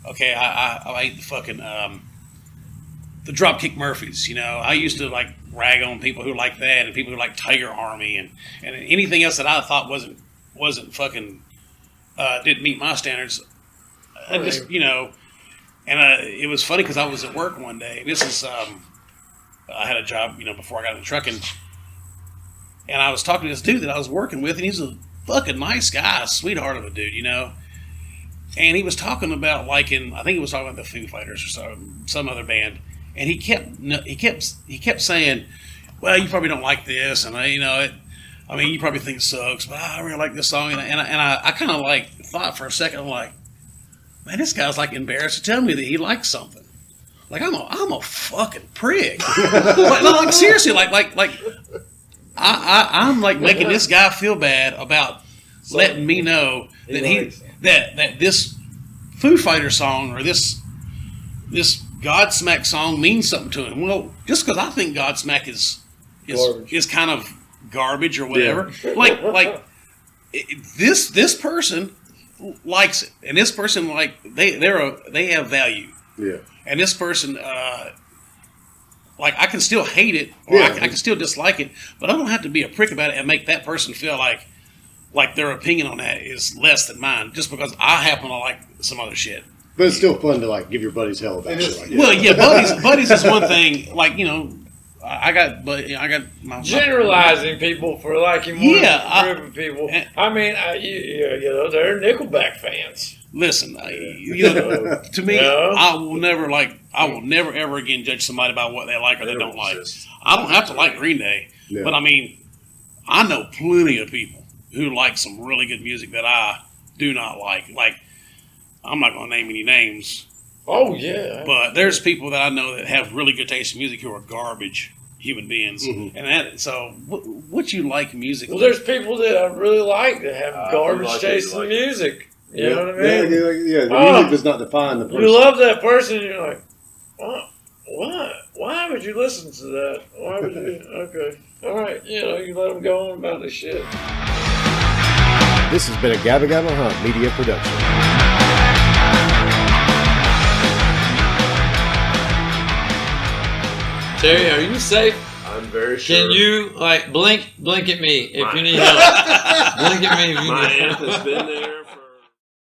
okay, I hate the fucking the Dropkick Murphys. I used to like rag on people who like that and people who like Tiger Army and anything else that I thought wasn't fucking didn't meet my standards. I just it was funny because I was at work one day. This is I had a job before I got into trucking. And I was talking to this dude that I was working with, and he's a fucking nice guy, sweetheart of a dude, And he was talking about I think he was talking about the Foo Fighters or some other band, and he kept saying, "Well, you probably don't like this, and you probably think it sucks, but I really like this song." And I kind of thought for a second, I'm like, man, this guy's embarrassed to tell me that he likes something. I'm a fucking prick. Seriously, I'm making this guy feel bad about letting me know that that this Foo Fighter song or this Godsmack song means something to him. Well, just because I think Godsmack is kind of garbage or whatever, this person likes it, and this person they have value. Yeah. And this person, I can still hate it, or I can still dislike it, but I don't have to be a prick about it and make that person feel like their opinion on that is less than mine, just because I happen to like some other shit. But it's still fun to give your buddies hell about shit like that. Well, yeah, buddies is one thing. I got my Generalizing people for liking one group of people. I mean, they're Nickelback fans. Listen, to me, I will never ever again judge somebody by what they like or they don't like. I don't have to like Green Day, but I know plenty of people who like some really good music that I do not like. I'm not going to name any names. Oh yeah, but there's people that I know that have really good taste in music who are garbage human beings, and what you like music? Well, there's people that I really like that have garbage taste in music. You know what I mean? Yeah, the music does not define the person. You love that person, and you're like, what? Why would you listen to that? Why would you? Okay, all right, you let them go on about this shit. This has been a Gabba Gabba Hunt media production. Terry, are you safe? I'm very sure. Can you blink at me if you need help? Blink at me if you My need aunt help. has been there.